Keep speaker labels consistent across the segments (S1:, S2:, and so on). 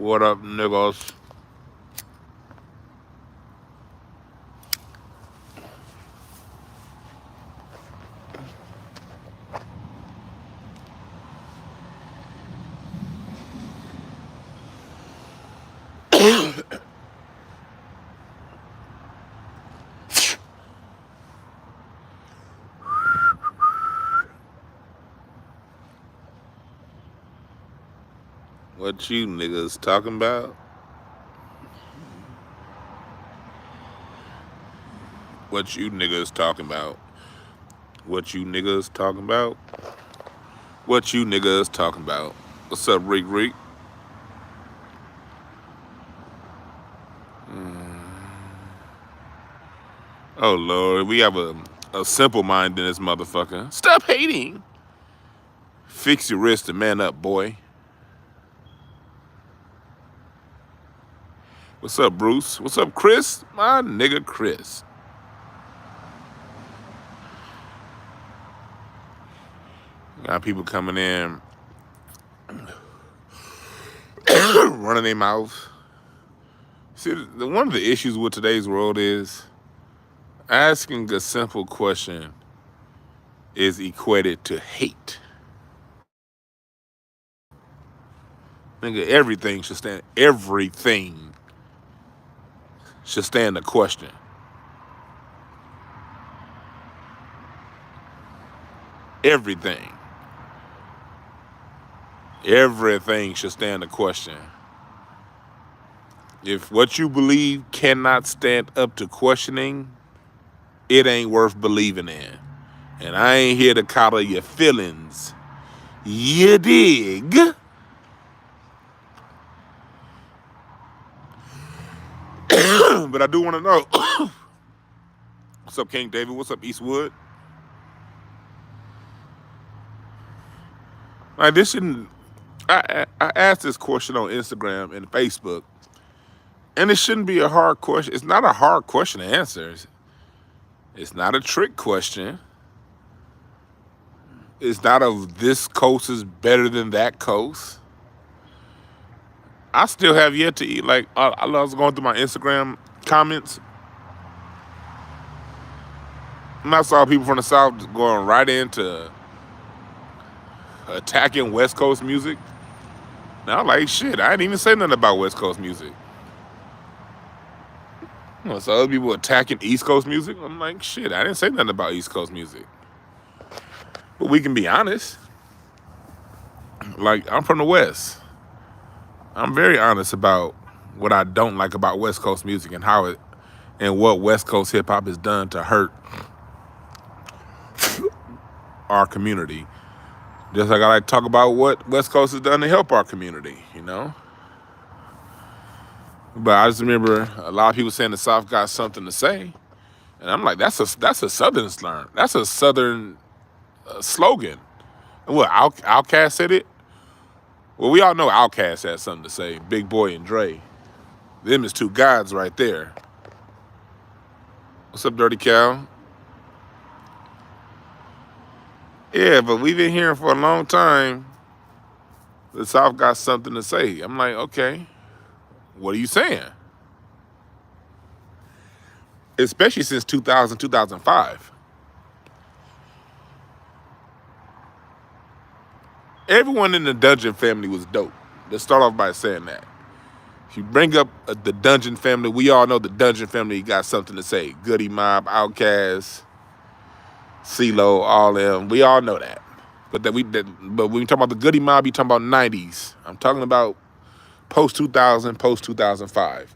S1: What up, niggas? What you niggas talking about? What you niggas talking about? What you niggas talking about? What you niggas talking about? What's up, Rick Rick? Oh, Lord. We have a simple mind in this motherfucker. Stop hating. Fix your wrist and man up, boy. What's up, Bruce? What's up, Chris? My nigga Chris. Got people coming in, running their mouth. See, one of the issues with today's world is asking a simple question is equated to hate. Nigga, everything should stand a question. Everything should stand a question. If what you believe cannot stand up to questioning, it ain't worth believing in. And I ain't here to coddle your feelings. You dig? But I do want to know. What's up, King David? What's up, Eastwood? Like, this shouldn't... I asked this question on Instagram and Facebook, and it shouldn't be a hard question. It's not a hard question to answer. It's not a trick question. It's not of this coast is better than that coast. I still have yet to eat. Like, I was going through my Instagram comments, and I saw people from the South going right into attacking West Coast music. Now I'm like, shit, I didn't even say nothing about West Coast music. So other people attacking East Coast music. I'm like, shit, I didn't say nothing about East Coast music. But we can be honest. Like, I'm from the West. I'm very honest about what I don't like about West Coast music and how it and what West Coast hip hop has done to hurt our community. Just like I like to talk about what West Coast has done to help our community, you know? But I just remember a lot of people saying the South got something to say. And I'm like, that's a Southern slur. That's a Southern slogan. And what, Outkast said it? Well, we all know Outkast has something to say. Big Boy and Dre. Them is two gods right there. What's up, Dirty Cow? Yeah, but we've been hearing for a long time the South got something to say. I'm like, okay, what are you saying? Especially since 2000, 2005. Everyone in the Dungeon family was dope. Let's start off by saying that. If you bring up the Dungeon family, we all know the Dungeon family got something to say. Goody Mob, Outkast, CeeLo, all them. We all know that. But when we talk about the Goody Mob, you talking about 90s. I'm talking about post 2000, post 2005.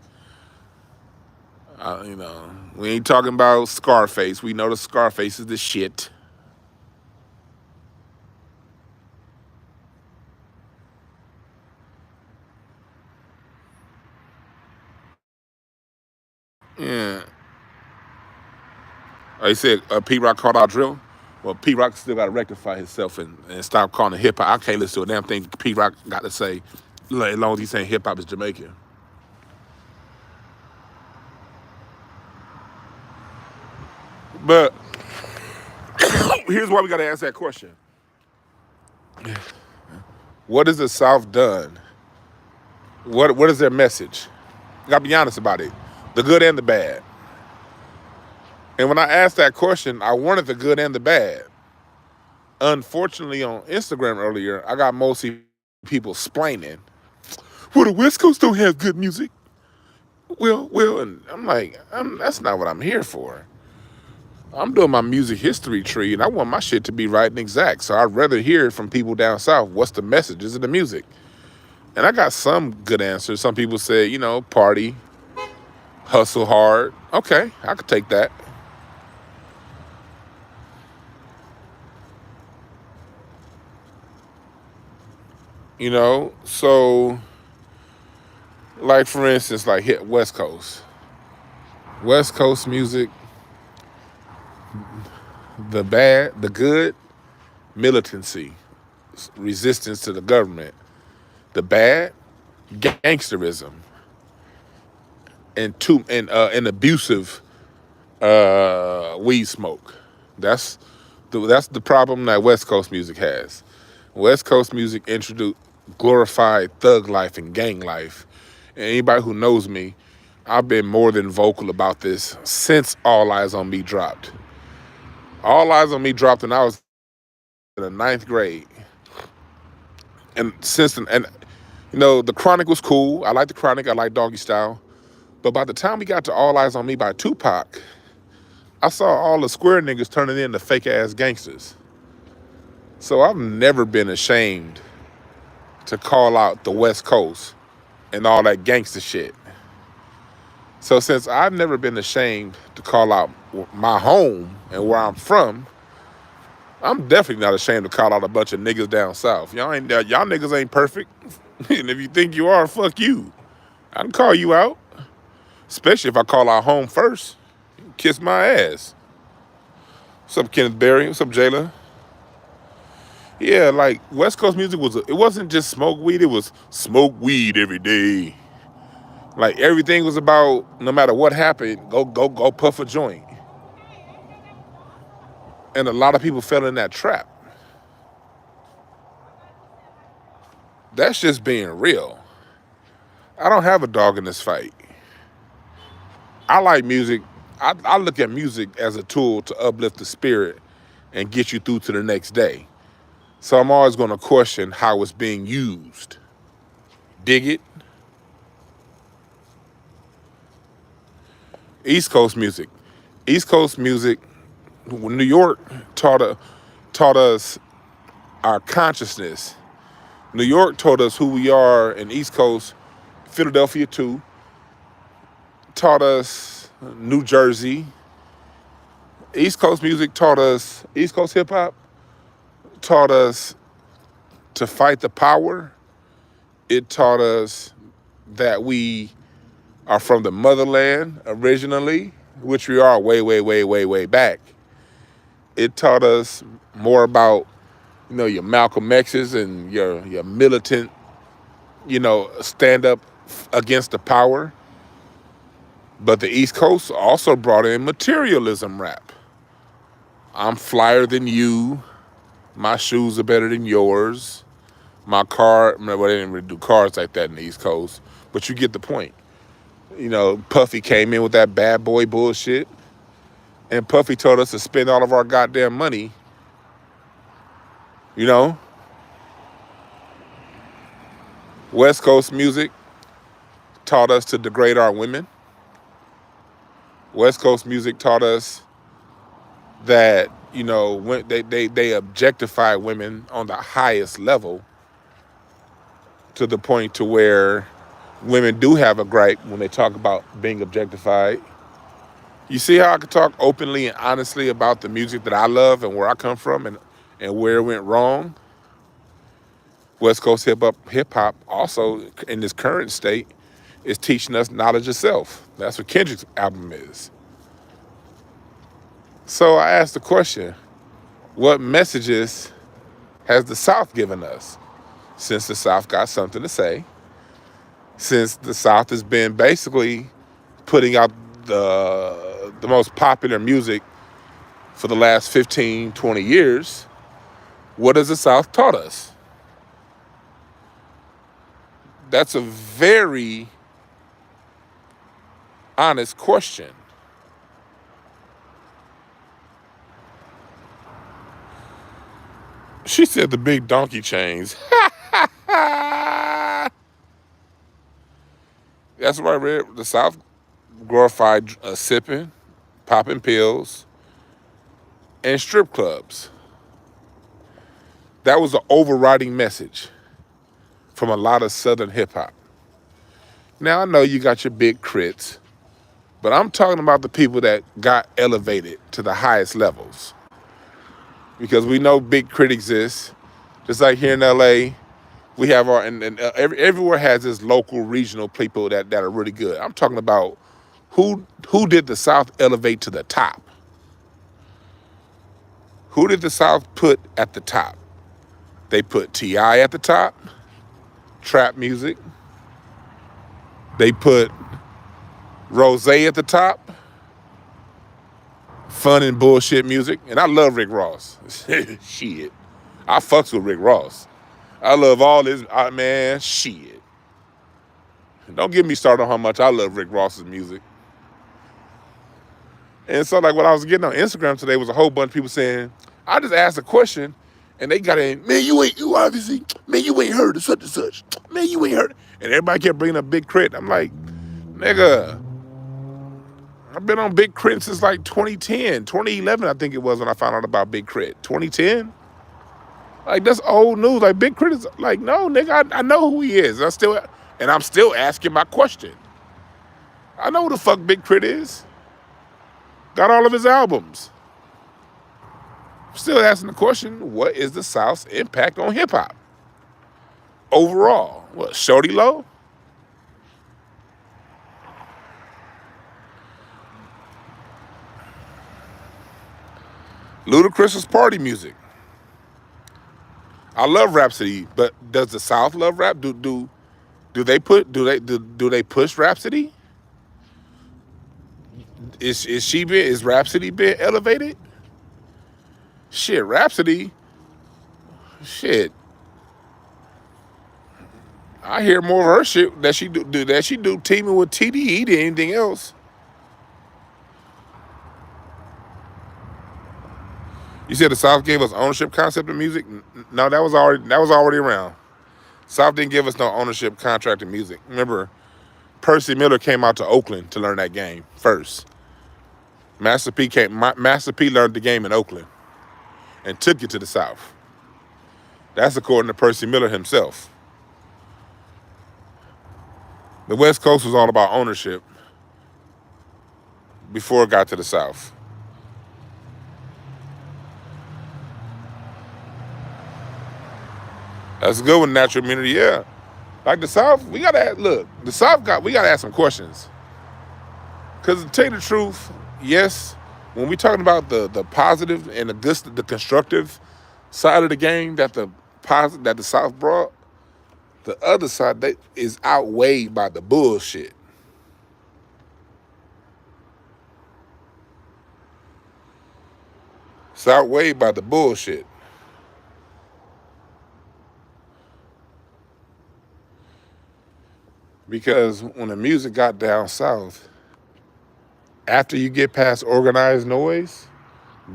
S1: You know, we ain't talking about Scarface. We know the Scarface is the shit. Yeah. He said P-Rock called out drill. Well, P-Rock still got to rectify himself and stop calling it hip-hop. I can't listen to a damn thing P-Rock got to say as long as he's saying hip-hop is Jamaican. But here's why we got to ask that question. What has the South done What is their message? You gotta be honest about it. The good and the bad. And when I asked that question, I wanted the good and the bad. Unfortunately, on Instagram earlier, I got mostly people splaining, well, the West Coast don't have good music. Well, and I'm like, that's not what I'm here for. I'm doing my music history tree, and I want my shit to be right and exact. So I'd rather hear from people down south, what's the message? Is it the music? And I got some good answers. Some people say, party, hustle hard. Okay, I could take that. So like for instance, like hit West Coast. West Coast music, the bad, the good, militancy, resistance to the government. The bad, gangsterism, and abusive weed smoke. That's the problem that West Coast music has. West Coast music introduced glorified thug life and gang life. And anybody who knows me, I've been more than vocal about this since All Eyes on Me dropped. All Eyes on Me dropped when I was in the 9th grade. And the Chronic was cool. I like the Chronic. I like Doggy Style. But by the time we got to All Eyes on Me by Tupac, I saw all the square niggas turning into fake ass gangsters. So I've never been ashamed to call out the West Coast and all that gangster shit. So since I've never been ashamed to call out my home and where I'm from, I'm definitely not ashamed to call out a bunch of niggas down south. Y'all niggas ain't perfect. And if you think you are, fuck you. I can call you out. Especially if I call out home first. Kiss my ass. What's up, Kenneth Berry? What's up, Jayla? Yeah, like West Coast music it wasn't just smoke weed, it was smoke weed every day. Like everything was about, no matter what happened, go puff a joint. And a lot of people fell in that trap. That's just being real. I don't have a dog in this fight. I like music. I look at music as a tool to uplift the spirit and get you through to the next day. So I'm always going to question how it's being used. Dig it? East Coast music. East Coast music, New York taught us our consciousness. New York taught us who we are, in East Coast, Philadelphia too, taught us New Jersey. East Coast music taught us, East Coast hip hop taught us to fight the power. It taught us that we are from the motherland originally, which we are way, way, way, way, way back. It taught us more about, your Malcolm X's and your militant, stand up against the power. But the East Coast also brought in materialism rap. I'm flyer than you. My shoes are better than yours. My car, well, they didn't really do cars like that in the East Coast, but you get the point. Puffy came in with that bad boy bullshit, and Puffy told us to spend all of our goddamn money. West Coast music taught us to degrade our women. West Coast music taught us that, when they objectify women on the highest level, to the point to where women do have a gripe when they talk about being objectified. You see how I can talk openly and honestly about the music that I love and where I come from and where it went wrong? West Coast hip-hop also, in this current state, is teaching us knowledge of self. That's what Kendrick's album is. So I asked the question, what messages has the South given us? Since the South got something to say, since the South has been basically putting out the most popular music for the last 15, 20 years, what has the South taught us? That's a very honest question. She said the big donkey chains. That's what I read. The South glorified sipping, popping pills, and strip clubs. That was an overriding message from a lot of Southern hip hop. Now I know you got your big crits, but I'm talking about the people that got elevated to the highest levels. Because we know big crit exists. Just like here in LA, we have our, and everywhere has this local, regional people that are really good. I'm talking about who did the South elevate to the top? Who did the South put at the top? They put T.I. at the top, trap music. They put Rose at the top, fun and bullshit music. And I love Rick Ross. Shit. I fucks with Rick Ross. I love all this, man, shit. Don't get me started on how much I love Rick Ross's music. And so like what I was getting on Instagram today was a whole bunch of people saying, I just asked a question and they got in, man, you ain't heard of such and such. Man, you ain't heard. And everybody kept bringing up Big Crit. I'm like, nigga, I've been on Big Crit since like 2010, 2011, I think it was when I found out about Big Crit. 2010? Like, that's old news. Like, Big Crit is like, no, nigga, I know who he is. And I'm still asking my question. I know who the fuck Big Crit is. Got all of his albums. Still asking the question, what is the South's impact on hip hop? Overall, what, Shorty Low? Ludacris's party music. I love Rhapsody, but does the South love rap? Do they push Rhapsody? Is Rhapsody being elevated? Shit, Rhapsody. Shit. I hear more of her shit that she do teaming with TDE than anything else. You said the South gave us ownership concept of music? No, that was already around. South didn't give us no ownership contract in music. Remember, Percy Miller came out to Oakland to learn that game first. Master P learned the game in Oakland and took it to the South. That's according to Percy Miller himself. The West Coast was all about ownership before it got to the South. That's a good one, natural immunity, yeah. Like the South, we gotta ask some questions. Because to tell you the truth, yes, when we talking about the positive and the constructive side of the game that the South brought, the other side that is outweighed by the bullshit. It's outweighed by the bullshit. Because when the music got down south, after you get past organized noise,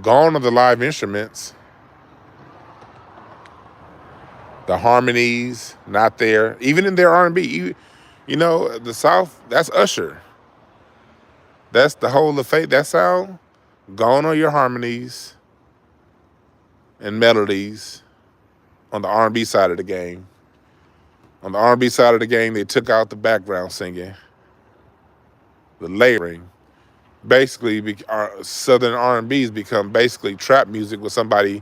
S1: gone are the live instruments. The harmonies, not there. Even in their R&B, you know, the South, that's Usher. That's the whole of faith, that sound. Gone are your harmonies and melodies on the R&B side of the game. On the R&B side of the game, they took out the background singing, the layering. Basically, our Southern R&B's become basically trap music with somebody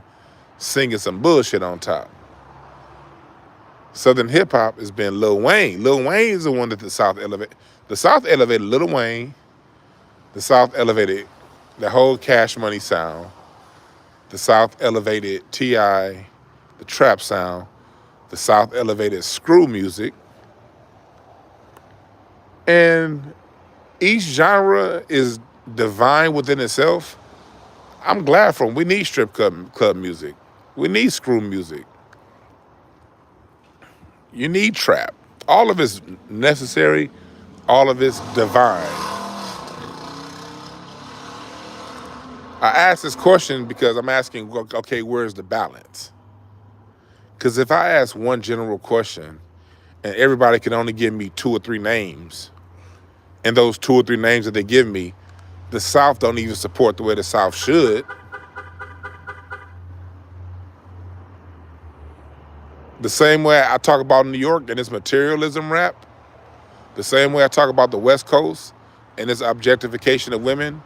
S1: singing some bullshit on top. Southern hip hop has been Lil Wayne. Lil Wayne is the one that the South elevated. The South elevated Lil Wayne. The South elevated the whole Cash Money sound. The South elevated T.I., the trap sound. The South elevated screw music. And each genre is divine within itself. I'm glad for them. We need strip club music. We need screw music. You need trap. All of it's necessary. All of it's divine. I ask this question because I'm asking, okay, where's the balance? Because if I ask one general question and everybody can only give me 2 or 3 names, and those 2 or 3 names that they give me, the South don't even support the way the South should. The same way I talk about New York and its materialism rap, the same way I talk about the West Coast and its objectification of women,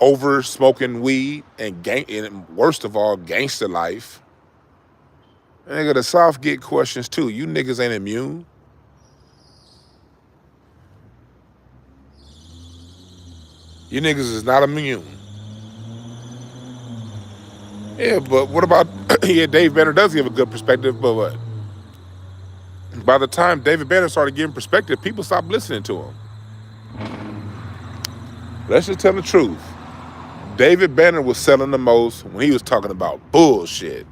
S1: over smoking weed and worst of all, gangster life. Nigga, the South get questions too. You niggas ain't immune. You niggas is not immune. Yeah, but what about, yeah, Dave Banner does give a good perspective, but what? By the time David Banner started giving perspective, people stopped listening to him. Let's just tell the truth. David Banner was selling the most when he was talking about bullshit.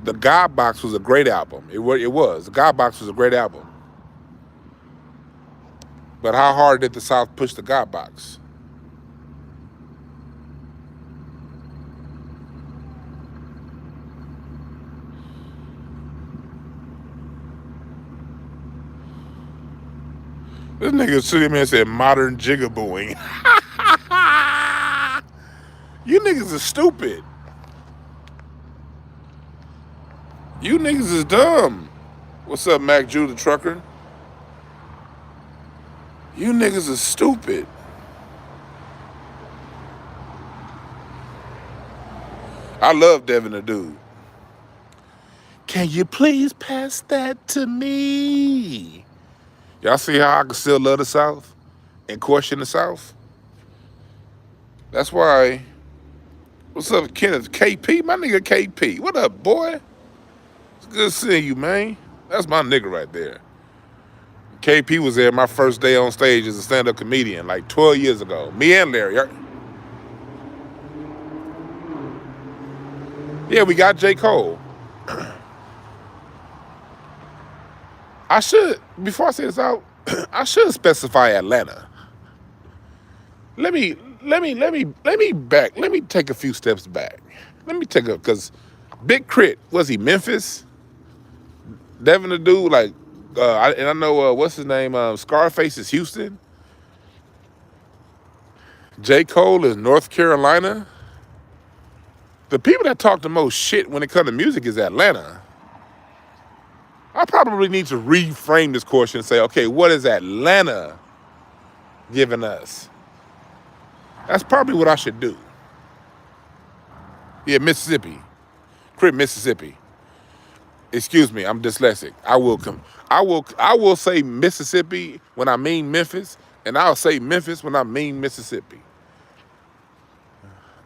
S1: The God Box was a great album. It was. The God Box was a great album. But how hard did the South push the God Box? This nigga sitting there and said modern jigabooing. You niggas are stupid. You niggas is dumb. What's up, Mac Jew the trucker? You niggas are stupid. I love Devin the Dude. Can you please pass that to me? Y'all see how I can still love the South and question the South? That's why. What's up, Kenneth? KP? My nigga KP. What up, boy? It's good seeing you, man. That's my nigga right there. KP was there my first day on stage as a stand-up comedian, like 12 years ago. Me and Larry. Yeah, we got J. Cole. I should, before I say this out, I should specify Atlanta. Let me take a few steps back. Because Big Crit, was he Memphis? Devin the Dude, like, I know, what's his name? Scarface is Houston. J. Cole is North Carolina. The people that talk the most shit when it comes to music is Atlanta. I probably need to reframe this question and say, okay, what is Atlanta giving us? That's probably what I should do. Yeah, Mississippi. Crit, Mississippi. Excuse me, I'm dyslexic. I will say Mississippi when I mean Memphis, and I'll say Memphis when I mean Mississippi.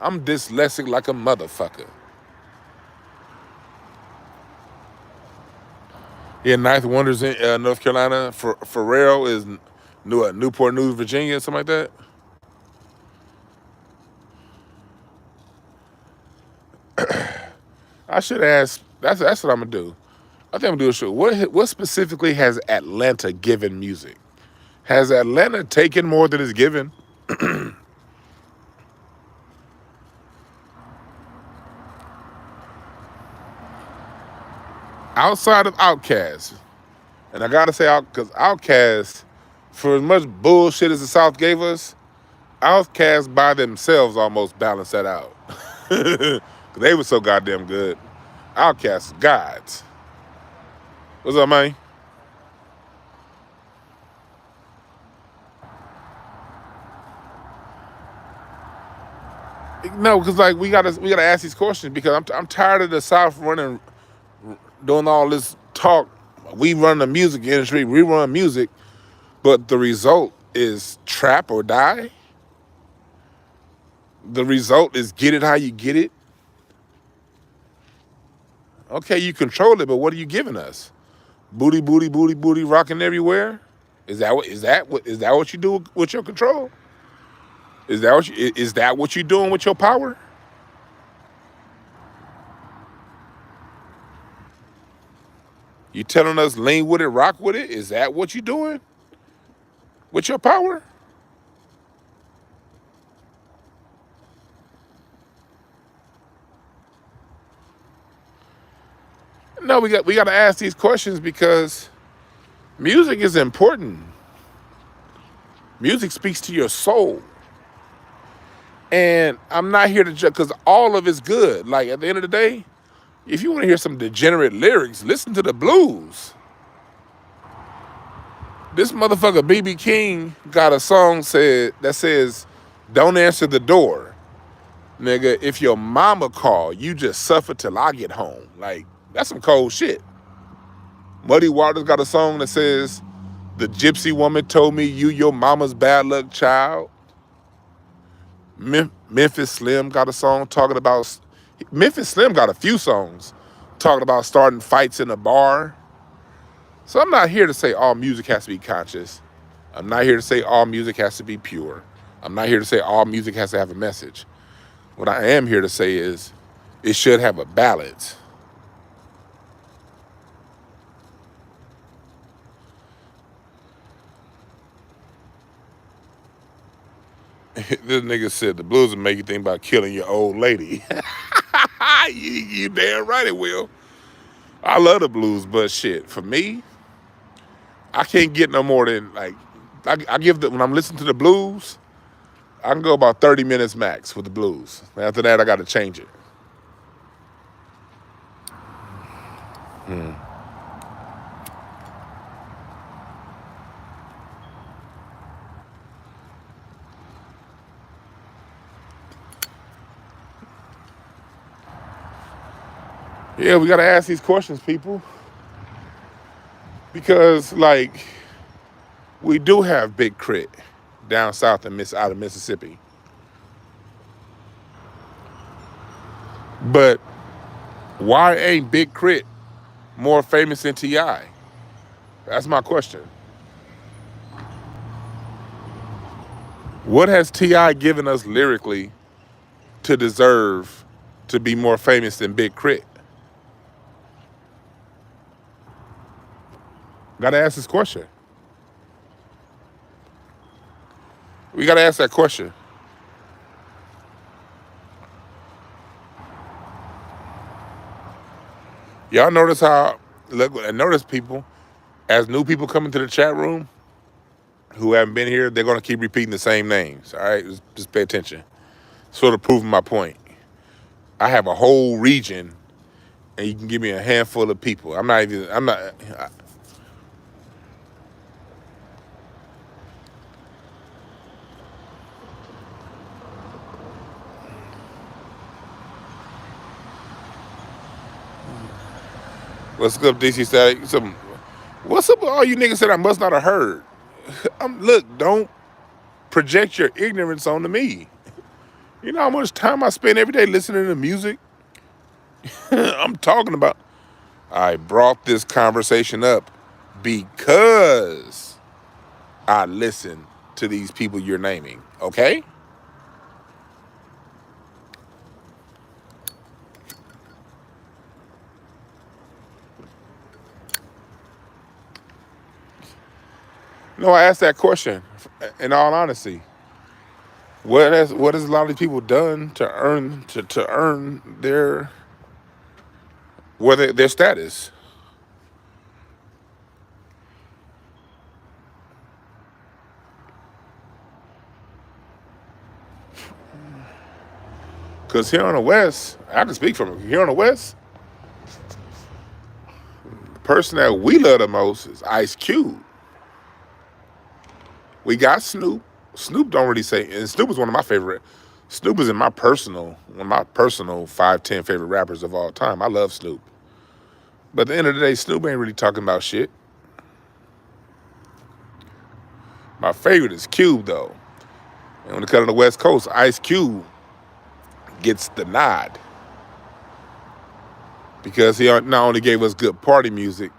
S1: I'm dyslexic like a motherfucker. Yeah, Ninth Wonders in North Carolina. Pharrell is Newport News, Virginia, something like that. I should ask. That's what I'm gonna do. I think I'm gonna do a show. What specifically has Atlanta given music? Has Atlanta taken more than it's given? Outside of Outkast, and I gotta say because Outkast, for as much bullshit as the South gave us, Outkast by themselves almost balanced that out. They were so goddamn good. Outkast gods. What's up, man? No, because like we gotta ask these questions because I'm tired of the South doing all this talk. We run the music industry, we run music, but the result is trap or die. The result is get it how you get it. Okay, you control it, but what are you giving us? Booty, booty, booty, booty, rocking everywhere. Is that what you do with your control? Is that what you're doing with your power? You telling us lean with it, rock with it? Is that what you doing with your power? No, we got to ask these questions because music is important. Music speaks to your soul. And I'm not here to judge because all of it's good. Like at the end of the day, if you want to hear some degenerate lyrics, listen to the blues. This motherfucker BB King got a song that says, "Don't answer the door, nigga. If your mama call, you just suffer till I get home." Like that's some cold shit. Muddy Waters got a song that says, "The gypsy woman told me you your mama's bad luck child." Memphis Slim got a song talking about. Memphis Slim got a few songs talking about starting fights in a bar. So I'm not here to say all music has to be conscious. I'm not here to say all music has to be pure. I'm not here to say all music has to have a message. What I am here to say is it should have a balance. This nigga said the blues will make you think about killing your old lady. you damn right it will. I love the blues, but shit, for me, I can't get no more than like I give when I'm listening to the blues, I can go about 30 minutes max with the blues. After that, I got to change it. Yeah, we got to ask these questions, people. Because, like, we do have Big Crit down south out of Mississippi. But why ain't Big Crit more famous than T.I.? That's my question. What has T.I. given us lyrically to deserve to be more famous than Big Crit? Gotta ask this question. We gotta ask that question. Y'all notice how, look, and notice people, as new people come into the chat room who haven't been here, they're gonna keep repeating the same names, all right? Just pay attention. Sort of proving my point. I have a whole region and you can give me a handful of people. What's up, DC Static? What's up with all you niggas that I must not have heard? Look, don't project your ignorance onto me. You know how much time I spend every day listening to music? I'm talking about, I brought this conversation up because I listen to these people you're naming, okay? No, I asked that question in all honesty. What has a lot of these people done to earn their their status? Because here on the West, I can speak from here on the West, the person that we love the most is Ice Cube. We got Snoop. Snoop don't really say, and Snoop is one of my favorite. Snoop is one of my personal 5, 10 favorite rappers of all time. I love Snoop. But at the end of the day, Snoop ain't really talking about shit. My favorite is Cube, though. And when it comes to the West Coast, Ice Cube gets the nod. Because he not only gave us good party music,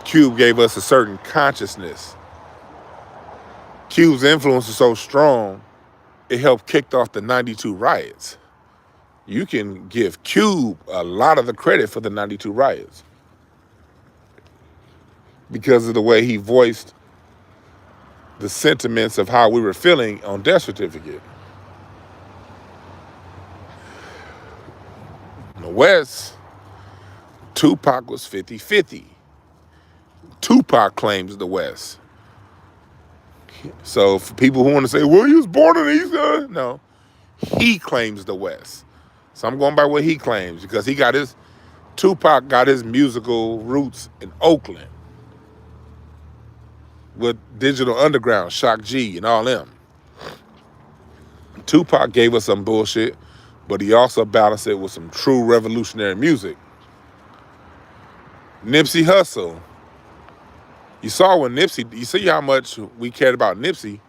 S1: Cube gave us a certain consciousness. Cube's influence is so strong, it helped kick off the '92 riots. you can give Cube a lot of the credit for the 92 riots because of the way he voiced the sentiments of how we were feeling on death certificate. In the West, Tupac was 50-50. Tupac claims the West. So for people who want to say, well, he was born in the East, no, he claims the West. So I'm going by what he claims because Tupac got his musical roots in Oakland with Digital Underground, Shock G, and all them. Tupac gave us some bullshit, but he also balanced it with some true revolutionary music. Nipsey Hussle. You saw when you see how much we cared about Nipsey.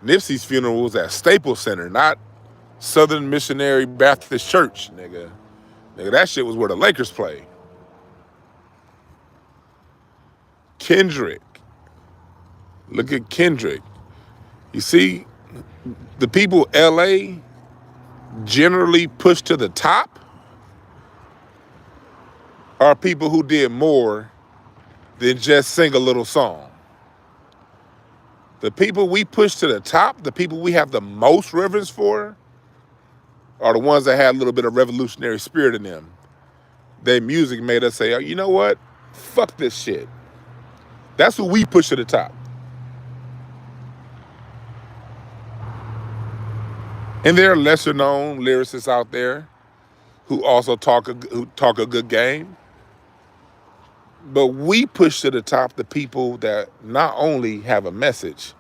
S1: Nipsey's funeral was at Staples Center, not Southern Missionary Baptist Church, nigga. Nigga, that shit was where the Lakers play. Kendrick. Look at Kendrick. You see, the people LA generally pushed to the top are people who did more than just sing a little song. The people we push to the top, the people we have the most reverence for, are the ones that had a little bit of revolutionary spirit in them. Their music made us say, oh, you know what? Fuck this shit. That's who we push to the top. And there are lesser known lyricists out there who also talk a good game. But we push to the top the people that not only have a message,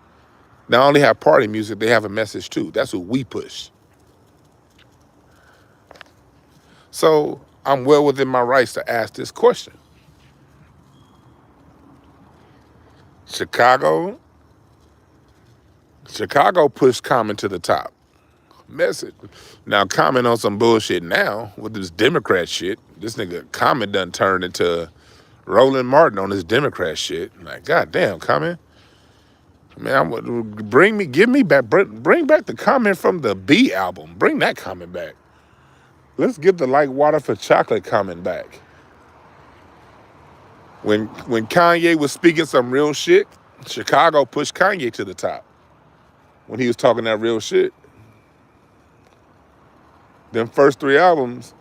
S1: not only have party music, they have a message too. That's who we push. So I'm well within my rights to ask this question. Chicago pushed Common to the top. Message. Now Common on some bullshit now with this Democrat shit. This nigga Common done turned into Roland Martin on this Democrat shit. Like, goddamn, Common. Man, bring back the comment from the B album. Bring that comment back. Let's get the like water for chocolate comment back. When Kanye was speaking some real shit, Chicago pushed Kanye to the top. When he was talking that real shit. Them first 3 albums,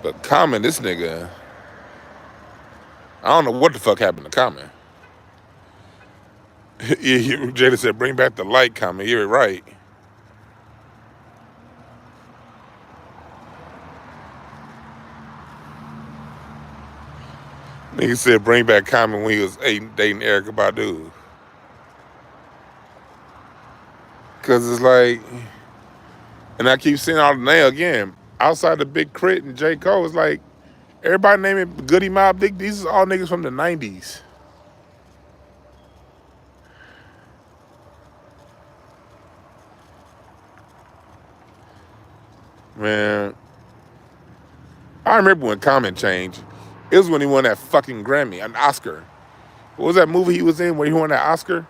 S1: but Common, this nigga, I don't know what the fuck happened to Common. Jada said, bring back the light, Common. You're right. Nigga said, bring back Common when he was dating Erykah Badu. Because it's like, and I keep seeing all the name again, outside the Big Crit and J. Cole, it's like, everybody naming Goody Mob, these are all niggas from the 90s. Man, I remember when Common changed. It was when he won that fucking Grammy, an Oscar. What was that movie he was in where he won that Oscar?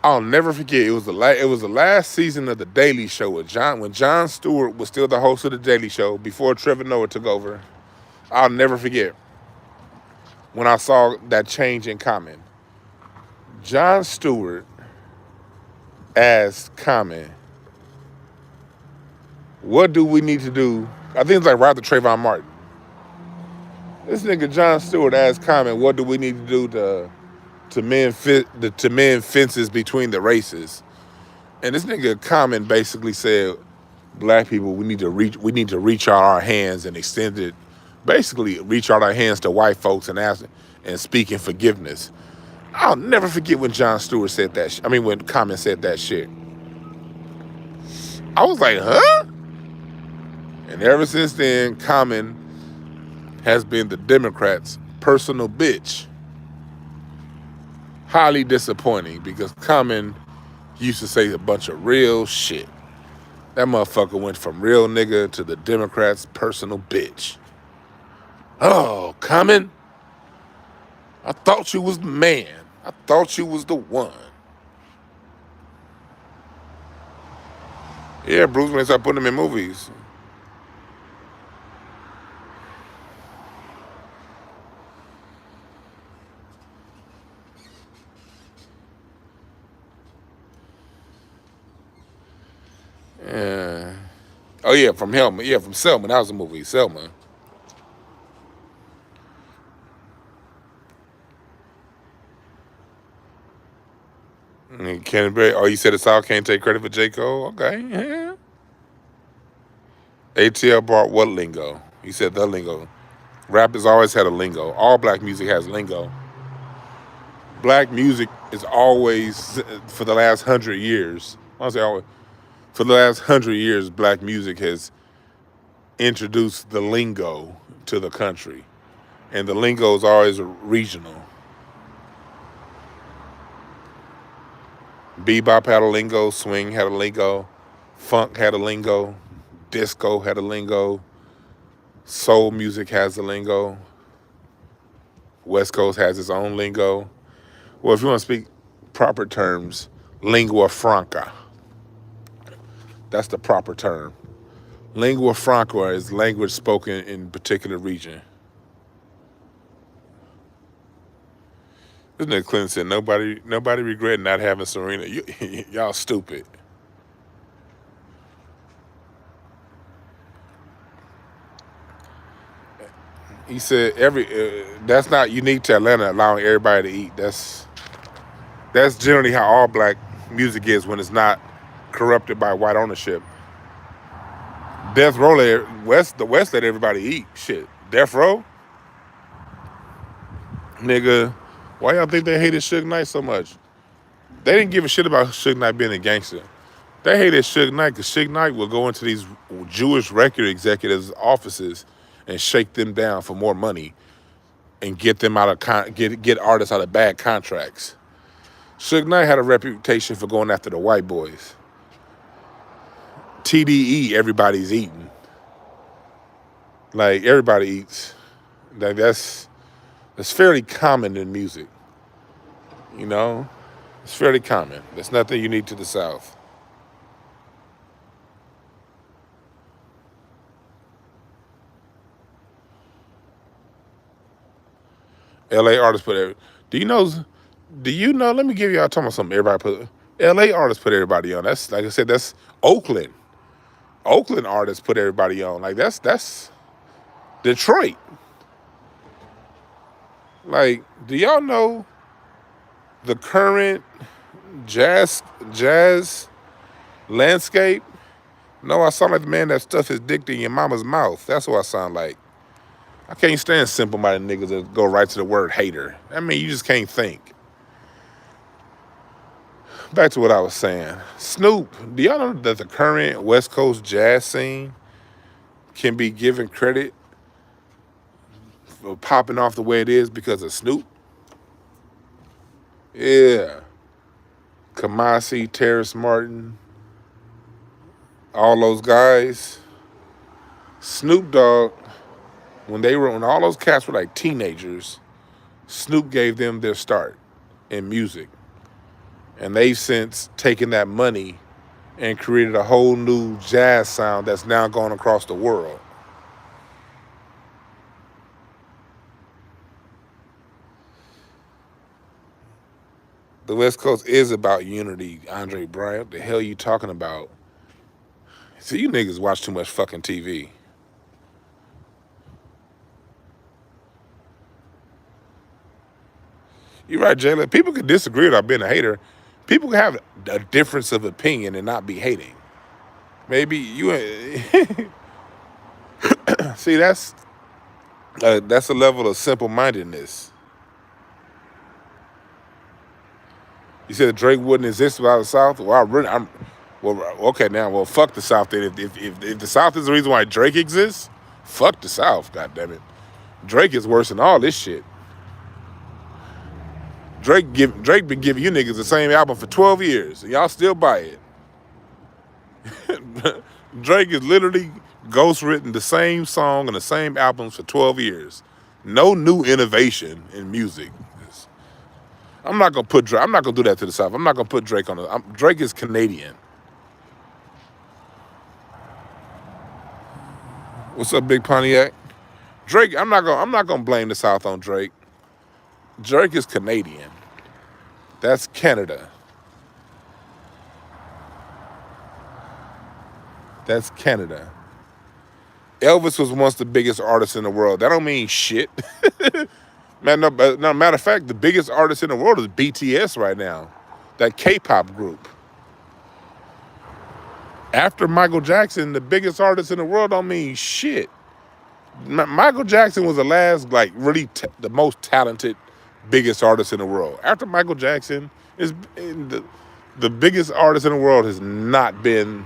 S1: I'll never forget. It was the last season of The Daily Show with when Jon Stewart was still the host of The Daily Show before Trevor Noah took over. I'll never forget when I saw that change in Common. Jon Stewart asked Common, what do we need to do? I think it's like right after Trayvon Martin. This nigga Jon Stewart asked Common, what do we need to do to mend fences between the races? And this nigga Common basically said, black people, we need to reach out our hands and extend it, basically reach out our hands to white folks and ask and speak in forgiveness. I'll never forget when Jon Stewart said that. When Common said that shit. I was like, huh? And ever since then, Common has been the Democrats' personal bitch. Highly disappointing because Common used to say a bunch of real shit. That motherfucker went from real nigga to the Democrats' personal bitch. Oh, Common, I thought you was the man. I thought you was the one. Yeah, Bruce, when they start putting him in movies. Yeah. Oh yeah, from Helmet. Yeah, from Selma. That was a movie. Selma. Canterbury. Oh, you said the South can't take credit for J. Cole? Okay. Yeah. ATL brought what lingo? He said the lingo. Rap has always had a lingo. All black music has lingo. Black music is always, for the last 100 years, I say always, for the last 100 years, black music has introduced the lingo to the country. And the lingo is always regional. Bebop had a lingo, swing had a lingo, funk had a lingo, disco had a lingo, soul music has a lingo, West Coast has its own lingo. Well, if you want to speak proper terms, lingua franca. That's the proper term. Lingua franca is language spoken in a particular region. This nigga Clinton said nobody regret not having Serena. Y'all stupid. He said that's not unique to Atlanta, allowing everybody to eat. That's generally how all black music is when it's not corrupted by white ownership. Death Row, the West let everybody eat. Shit, Death Row, nigga. Why y'all think they hated Suge Knight so much? They didn't give a shit about Suge Knight being a gangster. They hated Suge Knight because Suge Knight would go into these Jewish record executives' offices and shake them down for more money and get them out of get artists out of bad contracts. Suge Knight had a reputation for going after the white boys. TDE, everybody's eating. Like, everybody eats. Like, that's fairly common in music. You know? It's fairly common. There's nothing unique to the South. LA artists put every. Do you know? Let me give y'all talking about something. Everybody put. LA artists put everybody on. That's, like I said, that's Oakland. Oakland artists put everybody on. Like, that's Detroit. Like, do y'all know the current jazz landscape? No, I sound like the man that stuffed his dick in your mama's mouth. That's what I sound like. I can't stand simple-minded niggas that go right to the word hater. I mean, you just can't think. Back to what I was saying. Snoop, do y'all know that the current West Coast jazz scene can be given credit for popping off the way it is because of Snoop? Yeah. Kamasi, Terrace Martin, all those guys. Snoop Dogg, when all those cats were like teenagers, Snoop gave them their start in music. And they've since taken that money and created a whole new jazz sound that's now gone across the world. The West Coast is about unity, Andre Bryant. What the hell are you talking about? See, you niggas watch too much fucking TV. You're right, Jayla. People can disagree without being a hater. People can have a difference of opinion and not be hating. Maybe you. See, that's a level of simple-mindedness. You said Drake wouldn't exist without the South. Okay, now, fuck the South. Then, if the South is the reason why Drake exists, fuck the South. God damn it, Drake is worse than all this shit. Drake been giving you niggas the same album for 12 years, and y'all still buy it. Drake is literally ghostwritten the same song and the same albums for 12 years. No new innovation in music. I'm not gonna put Drake. I'm not gonna do that to the South. I'm not gonna put Drake on the. Drake is Canadian. What's up, Big Pontiac? Drake. I'm not gonna blame the South on Drake. Drake is Canadian. That's Canada. That's Canada. Elvis was once the biggest artist in the world. That don't mean shit. Man, no, matter of fact, the biggest artist in the world is BTS right now. That K-pop group. After Michael Jackson, the biggest artist in the world don't mean shit. Michael Jackson was the last, like, really the most talented, biggest artist in the world. After Michael Jackson, is the biggest artist in the world has not been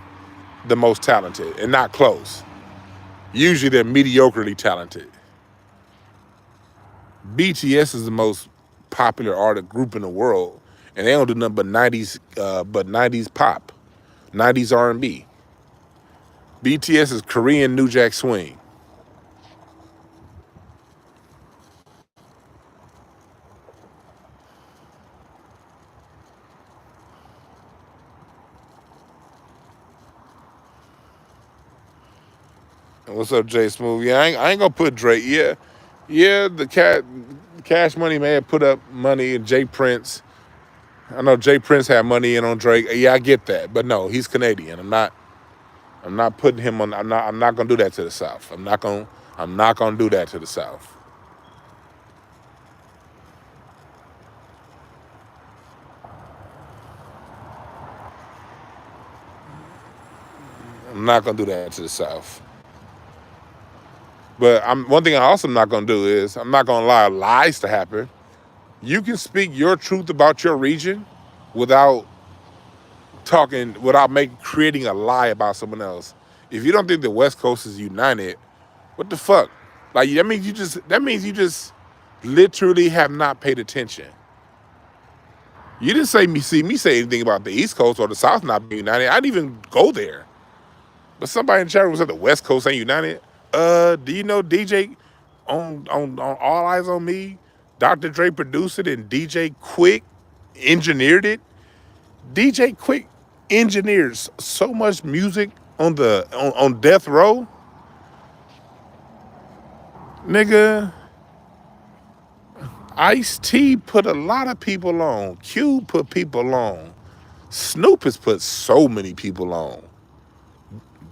S1: the most talented, and not close. Usually they're mediocrely talented. BTS is the most popular artist group in the world, and they don't do nothing but 90s pop, 90s R&B. BTS is Korean New Jack Swing. What's up, Jay Smooth? Yeah, I ain't gonna put Drake. Yeah, the Cash Money may have put up money, and Jay Prince. I know Jay Prince had money in on Drake. Yeah, I get that, but no, he's Canadian. I'm not putting him on. I'm not gonna do that to the South. I'm not gonna do that to the South. I'm not gonna do that to the South. But one thing I also am not gonna do is I'm not gonna allow lies to happen. You can speak your truth about your region without creating a lie about someone else. If you don't think the West Coast is united, what the fuck? Like, that means you just literally have not paid attention. You didn't see me say anything about the East Coast or the South not being united. I didn't even go there. But somebody in the chat room said the West Coast ain't united. Do you know DJ on All Eyes on Me? Dr. Dre produced it and DJ Quick engineered it. DJ Quick engineers so much music on Death Row. Nigga, Ice-T put a lot of people on. Cube put people on. Snoop has put so many people on.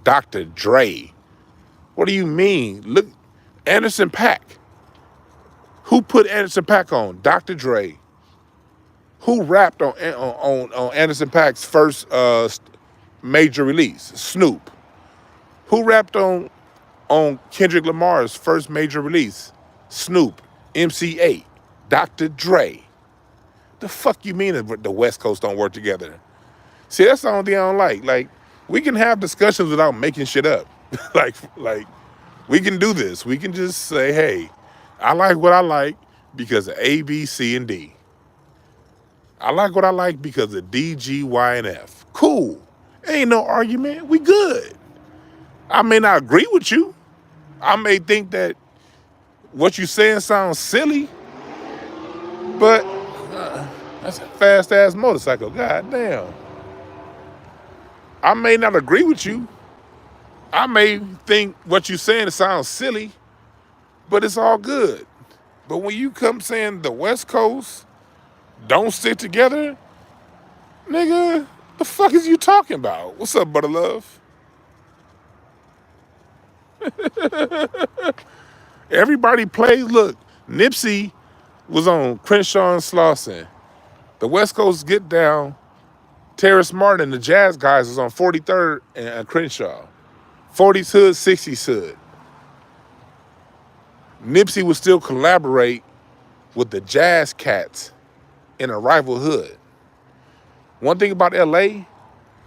S1: Dr. Dre. What do you mean? Look, Anderson .Paak. Who put Anderson .Paak on? Dr. Dre. Who rapped on Anderson .Paak's first major release? Snoop. Who rapped on Kendrick Lamar's first major release? Snoop. MC8. Dr. Dre. The fuck you mean the West Coast don't work together? See, that's the only thing I don't like. Like, we can have discussions without making shit up. like we can do this. We can just say, hey, I like what I like because of A, B, C, and D. I like what I like because of D, G, Y, and F. Cool. Ain't no argument. We good. I may not agree with you. I may think that what you saying sounds silly, but that's a fast-ass motorcycle. God damn. I may not agree with you. I may think what you're saying sounds silly, but it's all good. But when you come saying the West Coast don't stick together, nigga, the fuck is you talking about? What's up, Butter Love? Everybody plays. Look, Nipsey was on Crenshaw and Slauson. The West Coast Get Down, Terrace Martin and the Jazz Guys was on 43rd and Crenshaw. 40s hood, 60s hood. Nipsey would still collaborate with the Jazz Cats in a rival hood. One thing about LA,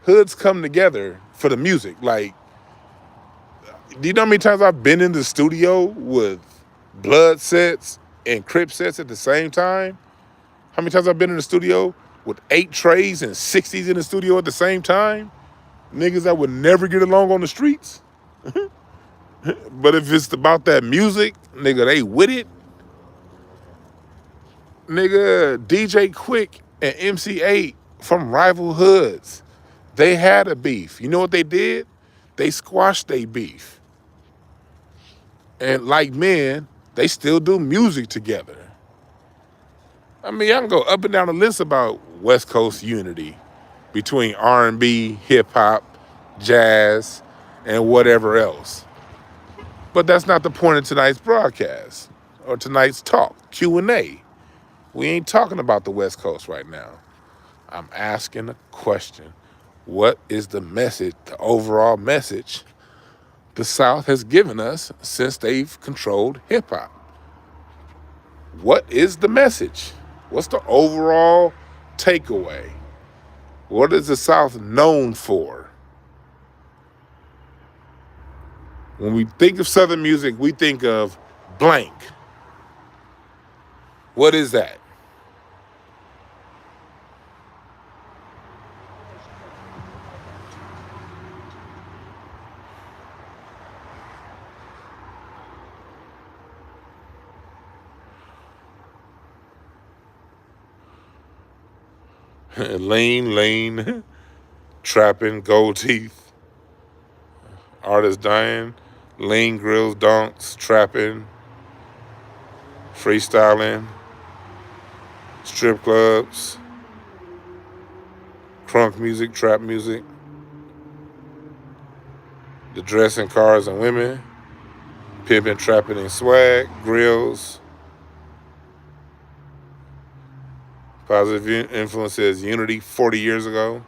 S1: hoods come together for the music. Like, do you know how many times I've been in the studio with Blood sets and Crip sets at the same time? How many times I've been in the studio with 8 trays and 60s in the studio at the same time? Niggas that would never get along on the streets. But if it's about that music, nigga, they with it. Nigga, DJ Quick and MC8 from rival hoods. They had a beef. You know what they did? They squashed their beef. And like men, they still do music together. I mean, I can go up and down the list about West Coast unity between R&B, hip hop, jazz, and whatever else. But that's not the point of tonight's broadcast or tonight's talk, Q&A. We ain't talking about the West Coast right now. I'm asking a question. What is the message, the overall message the South has given us since they've controlled hip hop? What is the message? What's the overall takeaway? What is the South known for? When we think of Southern music, we think of blank. What is that? Lane, trapping, gold teeth, artist dying, lean grills, donks, trapping, freestyling, strip clubs, crunk music, trap music, the dressing cars and women, pimping, trapping, and swag, grills, positive influences, unity 40 years ago.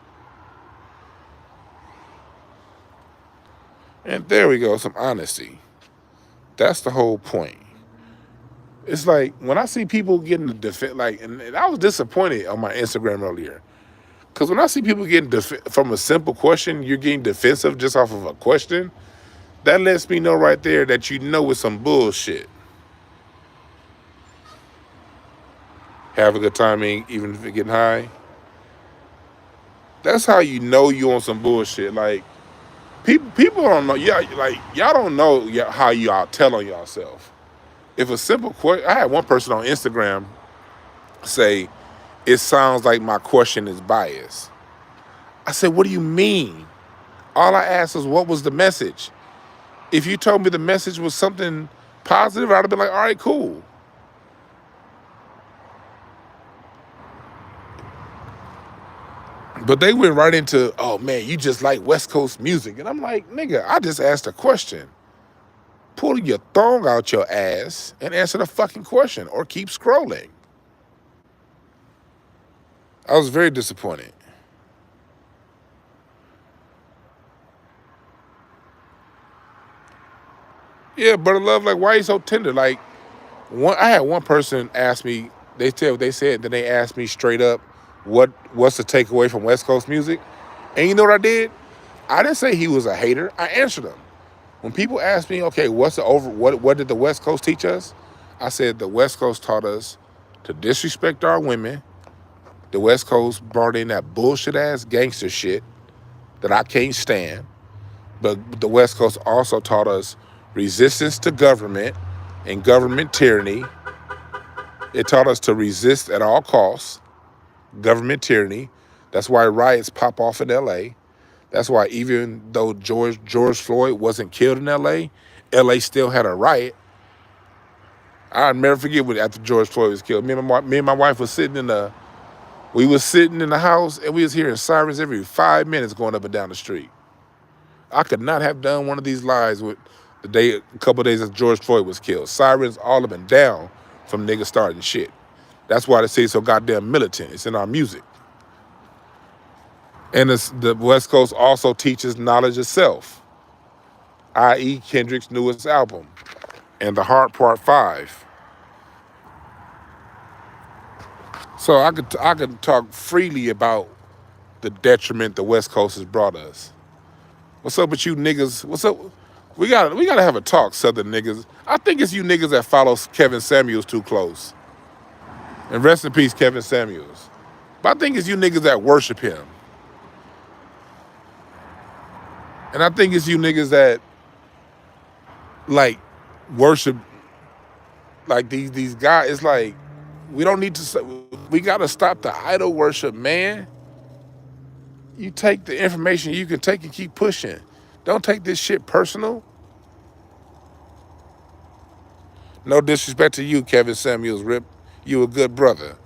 S1: And there we go, some honesty. That's the whole point. It's like when I see people getting the defense, like, and I was disappointed on my Instagram earlier. Because when I see people getting from a simple question, you're getting defensive just off of a question, that lets me know right there that you know it's some bullshit. Have a good time, even if you're getting high. That's how you know you on some bullshit. Like, people don't know. Yeah, like, y'all don't know how y'all tell on yourself. If a simple question, I had one person on Instagram say, it sounds like my question is biased. I said, what do you mean? All I asked was, what was the message? If you told me the message was something positive, I'd have been like, all right, cool. But they went right into, oh man, you just like West Coast music. And I'm like, nigga, I just asked a question. Pull your thong out your ass and answer the fucking question or keep scrolling. I was very disappointed. Yeah, brother love, like, why are you so tender? Like, I had one person ask me, they said, then they asked me straight up, what's the takeaway from West Coast music? And you know what I did? I didn't say he was a hater. I answered them. When people ask me, okay, what did the West Coast teach us? I said the West Coast taught us to disrespect our women. The West Coast brought in that bullshit ass gangster shit that I can't stand. But the West Coast also taught us resistance to government and government tyranny. It taught us to resist at all costs government tyranny. That's why riots pop off in LA. That's why even though George Floyd wasn't killed in LA still had a riot. I'll never forget when after George Floyd was killed. Me and my wife was sitting in the house and we was hearing sirens every 5 minutes going up and down the street. I could not have done one of these lives with a couple of days after George Floyd was killed. Sirens all up and down from niggas starting shit. That's why they say so goddamn militant. It's in our music. And the West Coast also teaches knowledge of self, i.e. Kendrick's newest album, and The Heart Part 5. So I could talk freely about the detriment the West Coast has brought us. What's up with you niggas? What's up? We gotta have a talk, Southern niggas. I think it's you niggas that follow Kevin Samuels too close. And rest in peace, Kevin Samuels. But I think it's you niggas that worship him. And I think it's you niggas that, like, worship, like, these guys. It's like, We don't need to, we got to stop the idol worship, man. You take the information you can take and keep pushing. Don't take this shit personal. No disrespect to you, Kevin Samuels, Rip. You a good brother.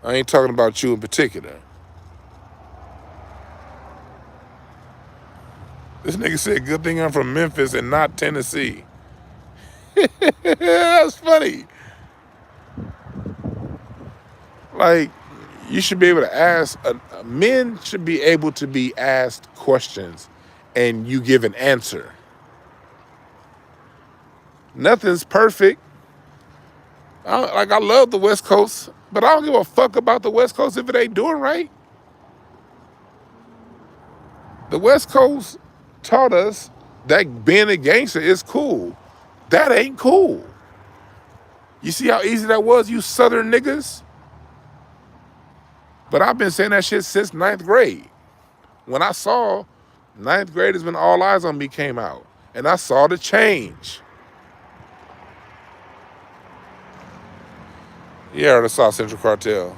S1: I ain't talking about you in particular. This nigga said, good thing I'm from Memphis and not Tennessee. That's funny. Like, you should be able to ask, men should be able to be asked questions and you give an answer. Nothing's perfect. I love the West Coast, but I don't give a fuck about the West Coast if it ain't doing right. The West Coast taught us that being a gangster is cool. That ain't cool. You see how easy that was, you Southern niggas? But I've been saying that shit since 9th grade. When I saw 9th grade is when All Eyes on Me came out. And I saw the change. Yeah, the South Central Cartel.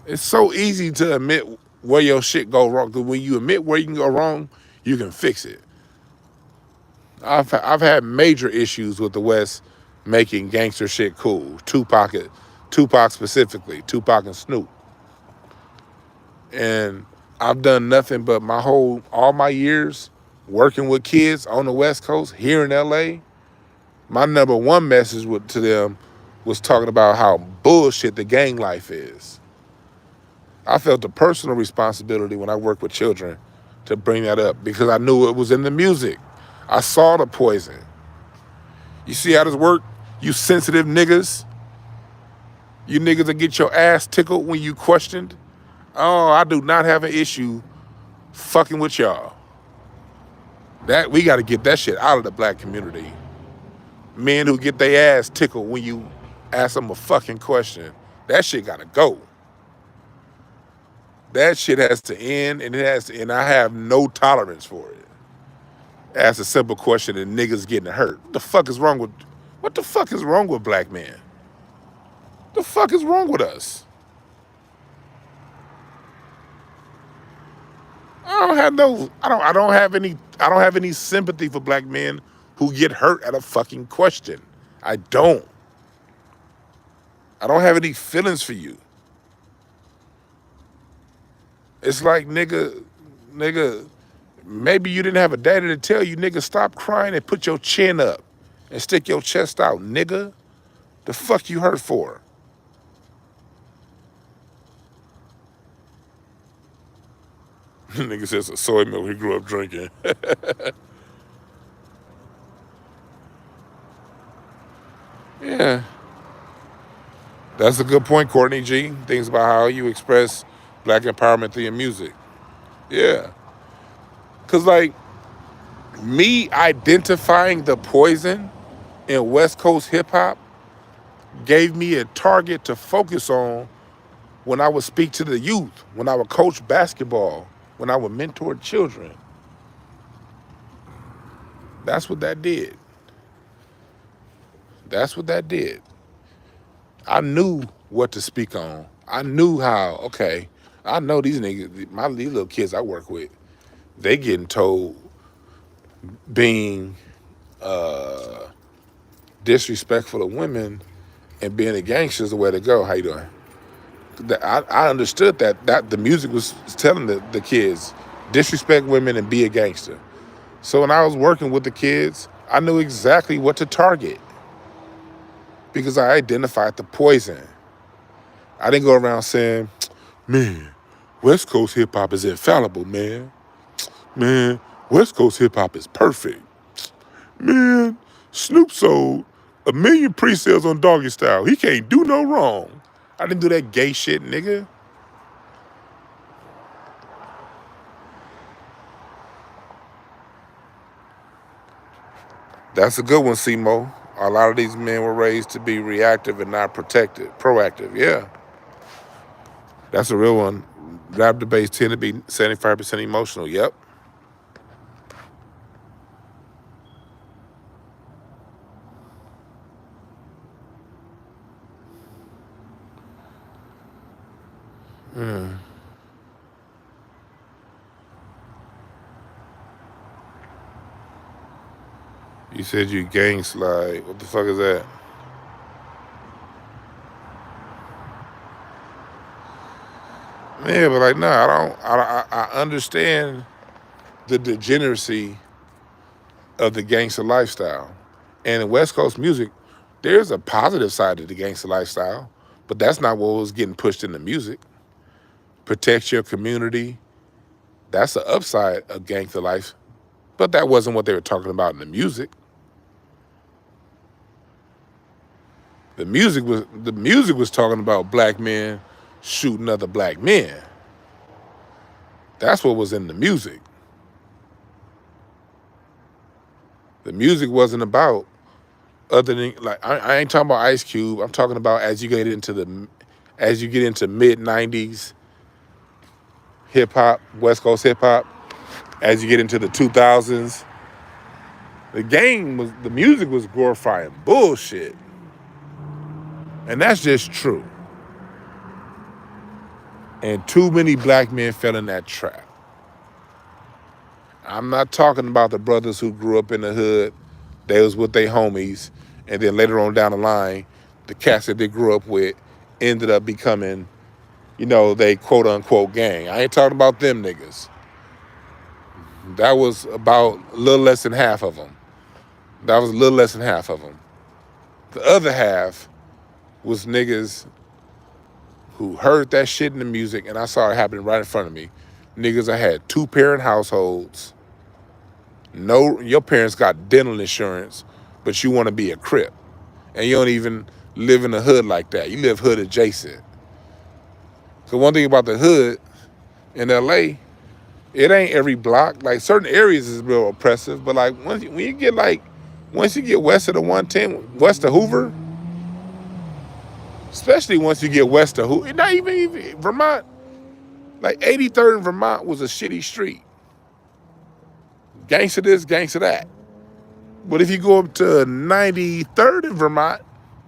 S1: It's so easy to admit where your shit go wrong. Because when you admit where you can go wrong, you can fix it. I've had major issues with the West making gangster shit cool. Tupac specifically, Tupac and Snoop. And I've done nothing but all my years working with kids on the West Coast here in LA. My number one message to them was talking about how bullshit the gang life is. I felt a personal responsibility when I worked with children to bring that up because I knew it was in the music. I saw the poison. You see how this work? You sensitive niggas. You niggas that get your ass tickled when you questioned. Oh, I do not have an issue fucking with y'all. That we got to get that shit out of the black community. Men who get their ass tickled when you ask them a fucking question. That shit got to go. That shit has to end, and and I have no tolerance for it. Ask a simple question and niggas getting hurt. What the fuck is wrong with black men? What the fuck is wrong with us? I don't have any sympathy for black men who get hurt at a fucking question. I don't have any feelings for you. It's like, nigga, maybe you didn't have a daddy to tell you, nigga, stop crying and put your chin up and stick your chest out, nigga. The fuck you hurt for? Nigga says a soy milk he grew up drinking. Yeah. That's a good point, Courtney G. Things about how you express black empowerment through your music. Yeah. Because, like, me identifying the poison in West Coast hip-hop gave me a target to focus on when I would speak to the youth, when I would coach basketball, when I would mentor children. That's what that did. That's what that did. I knew what to speak on. I knew how, okay, I know these niggas, these little kids I work with, they getting told being disrespectful to women and being a gangster is the way to go. How you doing? I understood that the music was telling the kids, disrespect women and be a gangster. So when I was working with the kids, I knew exactly what to target because I identified the poison. I didn't go around saying, man, West Coast hip hop is infallible, man. Man, West Coast hip hop is perfect. Man, Snoop sold 1 million pre-sales on Doggy Style. He can't do no wrong. I didn't do that gay shit, nigga. That's a good one, Simo. A lot of these men were raised to be reactive and not proactive. Yeah. That's a real one. Rap debates tend to be 75% emotional. Yep. You said you gang slide. What the fuck is that? Yeah, but like, nah, I don't. I understand the degeneracy of the gangster lifestyle, and in West Coast music, there's a positive side to the gangster lifestyle, but that's not what was getting pushed in the music. Protect your community. That's the upside of gangster life, but that wasn't what they were talking about in the music. The music was talking about black men shooting other black men. That's what was in the music. The music wasn't about other than like I ain't talking about Ice Cube. I'm talking about as you get into mid-90s hip hop, West Coast hip hop, as you get into the 2000s, the music was glorifying bullshit. And that's just true. And too many black men fell in that trap. I'm not talking about the brothers who grew up in the hood. They was with their homies. And then later on down the line, the cats that they grew up with ended up becoming, they quote unquote gang. I ain't talking about them niggas. That was about a little less than half of them. The other half was niggas who heard that shit in the music, and I saw it happening right in front of me. Niggas that had 2-parent households. No, your parents got dental insurance, but you want to be a Crip. And you don't even live in the hood like that. You live hood adjacent. So one thing about the hood in LA, it ain't every block. Like certain areas is real oppressive, but like once you get west of the 110, west of Hoover, especially once you get west of Hoover, not even Vermont, like 83rd in Vermont was a shitty street. Gangster this, gangster that. But if you go up to 93rd in Vermont,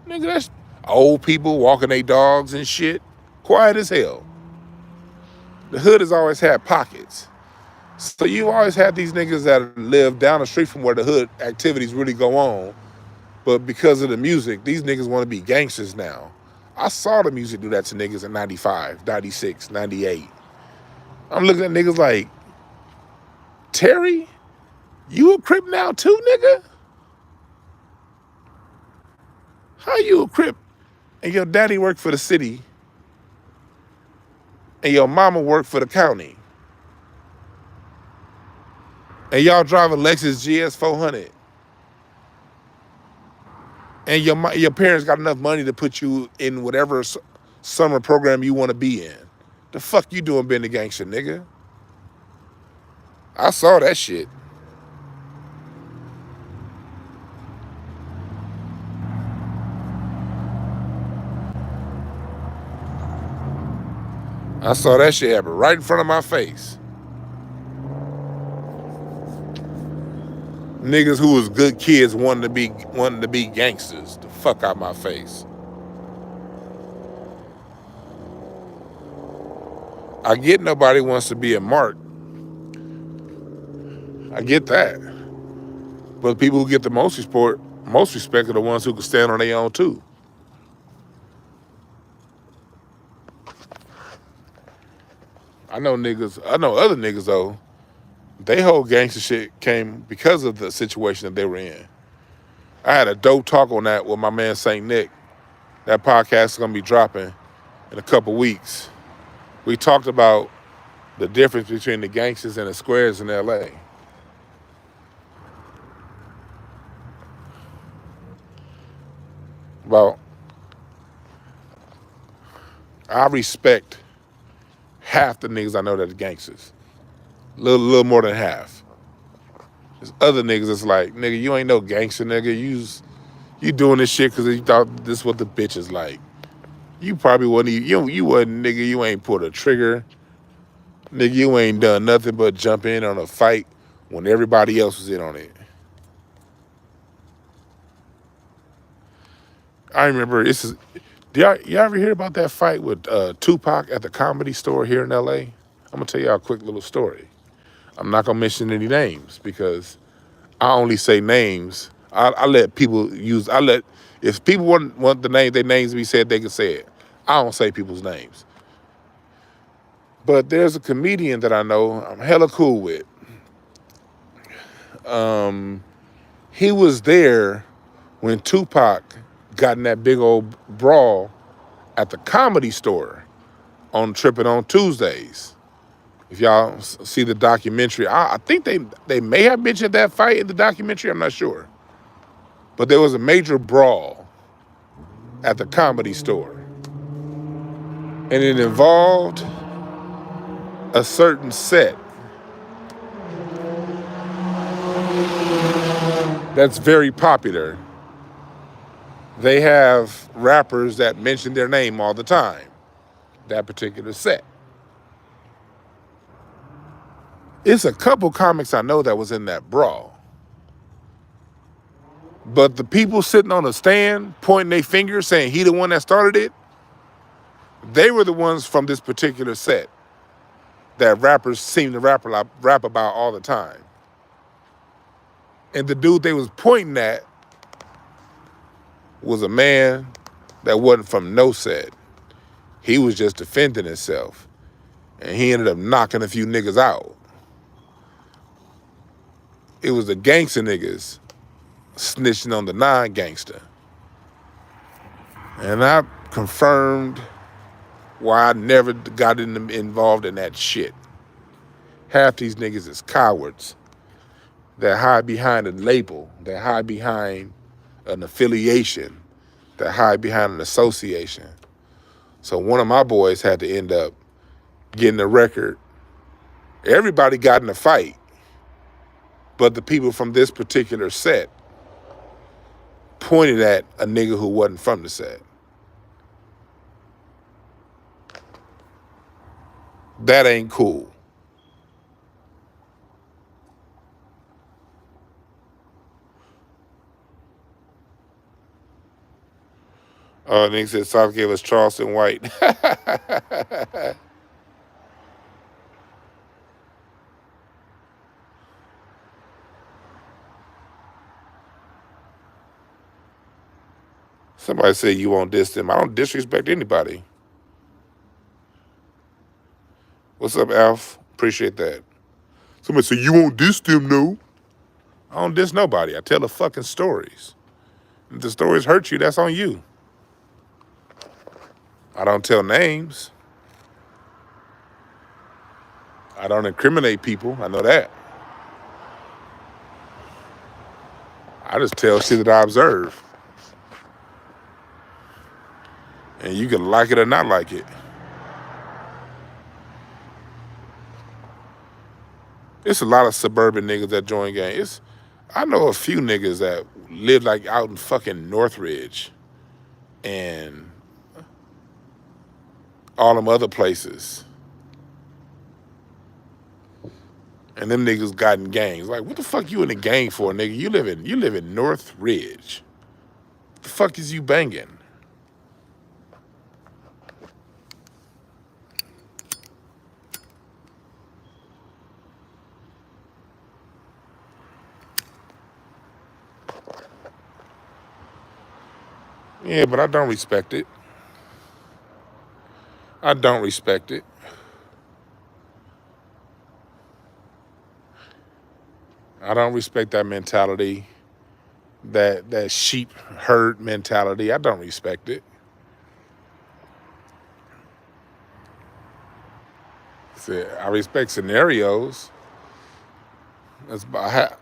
S1: nigga, that's old people walking their dogs and shit. Quiet as hell. The hood has always had pockets. So you always had these niggas that live down the street from where the hood activities really go on. But because of the music, these niggas want to be gangsters now. I saw the music do that to niggas in 95, 96, 98. I'm looking at niggas like, Terry, you a Crip now too, nigga? How you a Crip and your daddy worked for the city and your mama worked for the county? And y'all drive a Lexus GS 400. And your parents got enough money to put you in whatever summer program you want to be in. The fuck you doing being a gangster, nigga? I saw that shit. I saw that shit happen right in front of my face. Niggas who was good kids wanting to be gangsters. The fuck out my face. I get nobody wants to be a mark. I get that. But people who get the most respect are the ones who can stand on their own too. I know other niggas though, they whole gangster shit came because of the situation that they were in. I had a dope talk on that with my man St. Nick. That podcast is gonna be dropping in a couple weeks. We talked about the difference between the gangsters and the squares in LA. Well, I respect half the niggas I know that are gangsters. Little more than half. There's other niggas that's like, nigga, you ain't no gangster, nigga. You doing this shit because you thought this is what the bitch is like. You probably wasn't even, you wasn't, nigga, you ain't pulled a trigger. Nigga, you ain't done nothing but jump in on a fight when everybody else was in on it. I remember y'all ever hear about that fight with Tupac at the Comedy Store here in LA? I'm gonna tell y'all a quick little story. I'm not gonna mention any names because I only say names. I let people use, if people want their names to be said, they can say it. I don't say people's names. But there's a comedian that I know I'm hella cool with. He was there when Tupac got in that big old brawl at the Comedy Store on Trippin' on Tuesdays. If y'all see the documentary, I think they may have mentioned that fight in the documentary, I'm not sure. But there was a major brawl at the Comedy Store. And it involved a certain set that's very popular. They have rappers that mention their name all the time, that particular set. It's a couple comics I know that was in that brawl. But the people sitting on the stand pointing their fingers saying he the one that started it, they were the ones from this particular set that rappers seem to rap about all the time. And the dude they was pointing at was a man that wasn't from no set. He was just defending himself. And he ended up knocking a few niggas out. It was the gangster niggas snitching on the non-gangster. And I confirmed why I never got involved in that shit. Half these niggas is cowards that hide behind a label, that hide behind an affiliation, that hide behind an association. So one of my boys had to end up getting a record. Everybody got in a fight, but the people from this particular set pointed at a nigga who wasn't from the set. That ain't cool. Nigga said South gave us Charleston White. Somebody said you won't diss them. I don't disrespect anybody. What's up, Alf? Appreciate that. Somebody said you won't diss them, no. I don't diss nobody. I tell the fucking stories. If the stories hurt you, that's on you. I don't tell names. I don't incriminate people. I know that. I just tell shit that I observe. And you can like it or not like it. It's a lot of suburban niggas that join gangs. I know a few niggas that live like out in fucking Northridge and all them other places. And them niggas got in gangs. Like, what the fuck you in a gang for, nigga? You live in Northridge. The fuck is you banging? Yeah, but I don't respect it. I don't respect it. I don't respect that mentality, that sheep herd mentality. I don't respect it. See, I respect scenarios. That's about how.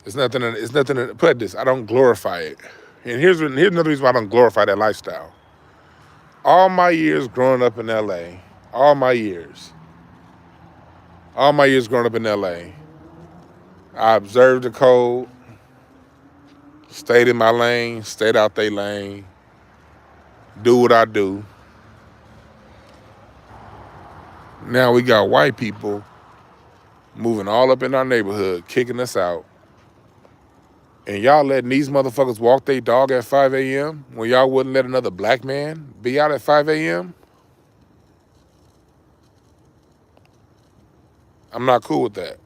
S1: It's nothing to put this. I don't glorify it. And here's another reason why I don't glorify that lifestyle. All my years growing up in LA, all my years growing up in LA, I observed the code, stayed in my lane, stayed out their lane, do what I do. Now we got white people moving all up in our neighborhood, kicking us out. And y'all letting these motherfuckers walk their dog at 5 a.m. when y'all wouldn't let another black man be out at 5 a.m.? I'm not cool with that.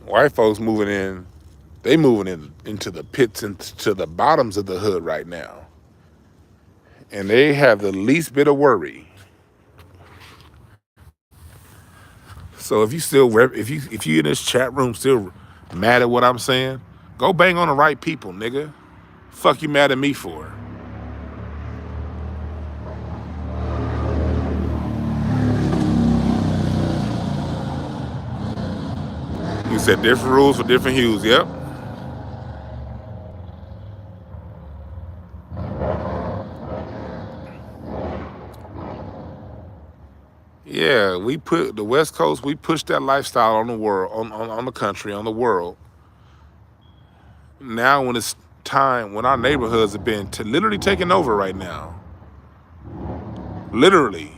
S1: White folks moving in, they moving into the pits and to the bottoms of the hood right now. And they have the least bit of worry. So if you in this chat room still mad at what I'm saying, go bang on the right people, nigga. Fuck you mad at me for? You said different rules for different hues. Yep. Yeah, we put the West Coast, we pushed that lifestyle on the world, on the country, on the world. Now when it's time, when our neighborhoods have been literally taken over right now. Literally.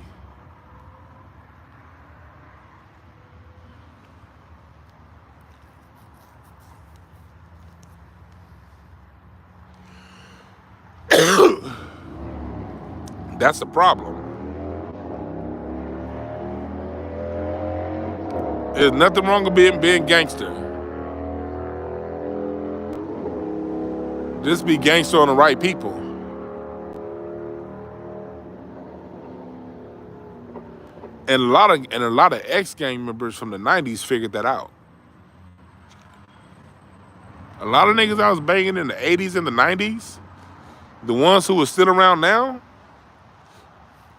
S1: That's the problem. There's nothing wrong with being gangster. Just be gangster on the right people. And a lot of ex-gang members from the 90s figured that out. A lot of niggas I was banging in the 80s and the 90s, the ones who are still around now,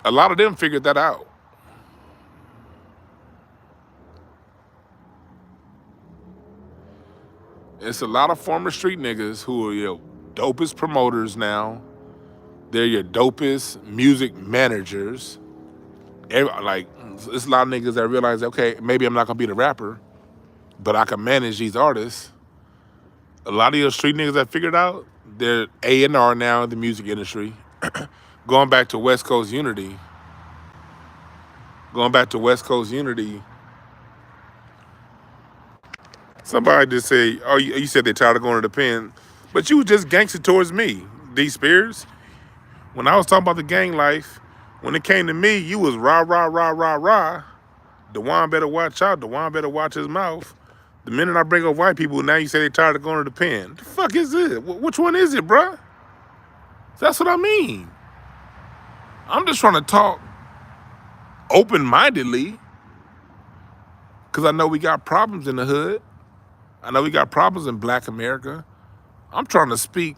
S1: a lot of them figured that out. It's a lot of former street niggas who are your dopest promoters now. They're your dopest music managers. Like, it's a lot of niggas that realize, okay, maybe I'm not gonna be the rapper, but I can manage these artists. A lot of your street niggas that figured out, they're A&R now in the music industry. Going back to West Coast Unity. Somebody just say, oh, you said they're tired of going to the pen, but you was just gangster towards me, D Spears. When I was talking about the gang life, when it came to me, you was rah, rah, rah, rah, rah. Dwan better watch out. Dwan better watch his mouth. The minute I bring up white people, now you say they're tired of going to the pen. The fuck is it? Which one is it, bruh? That's what I mean. I'm just trying to talk open-mindedly because I know we got problems in the hood. I know we got problems in Black America. I'm trying to speak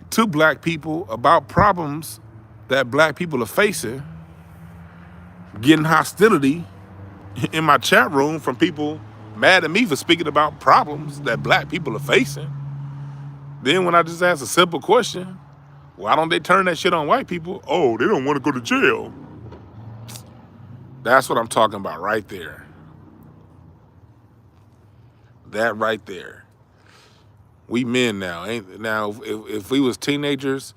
S1: to black people about problems that black people are facing, getting hostility in my chat room from people mad at me for speaking about problems that black people are facing. Then when I just ask a simple question, why don't they turn that shit on white people? Oh, they don't want to go to jail. That's what I'm talking about right there. That right there. We men now. Now, if we was teenagers,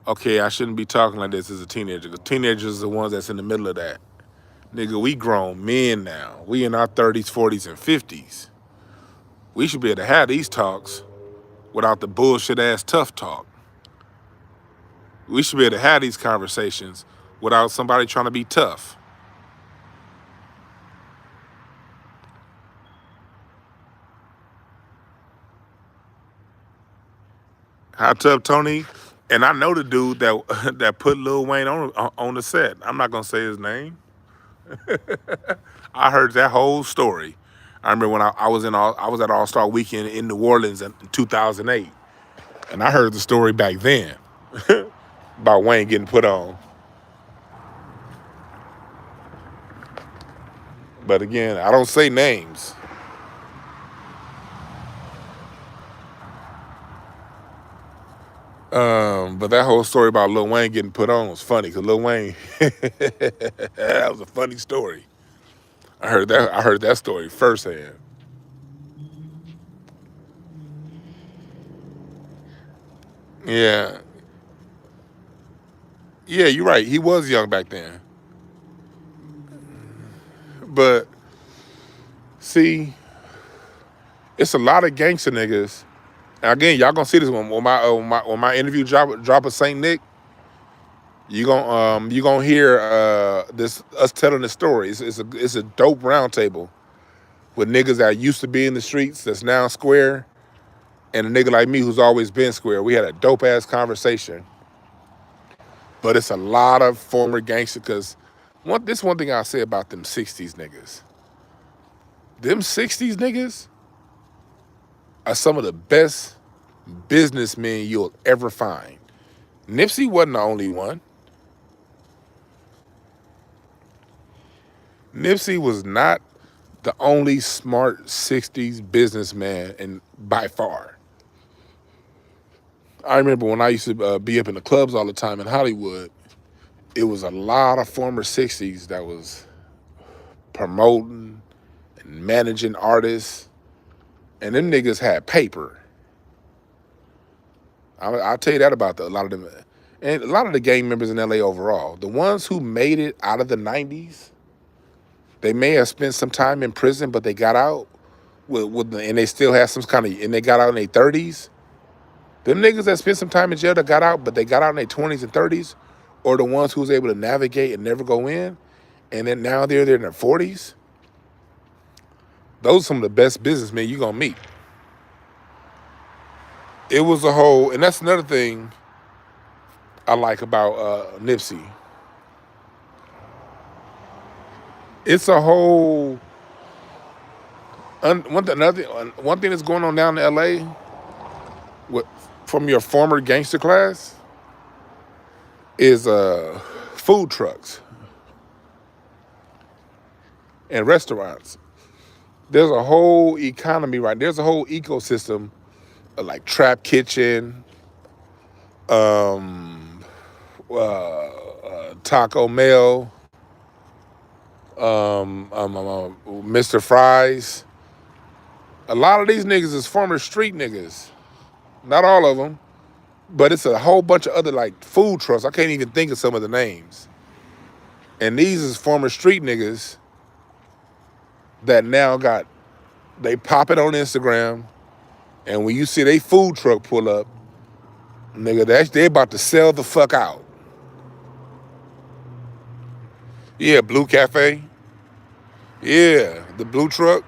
S1: okay, I shouldn't be talking like this as a teenager, because teenagers are the ones that's in the middle of that. Nigga, we grown men now. We in our 30s, 40s, and 50s. We should be able to have these talks without the bullshit-ass tough talk. We should be able to have these conversations without somebody trying to be tough. How tough, Tony? And I know the dude that put Lil Wayne on the set. I'm not gonna say his name. I heard that whole story. I remember when I was at All-Star Weekend in New Orleans in 2008, and I heard the story back then about Wayne getting put on. But again, I don't say names. But that whole story about Lil Wayne getting put on was funny, because Lil Wayne, that was a funny story. I heard that story firsthand. Yeah. Yeah, you're right. He was young back then. But see, it's a lot of gangster niggas. And again, y'all gonna see this when my interview drop of Saint Nick. You gonna hear this us telling the story. It's a dope round table with niggas that used to be in the streets that's now square, and a nigga like me who's always been square. We had a dope ass conversation. But it's a lot of former gangsters because one thing I'll say about them 60s niggas. Them 60s niggas are some of the best businessmen you'll ever find. Nipsey wasn't the only one. Nipsey was not the only smart 60s businessman, and by far. I remember when I used to be up in the clubs all the time in Hollywood, it was a lot of former 60s that was promoting and managing artists, and them niggas had paper. I'll tell you that about a lot of them. And a lot of the gang members in LA overall, the ones who made it out of the 90s, they may have spent some time in prison, but they got out and they still had some kind of, and they got out in their 30s. Them niggas that spent some time in jail that got out, but they got out in their 20s and 30s, or the ones who was able to navigate and never go in, and then now they're in their 40s. Those are some of the best businessmen you're gonna meet. It was a whole, and that's another thing I like about Nipsey. It's a whole, one thing that's going on down in LA from your former gangster class is food trucks and restaurants. There's a whole economy, right? There's a whole ecosystem of like Trap Kitchen, Taco Mail, Mr. Fries. A lot of these niggas is former street niggas. Not all of them, but it's a whole bunch of other like food trucks. I can't even think of some of the names. And these is former street niggas that now they pop it on Instagram, and when you see they food truck pull up, nigga, they about to sell the fuck out. Yeah, Blue Cafe. Yeah, the blue truck.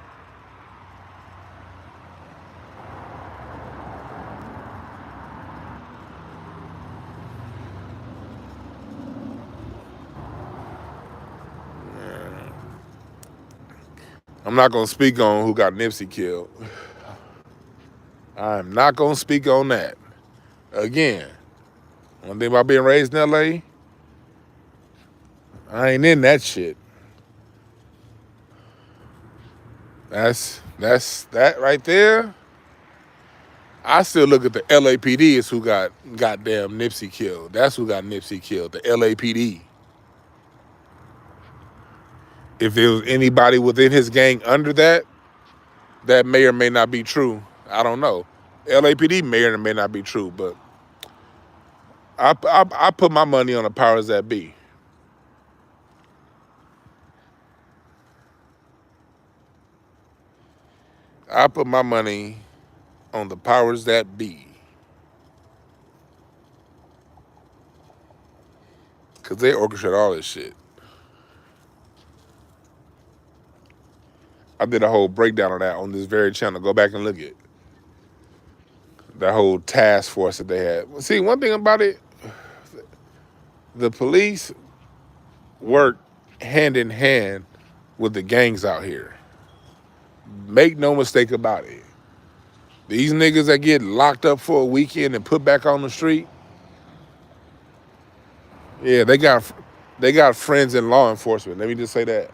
S1: I'm not gonna speak on who got Nipsey killed. I'm not gonna speak on that. Again, one thing about being raised in LA, I ain't in that shit. That's that right there. I still look at the LAPD as who got goddamn Nipsey killed. That's who got Nipsey killed, the LAPD. If there was anybody within his gang under that may or may not be true. I don't know. LAPD may or may not be true, but I put my money on the powers that be. I put my money on the powers that be. Because they orchestrate all this shit. I did a whole breakdown of that on this very channel. Go back and look at that whole task force that they had. See, one thing about it, the police work hand in hand with the gangs out here. Make no mistake about it. These niggas that get locked up for a weekend and put back on the street, yeah, they got friends in law enforcement. Let me just say that.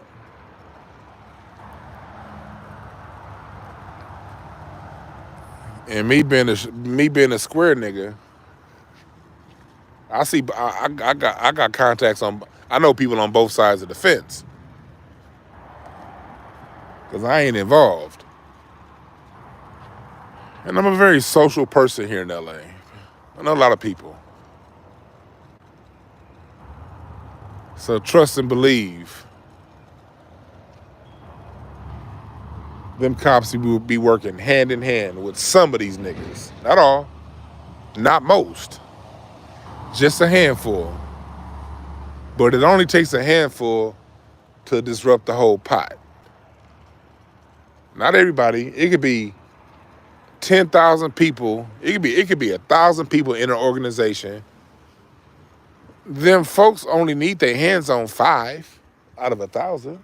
S1: And me being a square nigga, I got contacts on. I know people on both sides of the fence because I ain't involved. And I'm a very social person here in LA. I know a lot of people. So trust and believe. Them cops will be working hand in hand with some of these niggas. Not all. Not most. Just a handful. But it only takes a handful to disrupt the whole pot. Not everybody. It could be 10,000 people. It could be 1,000 people in an organization. Them folks only need their hands on 5 out of 1,000.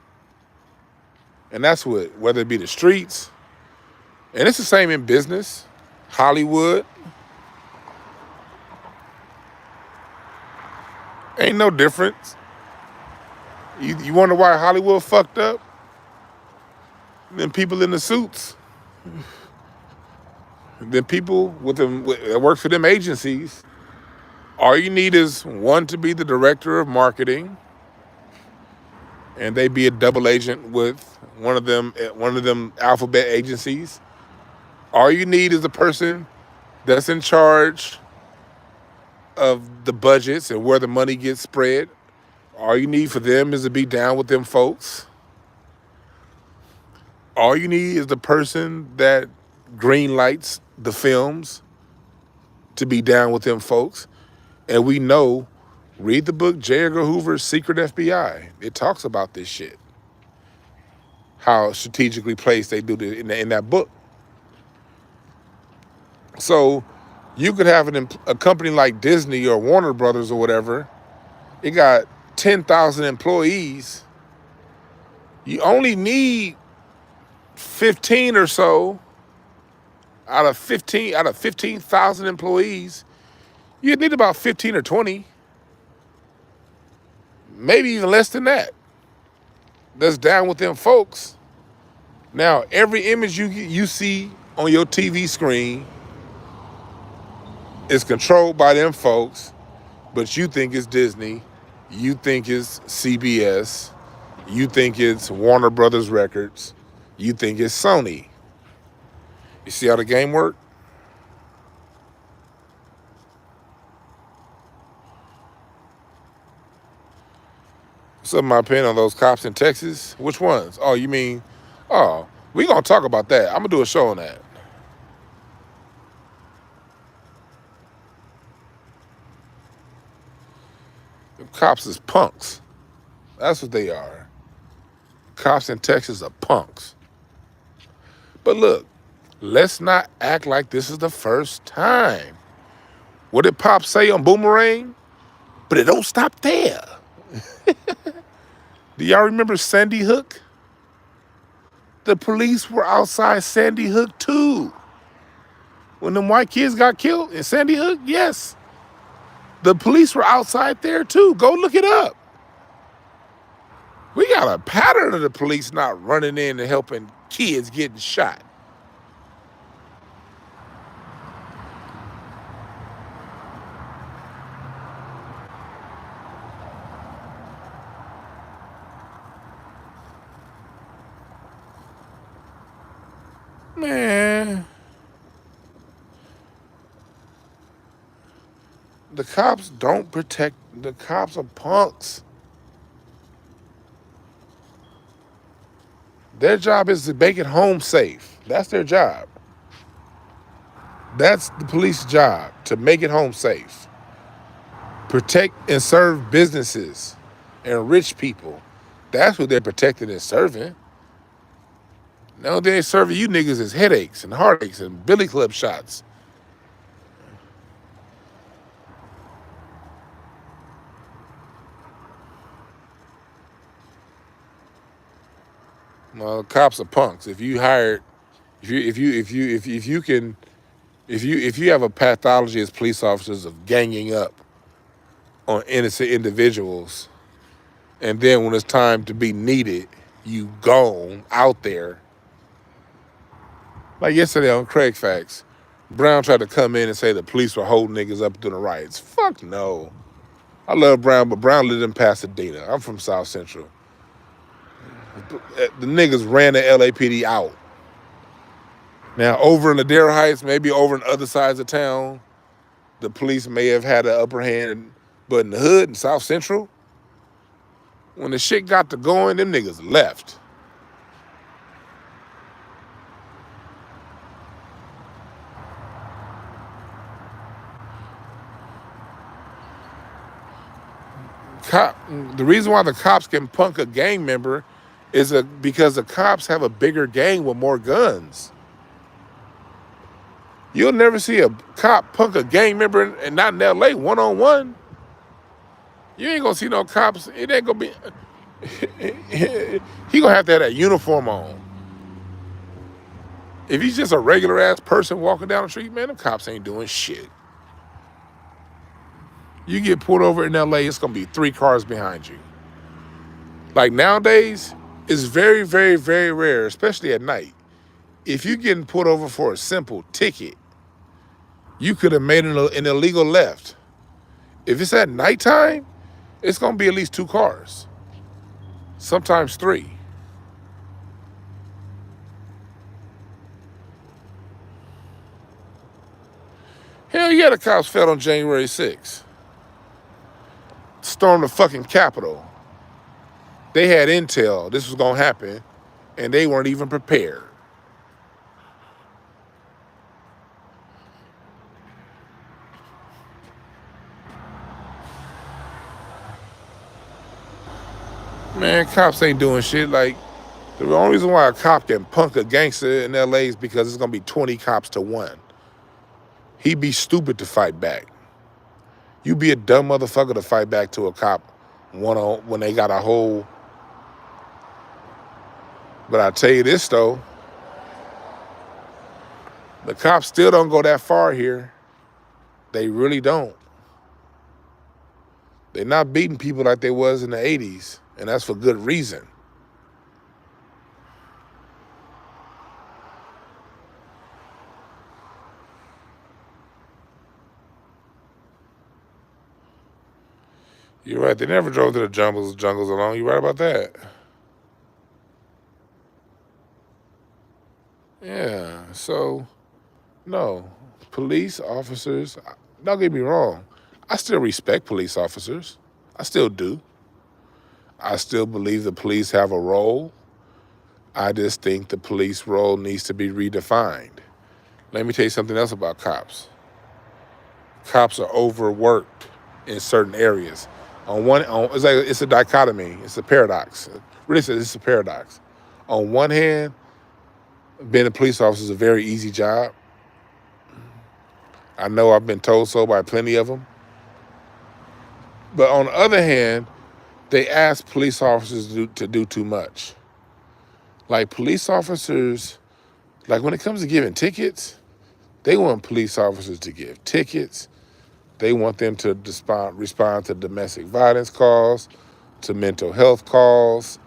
S1: And that's what, whether it be the streets, and it's the same in business, Hollywood. Ain't no difference. You wonder why Hollywood fucked up? Them people in the suits. Them people that work for them agencies. All you need is one to be the director of marketing, and they be a double agent with one of them alphabet agencies. All you need is a person that's in charge of the budgets and where the money gets spread. All you need for them is to be down with them folks. All you need is the person that green lights the films to be down with them folks. And we know, read the book J. Edgar Hoover's Secret FBI. It talks about this shit. How strategically placed they do this in that book. So you could have a company like Disney or Warner Brothers or whatever. It got 10,000 employees. You only need 15 or so out of 15,000 employees. You need about 15 or 20, maybe even less than that. That's down with them folks. Now, every image you see on your TV screen is controlled by them folks, but you think it's Disney, you think it's CBS, you think it's Warner Brothers Records, you think it's Sony. You see how the game works? What's up, my opinion on those cops in Texas? Which ones? Oh, you mean, we gonna talk about that. I'm gonna do a show on that. Them cops is punks. That's what they are. Cops in Texas are punks. But look, let's not act like this is the first time. What did Pop say on Boomerang? But it don't stop there. Do y'all remember Sandy Hook? The police were outside Sandy Hook too. When them white kids got killed in Sandy Hook, yes. The police were outside there too. Go look it up. We got a pattern of the police not running in and helping kids getting shot. Man, the cops don't protect. The cops are punks. Their job is to make it home safe. That's their job. That's the police job, to make it home safe. Protect and serve businesses and rich people. That's what they're protecting and serving. No, they ain't serving you niggas as headaches and heartaches and billy club shots. Well, cops are punks. If you hired, if you have a pathology as police officers of ganging up on innocent individuals, and then when it's time to be needed, you gone out there. Like yesterday on Craig Facts, Brown tried to come in and say the police were holding niggas up doing the riots. Fuck no. I love Brown, but Brown lived in Pasadena. I'm from South Central. The niggas ran the LAPD out. Now, over in Ladera Heights, maybe over in other sides of town, the police may have had an upper hand, but in the hood and South Central, when the shit got to going, them niggas left. The reason why the cops can punk a gang member is because the cops have a bigger gang with more guns. You'll never see a cop punk a gang member, and not in LA, one-on-one. You ain't gonna see no cops. It ain't gonna be. He gonna have to have that uniform on. If he's just a regular ass person walking down the street, man, the cops ain't doing shit. You get pulled over in LA, it's gonna be 3 cars behind you. Like nowadays, it's very, very, very rare, especially at night. If you're getting pulled over for a simple ticket, you could have made an illegal left. If it's at nighttime, it's gonna be at least 2 cars, sometimes 3. Hell yeah, the cops fell on January 6th. Stormed the fucking Capitol. They had intel this was gonna happen, and they weren't even prepared. Man, cops ain't doing shit. Like, the only reason why a cop can punk a gangster in LA is because it's gonna be 20 cops to 1. He'd be stupid to fight back. You'd be a dumb motherfucker to fight back to a cop when they got a whole. But I tell you this though, the cops still don't go that far here. They really don't. They're not beating people like they was in the 80s, and that's for good reason. You're right, they never drove to the jungles alone. You're right about that. Yeah, so, no. Police officers, don't get me wrong, I still respect police officers. I still do. I still believe the police have a role. I just think the police role needs to be redefined. Let me tell you something else about cops. Cops are overworked in certain areas. It's a dichotomy. It's a paradox. Really, it's a paradox. On one hand, being a police officer is a very easy job. I know I've been told so by plenty of them. But on the other hand, they ask police officers to do too much. Like police officers, like when it comes to giving tickets, they want police officers to give tickets. They want them to respond to domestic violence calls, to mental health calls.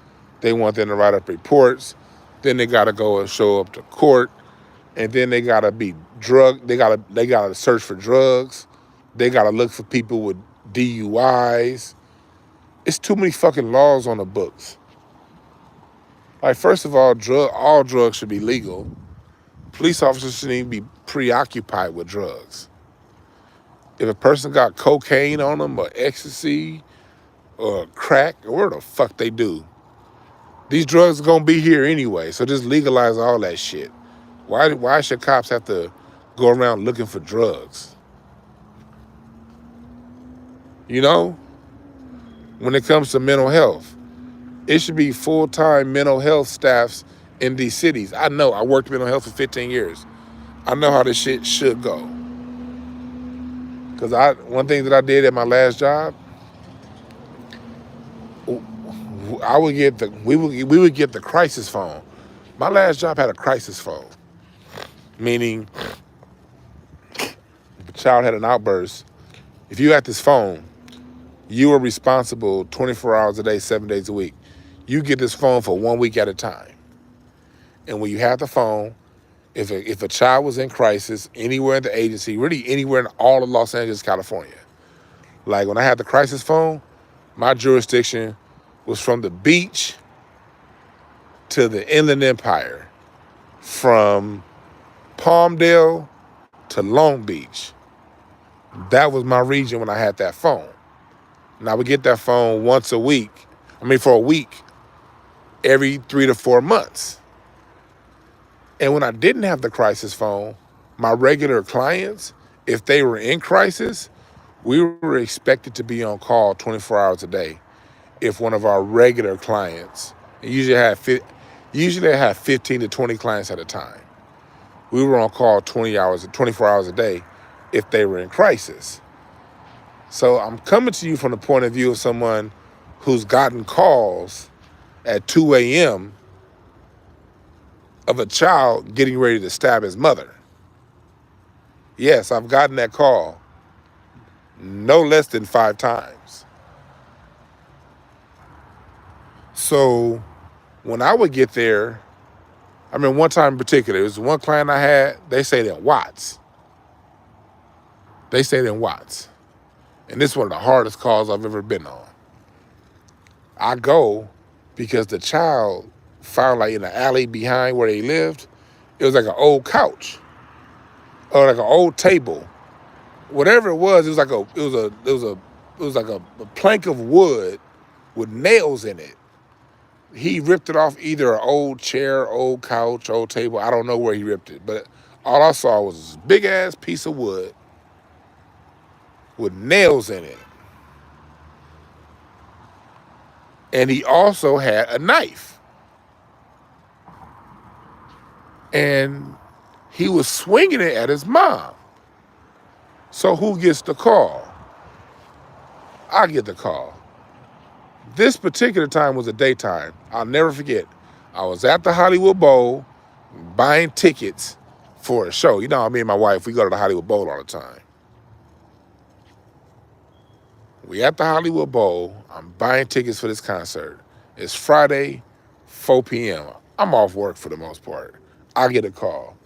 S1: They want them to write up reports. Then they gotta go and show up to court. And then they gotta be they gotta search for drugs. They gotta look for people with DUIs. It's too many fucking laws on the books. Like, first of all drugs should be legal. Police officers shouldn't even be preoccupied with drugs. If a person got cocaine on them or ecstasy or crack or whatever the fuck they do, these drugs are gonna be here anyway, so just legalize all that shit. Why should cops have to go around looking for drugs? You know? When it comes to mental health, it should be full-time mental health staffs in these cities. I know, I worked mental health for 15 years. I know how this shit should go. Because one thing that I did at my last job, we would get the crisis phone. My last job had a crisis phone, meaning if a child had an outburst, if you had this phone, you were responsible 24 hours a day, 7 days a week. You get this phone for 1 week at a time. And when you have the phone, if a child was in crisis anywhere in the agency, really anywhere in all of Los Angeles, California, like when I had the crisis phone, my jurisdiction was from the beach to the Inland Empire, from Palmdale to Long Beach. That was my region when I had that phone. And I would get that phone once a week. For a week, every 3 to 4 months. And when I didn't have the crisis phone, my regular clients, if they were in crisis, we were expected to be on call 24 hours a day. If one of our regular clients, usually I have 15 to 20 clients at a time. We were on call 24 hours a day if they were in crisis. So I'm coming to you from the point of view of someone who's gotten calls at 2 a.m. of a child getting ready to stab his mother. Yes, I've gotten that call no less than 5 times. So when I would get there, one time in particular, there was one client I had, they stayed in Watts. And this is one of the hardest calls I've ever been on. I go because the child found in the alley behind where they lived, it was like an old couch or like an old table. Whatever it was like a plank of wood with nails in it. He ripped it off either an old chair, old couch, old table. I don't know where he ripped it, but all I saw was this big ass piece of wood with nails in it. And he also had a knife. And he was swinging it at his mom. So who gets the call? I get the call. This particular time was a daytime. I'll never forget. I was at the Hollywood Bowl buying tickets for a show. Me and my wife, we go to the Hollywood Bowl all the time. We at the Hollywood Bowl. I'm buying tickets for this concert. It's Friday, 4 p.m. I'm off work for the most part. I get a call.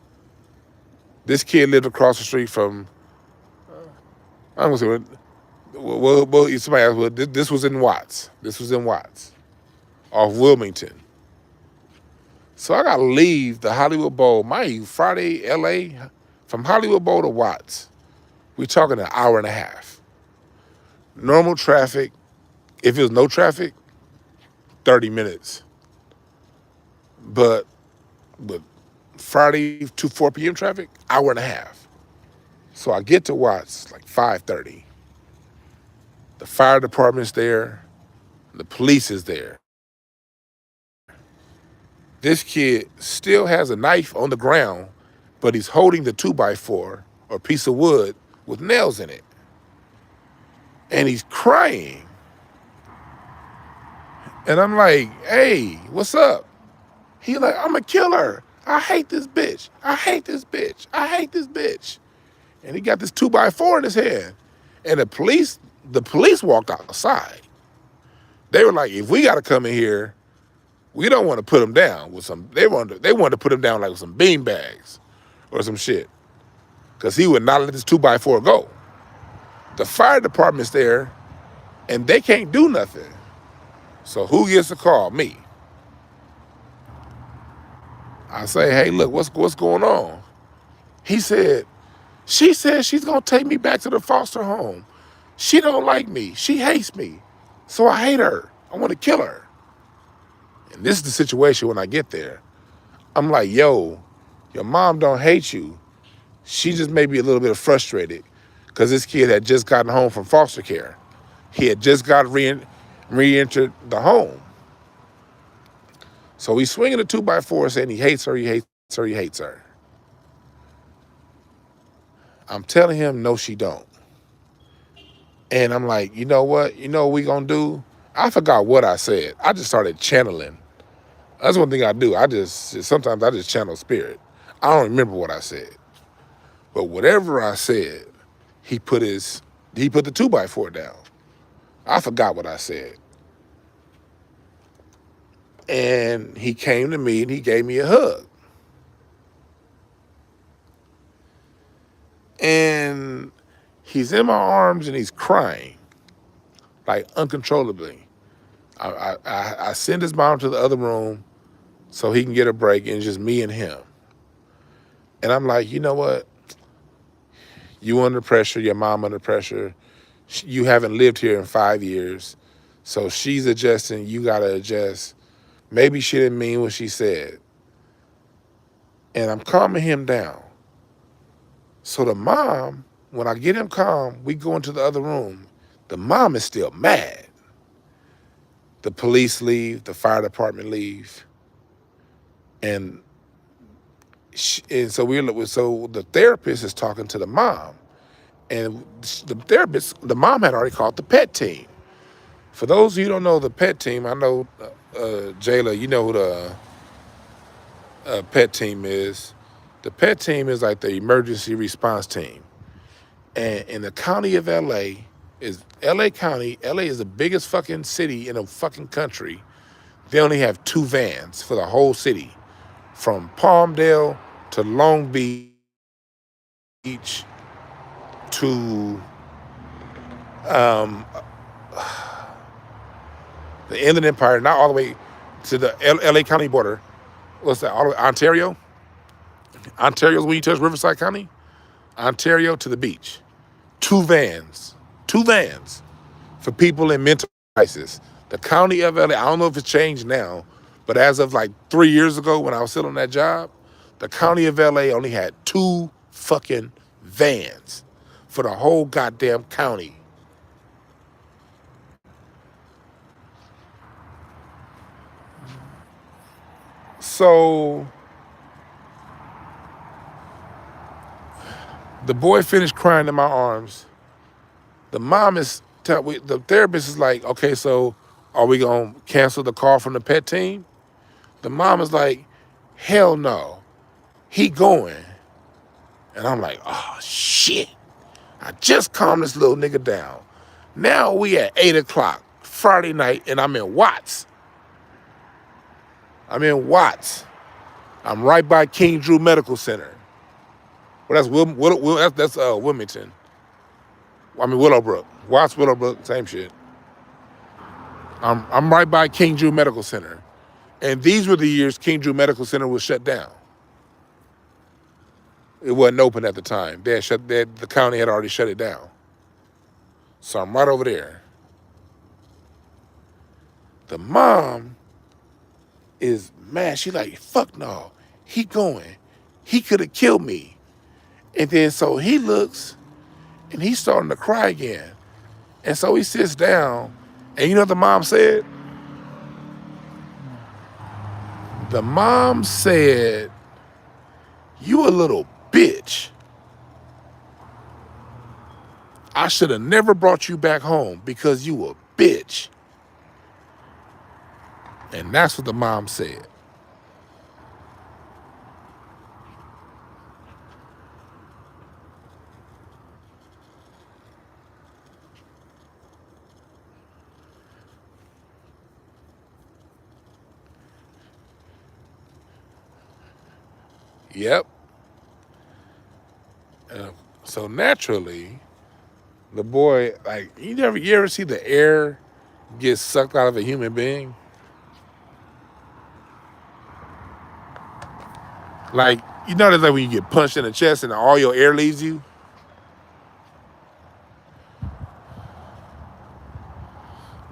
S1: This kid lived across the street from, I'm going to say, well, somebody else, well, this was in Watts. Off Wilmington. So I got to leave the Hollywood Bowl, Friday, L.A., from Hollywood Bowl to Watts. We're talking an hour and a half. Normal traffic, if it was no traffic, 30 minutes. But Friday to 4 p.m. traffic, hour and a half. So I get to Watts like 5:30. The fire department's there. The police is there. This kid still has a knife on the ground, but he's holding the 2x4 or piece of wood with nails in it. And he's crying. And I'm like, hey, what's up? He's like, I'm a killer. I hate this bitch. And he got this 2x4 in his hand. And the police walked outside. They were like, if we got to come in here, we don't want to put him down with some, they wanted to put him down like with some bean bags or some shit. Because he would not let this 2x4 go. The fire department's there, and they can't do nothing. So who gets the call? Me. I say, hey, look, what's going on? He said, she said she's going to take me back to the foster home. She don't like me. She hates me. So I hate her. I want to kill her. And this is the situation when I get there. I'm like, yo, your mom don't hate you. She just may be a little bit frustrated because this kid had just gotten home from foster care. He had just got re-entered the home. So he's swinging a 2x4 saying he hates her. I'm telling him, no, she don't. And I'm like, you know what? You know what we gonna do? I forgot what I said. I just started channeling. That's one thing I do. Sometimes I just channel spirit. I don't remember what I said. But whatever I said, he put the 2x4 down. I forgot what I said. And he came to me and he gave me a hug. And he's in my arms and he's crying, like uncontrollably. I send his mom to the other room so he can get a break, and it's just me and him. And I'm like, you know what? You under pressure, your mom under pressure. You haven't lived here in 5 years. So she's adjusting, you gotta adjust. Maybe she didn't mean what she said. And I'm calming him down. So the mom, when I get him calm, we go into the other room. The mom is still mad. The police leave, the fire department leave. And so the therapist is talking to the mom. And the mom had already called the pet team. For those of you who don't know the pet team, I know, Jayla, you know who the pet team is. The pet team is like the emergency response team. And in the county of LA, LA County, LA is the biggest fucking city in the fucking country. They only have 2 vans for the whole city. From Palmdale to Long Beach to the Inland Empire, not all the way to the LA County border. What's that? All the way, Ontario? Ontario's when you touch Riverside County? Ontario to the beach. 2 vans. 2 vans for people in mental crisis. The county of LA, I don't know if it's changed now, but as of like 3 years ago when I was still on that job, the county of LA only had 2 fucking vans for the whole goddamn county. So the boy finished crying in my arms. The therapist is like, okay, so are we gonna cancel the call from the pet team? The mom is like, hell no, he going. And I'm like, oh shit, I just calmed this little nigga down. Now we at 8 o'clock Friday night and I'm in Watts. I'm right by King Drew Medical Center. Well, that's Wilmington. I mean Willowbrook. Watts, Willowbrook, same shit. I'm right by King Drew Medical Center. And these were the years King Drew Medical Center was shut down. It wasn't open at the time. The county had already shut it down. So I'm right over there. The mom is mad. She like, fuck no, he going. He could have killed me. And then so he looks and he's starting to cry again. And so he sits down and you know what the mom said? The mom said, you a little bitch. I should have never brought you back home because you a bitch. And that's what the mom said. Yep. So naturally, the boy, like, you ever see the air get sucked out of a human being? Like, you know, like when you get punched in the chest and all your air leaves you?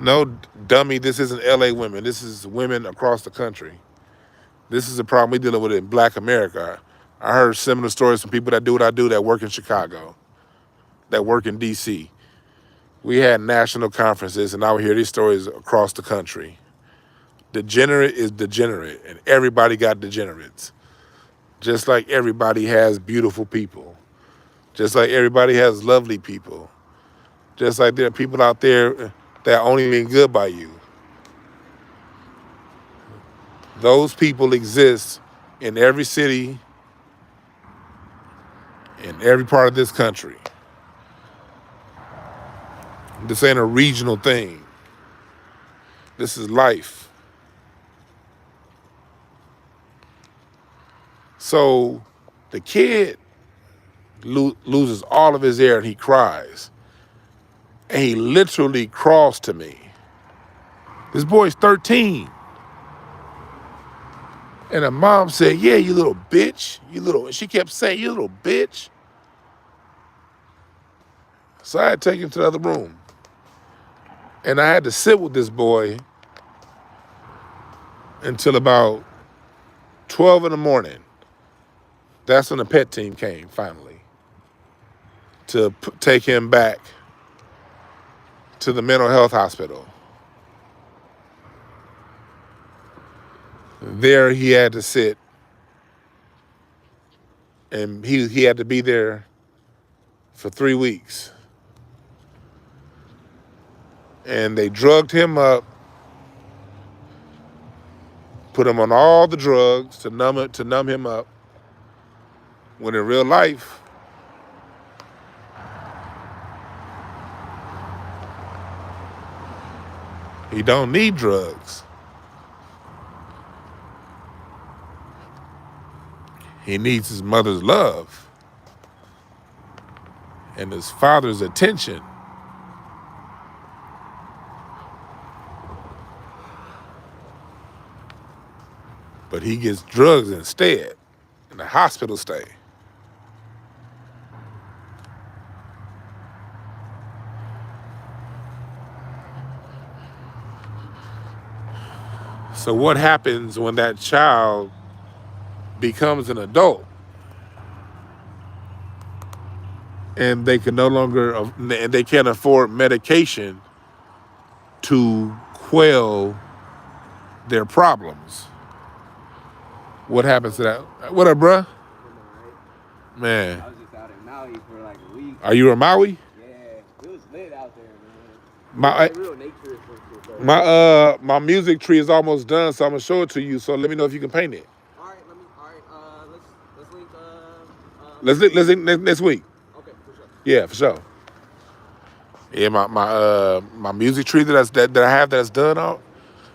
S1: No, dummy, this isn't LA women. This is women across the country. This is a problem we dealing with in Black America. I heard similar stories from people that do what I do that work in Chicago, that work in DC. We had national conferences and I would hear these stories across the country. Degenerate is degenerate and everybody got degenerates. Just like everybody has beautiful people. Just like everybody has lovely people. Just like there are people out there that only mean good by you. Those people exist in every city, in every part of this country. This ain't a regional thing. This is life. So the kid loses all of his air and he cries. And he literally crawls to me. This boy's 13. And the mom said, yeah, you little bitch. And she kept saying, you little bitch. So I had to take him to the other room. And I had to sit with this boy until about 12 in the morning. That's when the pet team came, finally, to take him back to the mental health hospital. There he had to sit, and he had to be there for 3 weeks. And they drugged him up, put him on all the drugs to numb him up. When in real life, he don't need drugs. He needs his mother's love and his father's attention. But he gets drugs instead in the hospital stay. So what happens when that child becomes an adult and they can no longer, and they can't afford medication to quell their problems? What happens to that? What up, bruh? Man.
S2: I was just out in Maui for like a week.
S1: Are you in Maui?
S2: Yeah, it was lit out there, man. Real nature
S1: My music tree is almost done, so I'm gonna show it to you. So let me know if you can paint it.
S2: All right, let's link.
S1: Let's link next week.
S2: Okay, for sure.
S1: Yeah, for sure. Yeah, my music tree that I have that's done out.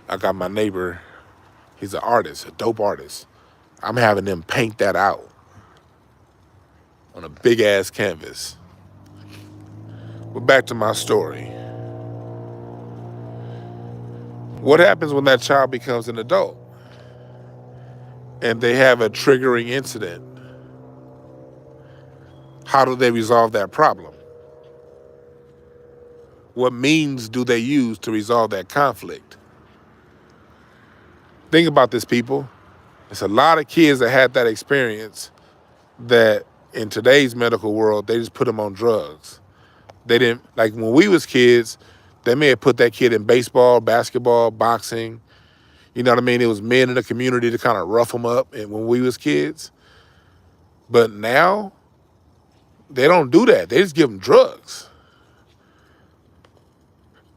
S1: I got my neighbor. He's an artist, a dope artist. I'm having them paint that out on a big ass canvas. But back to my story. What happens when that child becomes an adult and they have a triggering incident? How do they resolve that problem? What means do they use to resolve that conflict? Think about this, people. It's a lot of kids that had that experience that in today's medical world, they just put them on drugs. They didn't, like when we was kids, they may have put that kid in baseball, basketball, boxing. You know what I mean? It was men in the community to kind of rough them up and when we was kids. But now, they don't do that. They just give them drugs.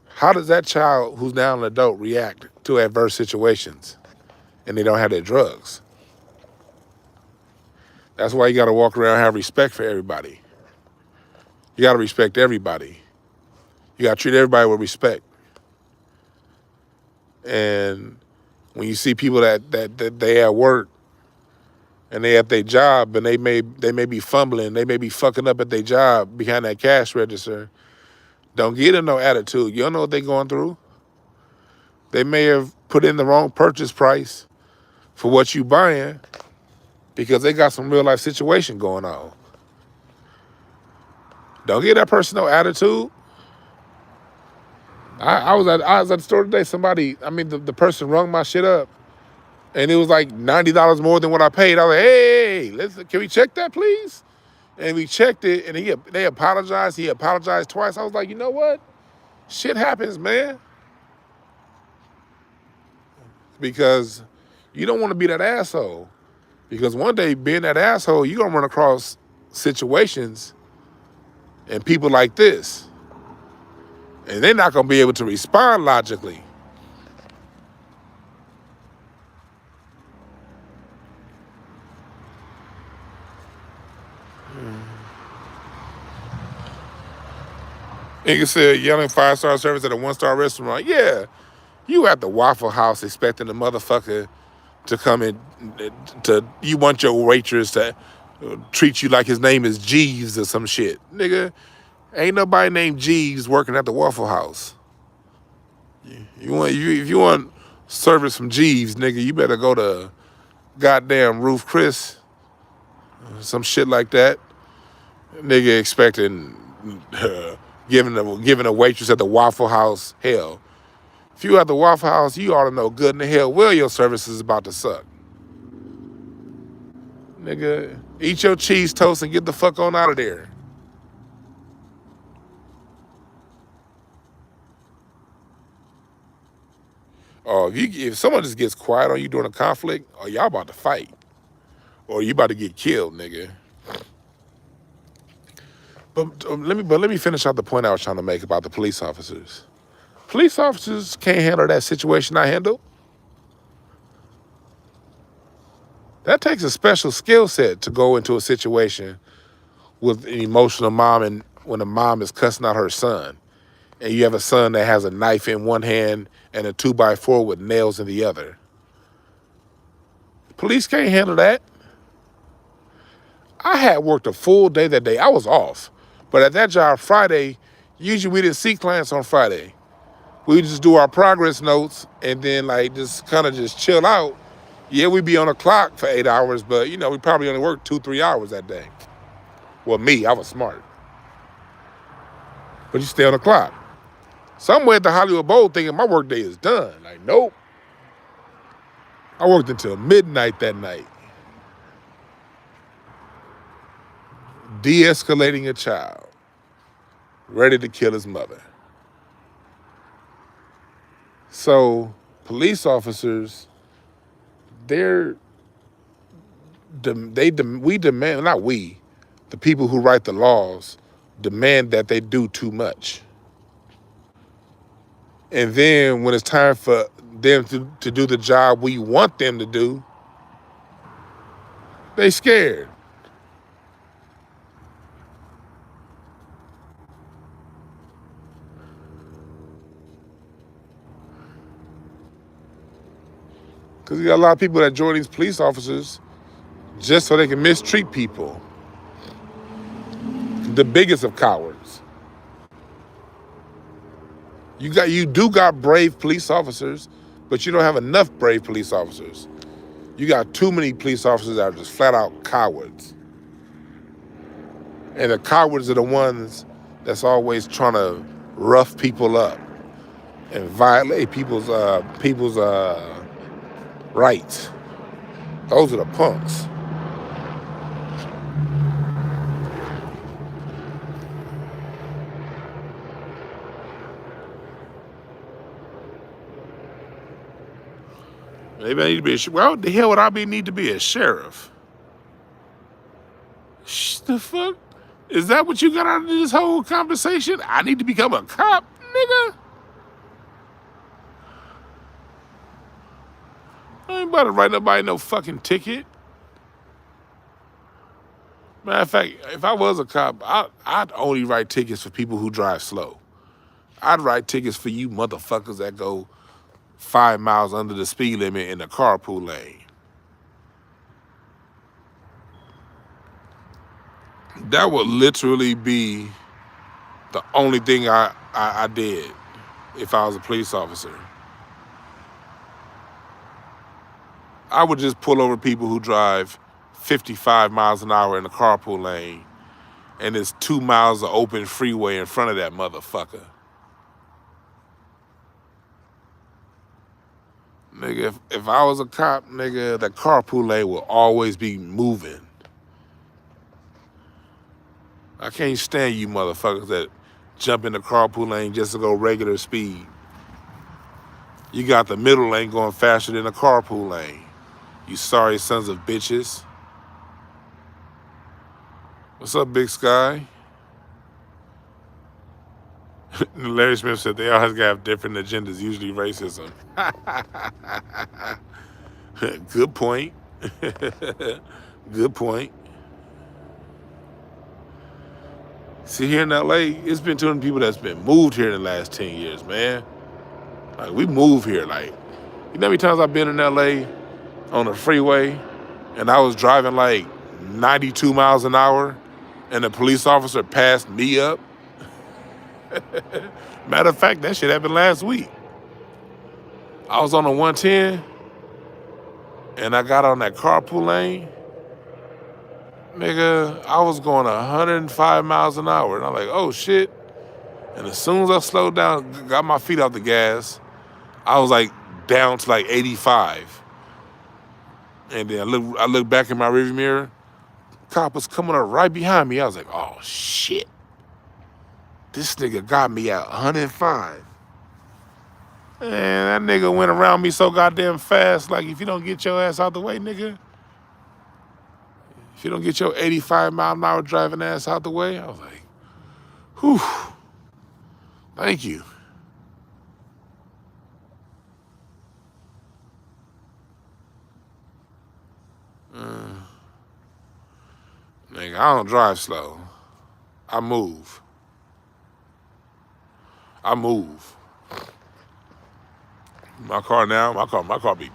S1: How does that child who's now an adult react to adverse situations and they don't have their drugs? That's why you got to walk around and have respect for everybody. You got to respect everybody. You got to treat everybody with respect. And when you see people that they at work and they at their job and they may be fumbling, they may be fucking up at their job behind that cash register, don't give them no attitude. You don't know what they're going through. They may have put in the wrong purchase price for what you buying because they got some real life situation going on. Don't give that person no attitude. I was at the store today. The person rung my shit up, and it was like $90 more than what I paid. I was like, hey, can we check that, please? And we checked it, and they apologized. He apologized twice. I was like, you know what? Shit happens, man. Because you don't want to be that asshole. Because one day, being that asshole, you're going to run across situations and people like this. And they're not going to be able to respond logically. Nigga said yelling 5-star service at a 1-star restaurant. Yeah, you at the Waffle House expecting the motherfucker to come in, you want your waitress to treat you like his name is Jeeves or some shit. Nigga, ain't nobody named Jeeves working at the Waffle House. If you want service from Jeeves, nigga, you better go to goddamn Ruth Chris, some shit like that. Nigga expecting giving a waitress at the Waffle House hell. If you at the Waffle House, you ought to know good in the hell well your service is about to suck. Nigga, eat your cheese toast and get the fuck on out of there. Or if someone just gets quiet on you during a conflict, or y'all about to fight. Or you about to get killed, nigga. But let me finish out the point I was trying to make about the police officers. Police officers can't handle that situation I handle. That takes a special skill set to go into a situation with an emotional mom, and when a mom is cussing out her son, and you have a son that has a knife in one hand and a 2x4 with nails in the other. Police can't handle that. I had worked a full day that day. I was off. But at that job Friday, usually we didn't see clients on Friday. We just do our progress notes and then like just kind of just chill out. Yeah, we'd be on the clock for 8 hours, but you know, we probably only worked 2-3 hours that day. Well, me, I was smart. But you stay on the clock. Somewhere at the Hollywood Bowl thinking my work day is done. Like, nope. I worked until midnight that night. De-escalating a child. Ready to kill his mother. So, police officers, the people who write the laws demand that they do too much. And then when it's time for them to do the job we want them to do, they scared. Because you got a lot of people that join these police officers just so they can mistreat people. The biggest of cowards. You do got brave police officers, but you don't have enough brave police officers. You got too many police officers that are just flat out cowards. And the cowards are the ones that's always trying to rough people up and violate people's rights. Those are the punks. Maybe I need to be well, the hell would I need to be a sheriff? The fuck? Is that what you got out of this whole conversation? I need to become a cop, nigga? I ain't about to write nobody no fucking ticket. Matter of fact, if I was a cop, I'd only write tickets for people who drive slow. I'd write tickets for you motherfuckers that go 5 miles under the speed limit in the carpool lane. That would literally be the only thing I did if I was a police officer. I would just pull over people who drive 55 miles an hour in the carpool lane, and there's 2 miles of open freeway in front of that motherfucker. Nigga, if I was a cop, nigga, the carpool lane will always be moving. I can't stand you motherfuckers that jump in the carpool lane just to go regular speed. You got the middle lane going faster than the carpool lane. You sorry sons of bitches. What's up, Big Sky? Larry Smith said they always have different agendas, usually racism. Good point. Good point. See, here in LA, it's been 200 people that's been moved here in the last 10 years, man. Like, we move here. Like, you know how many times I've been in LA on the freeway and I was driving like 92 miles an hour and a police officer passed me up? Matter of fact, that shit happened last week. I was on the 110 and I got on that carpool lane Nigga, I was going 105 miles an hour. And I'm like, oh shit. And as soon as I slowed down, got my feet off the gas, I was like down to like 85. And then I looked back in my rearview mirror. Cop was coming up right behind me. I was like, oh shit. This nigga got me at 105. And that nigga went around me so goddamn fast. Like, if you don't get your ass out the way, nigga, if you don't get your 85 mile an hour driving ass out the way, I was like, whew, thank you. Nigga, I don't drive slow. I move. My car be,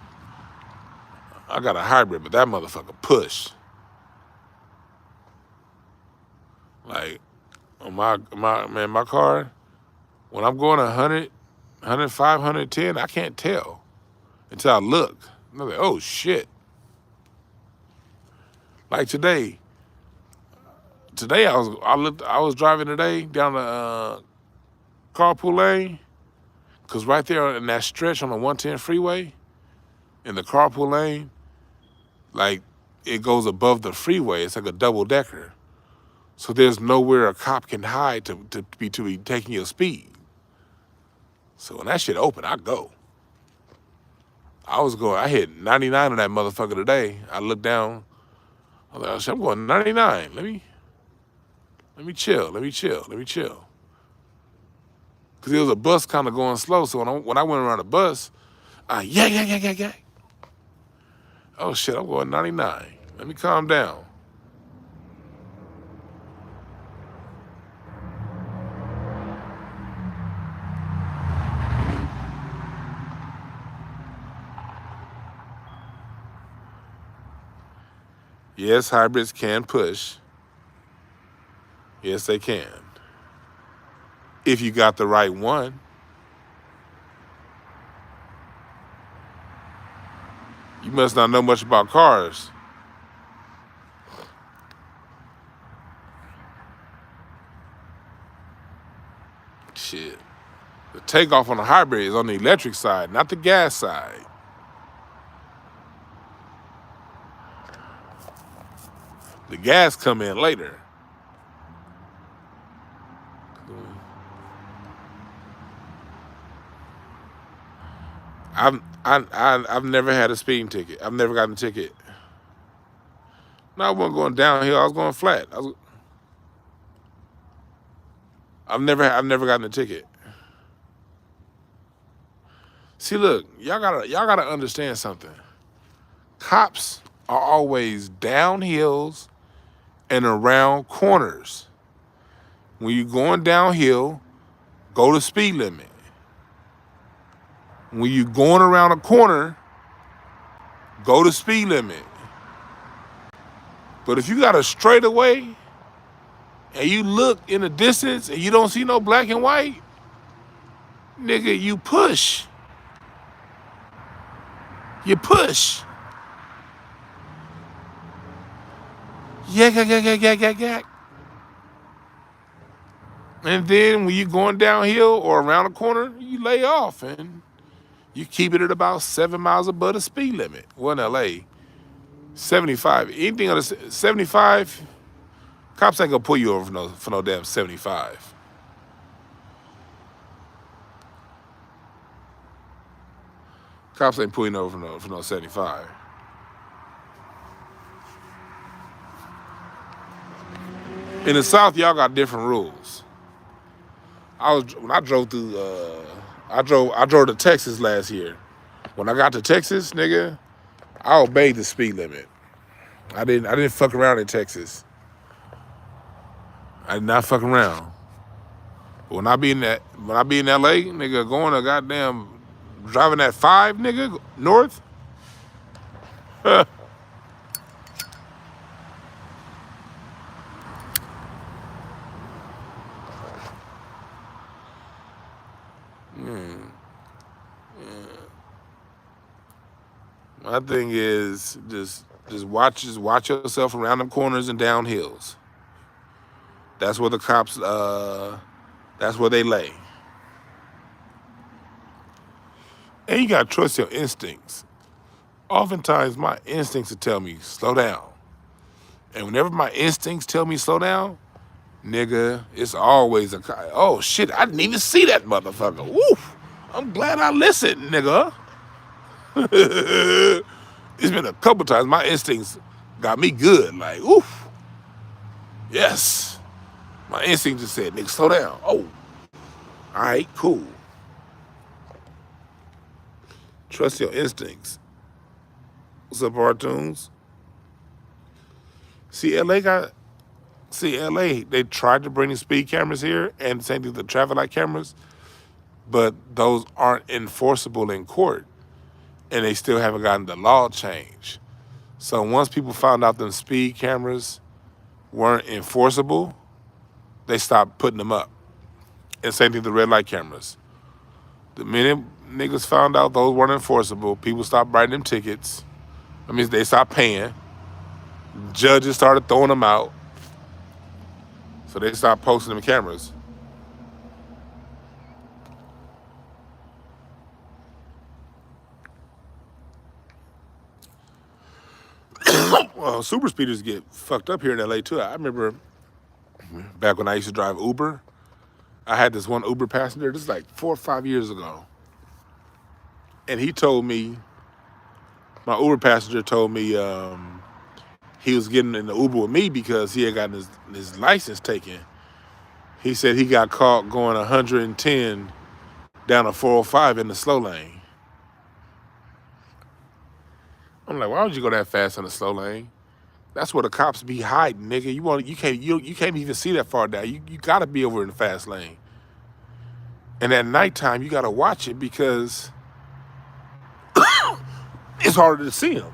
S1: I got a hybrid, but that motherfucker push. Like, on my car, when I'm going 100, 105, 110, I can't tell until I look. I'm like, oh shit. Like today I was driving today down the carpool lane, cause right there in that stretch on the 110 freeway, in the carpool lane, like it goes above the freeway. It's like a double decker. So there's nowhere a cop can hide to be taking your speed. So when that shit open, I go. I hit 99 on that motherfucker today. I looked down. I was like, oh, shit, I'm going 99. Let me chill. Cause there was a bus kind of going slow. So when I went around the bus, yeah. Oh shit, I'm going 99. Let me calm down. Yes, hybrids can push. Yes, they can. If you got the right one. You must not know much about cars. Shit. The takeoff on the hybrid is on the electric side, not the gas side. The gas come in later. I've never had a speeding ticket. I've never gotten a ticket. No, I wasn't going downhill. I was going flat. I've never gotten a ticket. See, look, y'all gotta understand something. Cops are always down hills and around corners. When you're going downhill, go the speed limit. When you're going around a corner, go the speed limit. But if you got a straightaway and you look in the distance and you don't see no black and white, nigga, you push. You push. Yeah. And then when you're going downhill or around a corner, you lay off and you keep it at about 7 miles above the speed limit. Well, in LA, 75. Anything under 75, cops ain't gonna pull you over for no damn 75. Cops ain't pulling over for no 75. In the South, y'all got different rules. When I drove through, I drove to Texas last year. When I got to Texas, nigga, I obeyed the speed limit. I didn't fuck around in Texas. I did not fuck around. But when I be in LA, nigga, going to goddamn driving at 5, nigga, north. My thing is just Just watch yourself around them corners and down hills. That's where the cops, that's where they lay. And you gotta trust your instincts. Oftentimes my instincts will tell me, slow down. And whenever my instincts tell me slow down, nigga, it's always a, oh shit, I didn't even see that motherfucker. Woof, I'm glad I listened, nigga. It's been a couple times my instincts got me good, like, oof, yes. My instinct just said, nigga, slow down. Oh, all right, cool. Trust your instincts. What's up, Artoons? See, LA, they tried to bring the speed cameras here and same thing, the traffic light cameras, but those aren't enforceable in court, and they still haven't gotten the law changed. So once people found out them speed cameras weren't enforceable, they stopped putting them up. And same thing, the red light cameras. The minute niggas found out those weren't enforceable, people stopped writing them tickets. I mean, they stopped paying. Judges started throwing them out. So they stopped posting them cameras. Well, super speeders get fucked up here in LA too. I remember back when I used to drive Uber, I had this one Uber passenger, this is like 4 or 5 years ago. And he told me, my Uber passenger told me he was getting in the Uber with me because he had gotten his license taken. He said he got caught going 110 down a 405 in the slow lane. I'm like, why would you go that fast in the slow lane? That's where the cops be hiding, nigga. You can't even see that far down. You gotta be over in the fast lane. And at nighttime, you gotta watch it because it's harder to see them.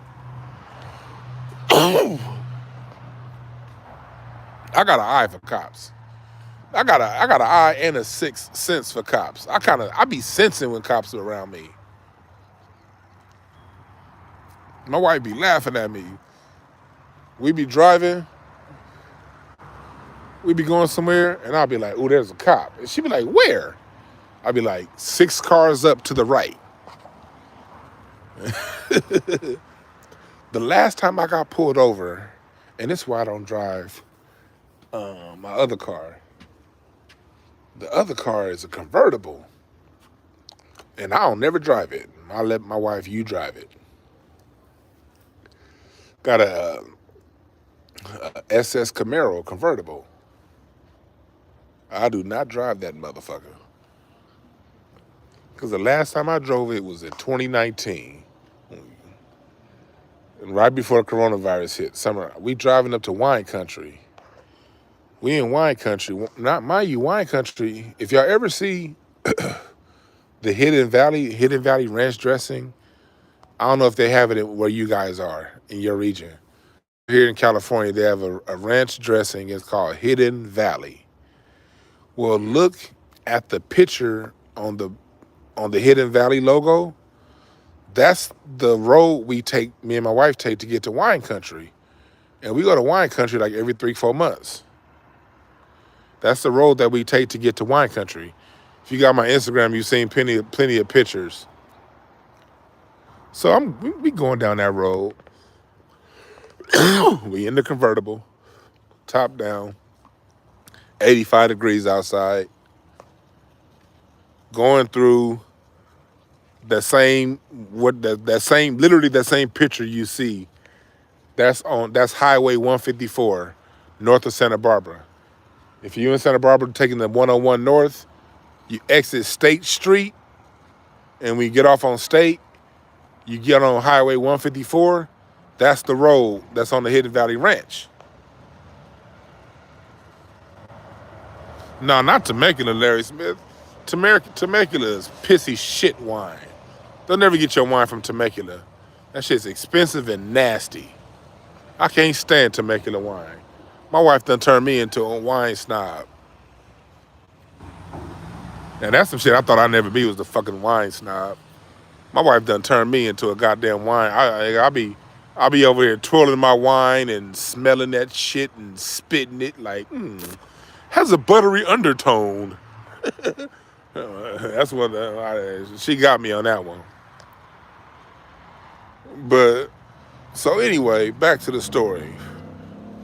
S1: I got an eye for cops. I got an eye and a sixth sense for cops. I be sensing when cops are around me. My wife be laughing at me. We be driving, we be going somewhere, and I'll be like, "Ooh, there's a cop." And she be like, "Where?" I'll be like, 6 cars up to the right. The last time I got pulled over, and this is why I don't drive my other car. The other car is a convertible, and I don't never drive it. I let my wife, you drive it. Got a SS Camaro convertible. I do not drive that motherfucker. Because the last time I drove it was in 2019. And right before the coronavirus hit, summer. We driving up to wine country. We in wine country. Not mind you, wine country. If y'all ever see the Hidden Valley ranch dressing, I don't know if they have it where you guys are in your region. Here in California, they have a ranch dressing. It's called Hidden Valley. Well, look at the picture on the Hidden Valley logo. That's the road me and my wife take to get to wine country. And we go to wine country like every 3-4 months. That's the road that we take to get to wine country. If you got my Instagram, you've seen plenty of pictures. So we going down that road. We in the convertible, top down, 85 degrees outside, going through literally that same picture you see. That's Highway 154, north of Santa Barbara. If you're in Santa Barbara taking the 101 north, you exit State Street, and when you get off on State, you get on Highway 154. That's the road that's on the Hidden Valley Ranch. No, not Temecula, Larry Smith. Temecula is pissy shit wine. They'll never get your wine from Temecula. That shit's expensive and nasty. I can't stand Temecula wine. My wife done turned me into a wine snob. And that's some shit I thought I'd never be, was the fucking wine snob. My wife done turned me into a goddamn wine. I be I'll be over here twirling my wine and smelling that shit and spitting it like, has a buttery undertone. That's what she got me on that one. But so anyway, back to the story.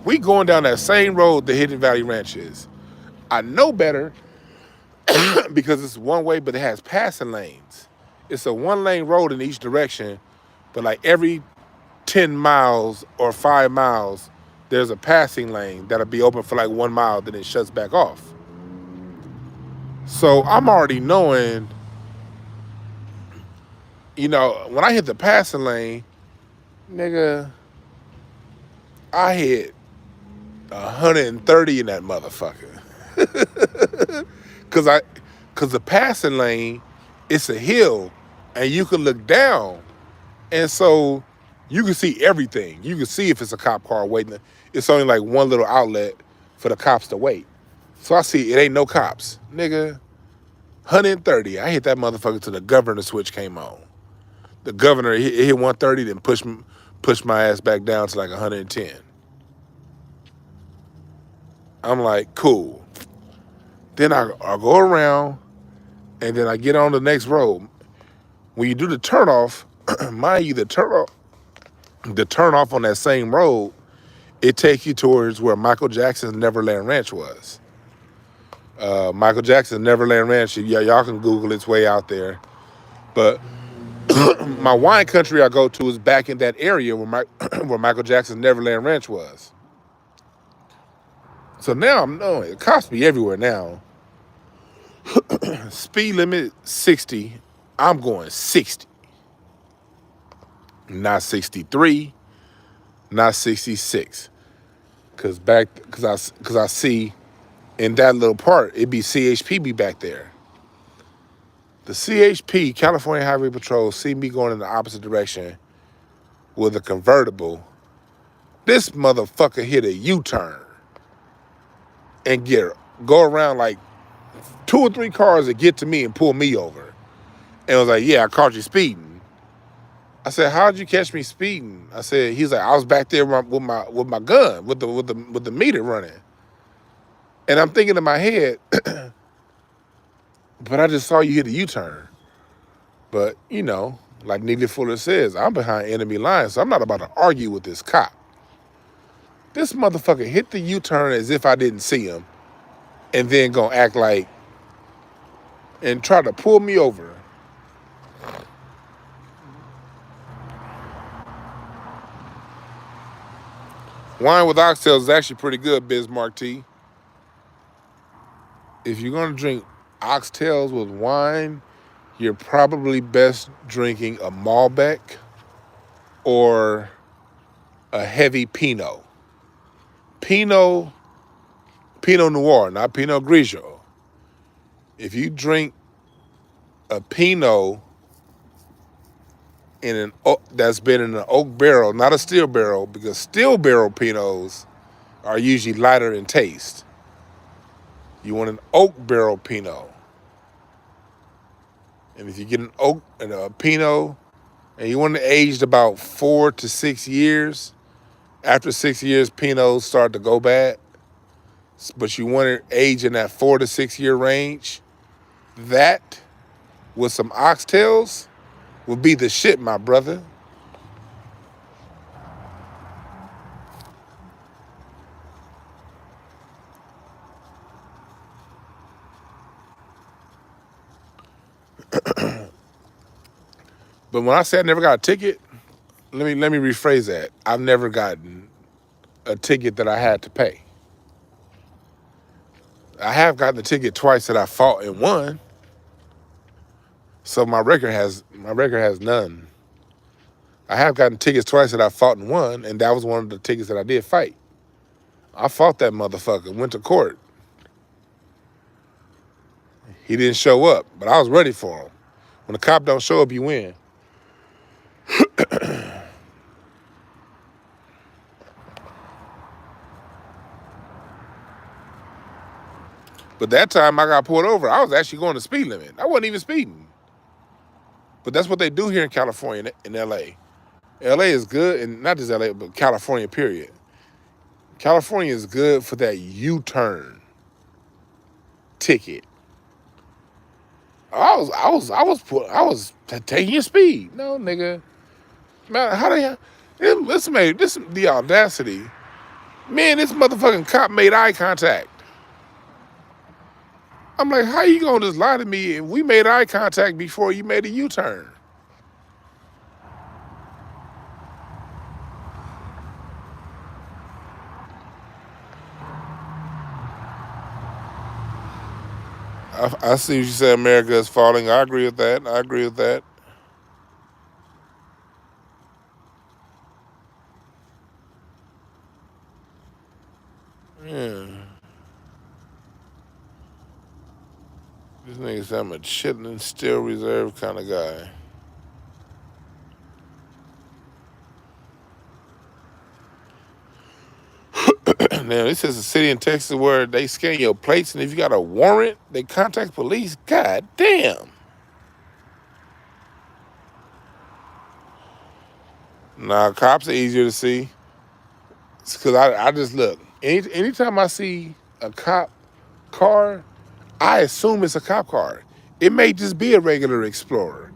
S1: We going down that same road the Hidden Valley Ranch is. I know better because it's one way, but it has passing lanes. It's a 1-lane road in each direction, but like every 10 miles or 5 miles, there's a passing lane that'll be open for like 1 mile, then it shuts back off. So I'm already knowing, when I hit the passing lane, nigga, I hit 130 in that motherfucker. Cause the passing lane, it's a hill and you can look down. And so you can see everything. You can see if it's a cop car waiting. It's only like one little outlet for the cops to wait. So I see it ain't no cops. Nigga, 130. I hit that motherfucker till the governor switch came on. The governor, it hit 130, then pushed my ass back down to like 110. I'm like, cool. Then I'll go around, and then I get on the next road. When you do the turnoff, mind you, the turnoff on that same road, it takes you towards where Michael Jackson's Neverland Ranch was. Michael Jackson's Neverland Ranch, y'all can Google it, it's way out there. But my wine country I go to is back in that area where Michael Jackson's Neverland Ranch was. So now I'm knowing it costs me everywhere now. Speed limit 60. I'm going 60. Not 63. Not 66. Cause I see in that little part, it'd be CHP be back there. The CHP, California Highway Patrol, see me going in the opposite direction with a convertible. This motherfucker hit a U-turn and go around like 2 or 3 cars that get to me and pull me over. And was like, yeah, I caught you speeding. I said, how'd you catch me speeding? I said, he's like, I was back there with my gun, with the meter running. And I'm thinking in my head, but I just saw you hit a U-turn. But, like Neely Fuller says, I'm behind enemy lines, so I'm not about to argue with this cop. This motherfucker hit the U-turn as if I didn't see him, and then gonna act like, and try to pull me over. Wine with oxtails is actually pretty good, Bismarck T. If you're gonna drink oxtails with wine, you're probably best drinking a Malbec or a heavy Pinot. Pinot Noir, not Pinot Grigio. If you drink a Pinot that's been in an oak barrel, not a steel barrel, because steel barrel Pinots are usually lighter in taste. You want an oak barrel Pinot. And if you get a Pinot and you want it aged about 4 to 6 years, after 6 years, Pinots start to go bad. But you want it aged in that 4 to 6 year range, that with some oxtails would be the shit, my brother. But when I say I never got a ticket, let me rephrase that. I've never gotten a ticket that I had to pay. I have gotten a ticket twice that I fought and won. So my record has none. I have gotten tickets twice that I fought and won, and that was one of the tickets that I did fight. I fought that motherfucker, went to court. He didn't show up, but I was ready for him. When the cop don't show up, you win. But that time I got pulled over, I was actually going the speed limit. I wasn't even speeding. But that's what they do here in California, in LA. LA is good, and not just LA, but California, period. California is good for that U-turn ticket. I was taking your speed. No, nigga. Man, how the hell? This the audacity. Man, this motherfucking cop made eye contact. I'm like, how you gonna just lie to me and we made eye contact before you made a U-turn? I see what you said, America is falling. I agree with that. I agree with that. Yeah. This nigga said I'm a chitlin' still reserve kind of guy. Now, this is a city in Texas where they scan your plates, and if you got a warrant, they contact police. God damn. Nah, cops are easier to see. It's because I just look. Anytime I see a cop car, I assume it's a cop car. It may just be a regular Explorer.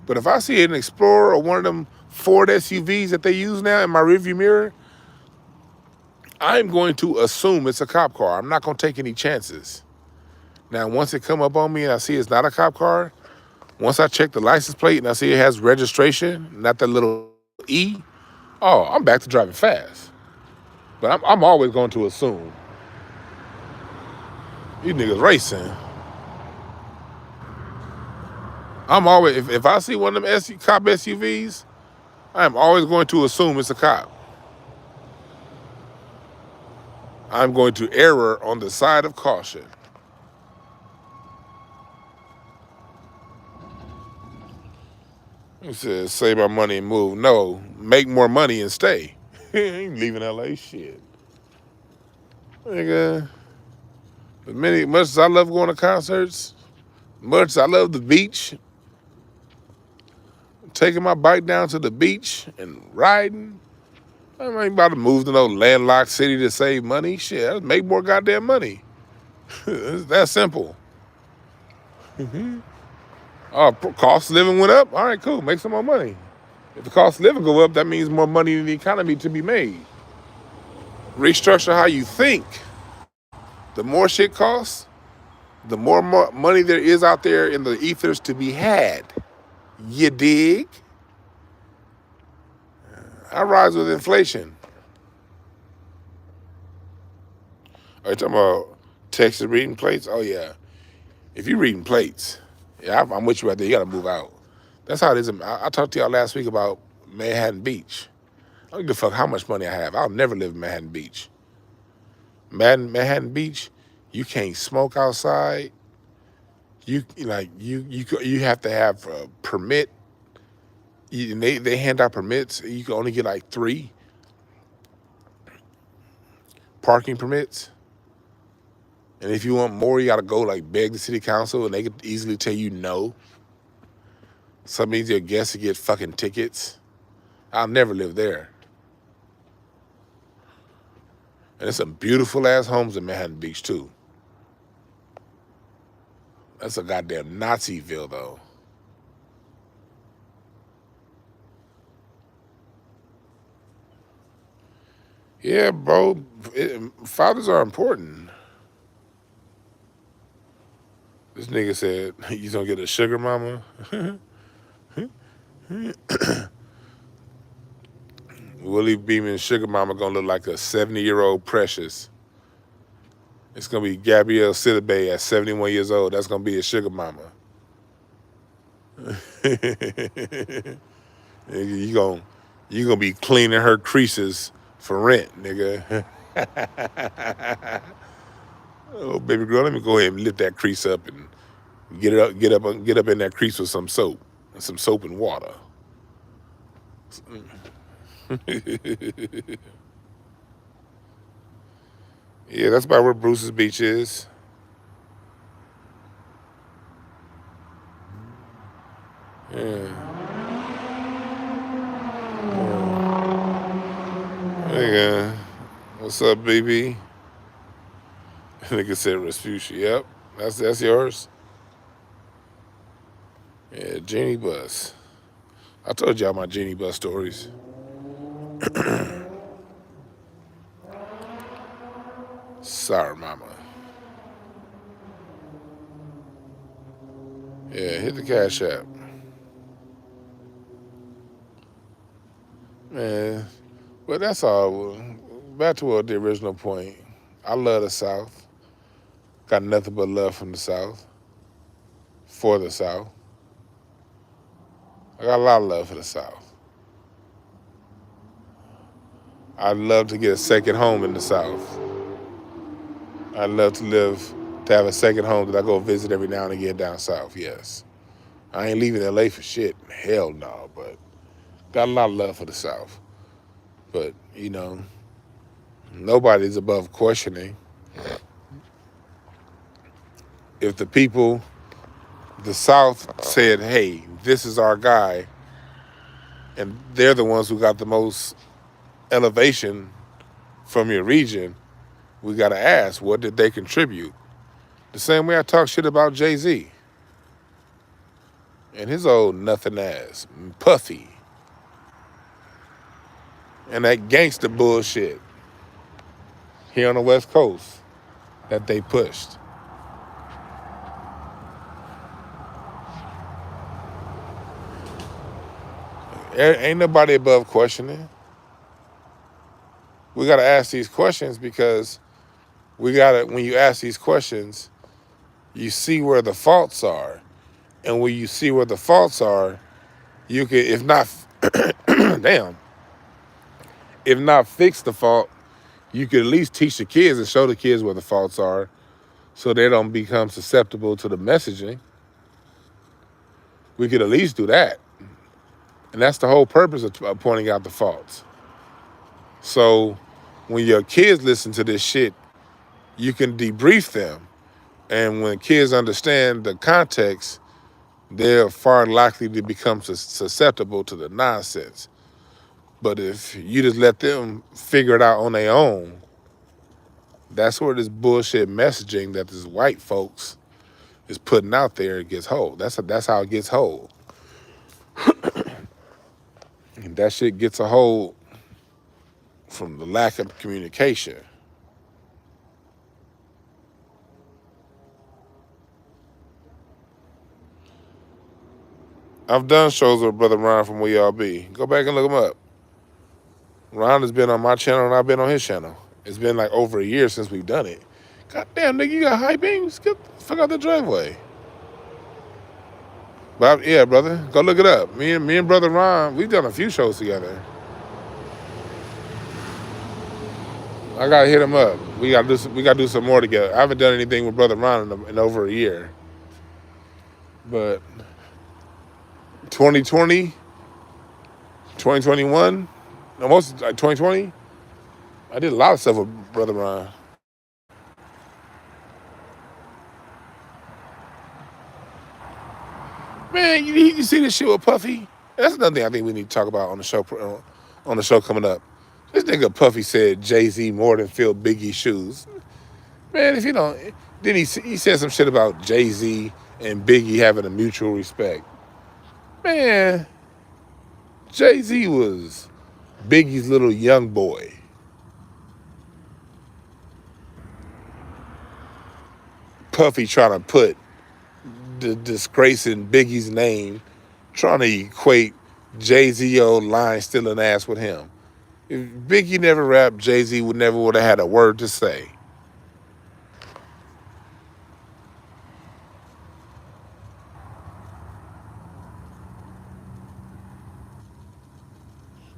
S1: But if I see an Explorer or one of them Ford SUVs that they use now in my rearview mirror, I'm going to assume it's a cop car. I'm not going to take any chances. Now, once it come up on me and I see it's not a cop car, once I check the license plate and I see it has registration, not that little E, oh, I'm back to driving fast. But I'm always going to assume. These niggas racing. I'm always, if I see one of them cop SUVs, I'm always going to assume it's a cop. I'm going to err on the side of caution. He says, save my money and move. No, make more money and stay. Ain't leaving LA, shit. Nigga, much as I love going to concerts, much as I love the beach, taking my bike down to the beach and riding, I ain't about to move to no landlocked city to save money. Shit, I'll make more goddamn money. It's that simple. Oh, cost of living went up? All right, cool, make some more money. If the cost of living go up, that means more money in the economy to be made. Restructure how you think. The more shit costs, the more money there is out there in the ethers to be had. You dig? I rise with inflation. Are you talking about Texas reading plates? Oh, yeah. If you're reading plates, yeah, I'm with you right there. You got to move out. That's how it is. I talked to y'all last week about Manhattan Beach. I don't give a fuck how much money I have. I'll never live in Manhattan Beach. Manhattan Beach, you can't smoke outside. You have to have a permit. They hand out permits. You can only get like 3 parking permits. And if you want more, you got to go like beg the city council, and they could easily tell you no. So that means your guests get fucking tickets. I'll never live there. And there's some beautiful ass homes in Manhattan Beach too. That's a goddamn Naziville though. Yeah, bro. Fathers are important. This nigga said, you gonna get a sugar mama? Willie Beeman's sugar mama gonna look like a 70-year-old Precious. It's gonna be Gabrielle Sidibe at 71 years old. That's gonna be a sugar mama. you gonna be cleaning her creases for rent, nigga. Oh, baby girl, let me go ahead and lift that crease up and get up in that crease with some soap and water. Yeah, that's about where Bruce's Beach is. Yeah. Nigga, what's up, BB? Nigga said Respucia. Yep, that's yours. Yeah, Genie Bus. I told y'all my Genie Bus stories. Sorry, mama. Yeah, hit the Cash App. Man, but that's all. Back to the original point. I love the South. Got nothing but love from the South. For the South. I got a lot of love for the South. I'd love to get a second home in the South. I'd love to have a second home that I go visit every now and again down south, yes. I ain't leaving LA for shit. Hell no, but got a lot of love for the South. But, nobody's above questioning if the people, the South said, hey, this is our guy, and they're the ones who got the most elevation from your region, we got to ask, what did they contribute? The same way I talk shit about Jay-Z and his old nothing ass, Puffy, and that gangster bullshit here on the West Coast that they pushed. Ain't nobody above questioning. We got to ask these questions because when you ask these questions, you see where the faults are. And when you see where the faults are, you can, if not, if not fix the fault, you could at least teach the kids and show the kids where the faults are so they don't become susceptible to the messaging. We could at least do that. And that's the whole purpose of pointing out the faults. So when your kids listen to this shit, you can debrief them. And when kids understand the context, they're far likely to become susceptible to the nonsense. But if you just let them figure it out on their own, that's where this bullshit messaging that this white folks is putting out there gets hold. That's how it gets hold. And that shit gets a hold from the lack of communication. I've done shows with Brother Ron from Where Y'all Be. Go back and look him up. Ron has been on my channel and I've been on his channel. It's been like over a year since we've done it. God damn, nigga, you got high beams? Get the fuck out the driveway. But yeah, brother, go look it up. Me and Brother Ron, we've done a few shows together. I gotta hit him up. We gotta do some more together. I haven't done anything with Brother Ron in over a year. But 2020, 2021, almost like 2020, I did a lot of stuff with Brother Ron. Man, you see this shit with Puffy? That's another thing I think we need to talk about on the show coming up. This nigga Puffy said Jay-Z more than filled Biggie's shoes. Man, if you don't, then he said some shit about Jay-Z and Biggie having a mutual respect. Man, Jay-Z was Biggie's little young boy. Puffy trying to put the disgrace in Biggie's name, trying to equate Jay-Z old line stealing ass with him. If Biggie never rapped, Jay-Z would have had a word to say.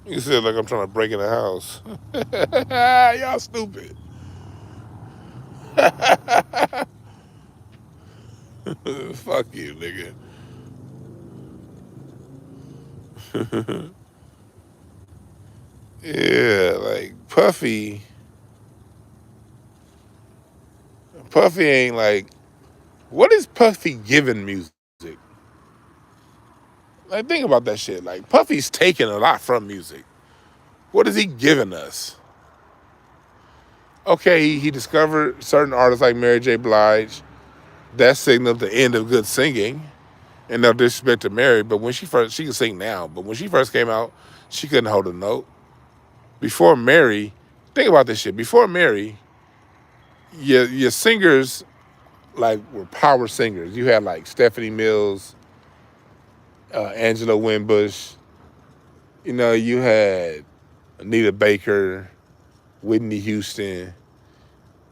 S1: You said like I'm trying to break in the house. Y'all stupid. Fuck you, nigga. Yeah, like Puffy ain't like, what is Puffy giving music? Like, think about that shit. Like, Puffy's taking a lot from music. What is he giving us? Okay, he discovered certain artists like Mary J. Blige. That signaled the end of good singing. And no disrespect to Mary, but when she can sing now, but when she first came out, she couldn't hold a note. Before Mary, think about this shit. Before Mary, your singers like were power singers. You had like Stephanie Mills, Angela Winbush. You know, you had Anita Baker, Whitney Houston.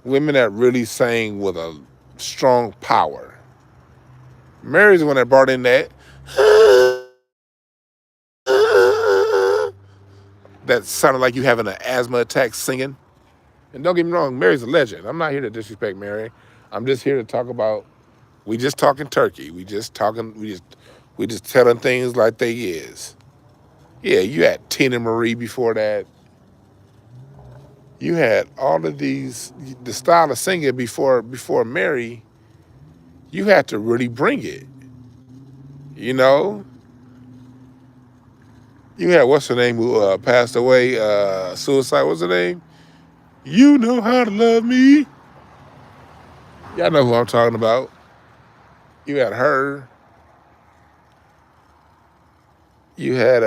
S1: Women that really sang with a strong power. Mary's the one that brought in that that sounded like you having an asthma attack singing. And don't get me wrong, Mary's a legend. I'm not here to disrespect Mary. I'm just here to talk about. We just talking turkey. We just telling things like they is. Yeah, you had Tina Marie before that. You had all of these the style of singing before Mary. You had to really bring it. You know, you had what's her name who passed away, suicide. What's her name? You know how to love me. Y'all know who I'm talking about. You had her. You had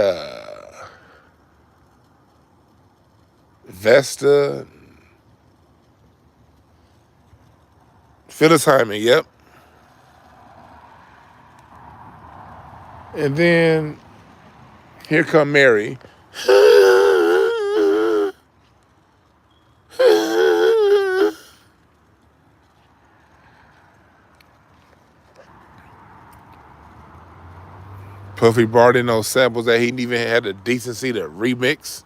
S1: Vesta, Phyllis Hyman. Yep. And then here come Mary. Puffy brought in those samples that he didn't even had the decency to remix.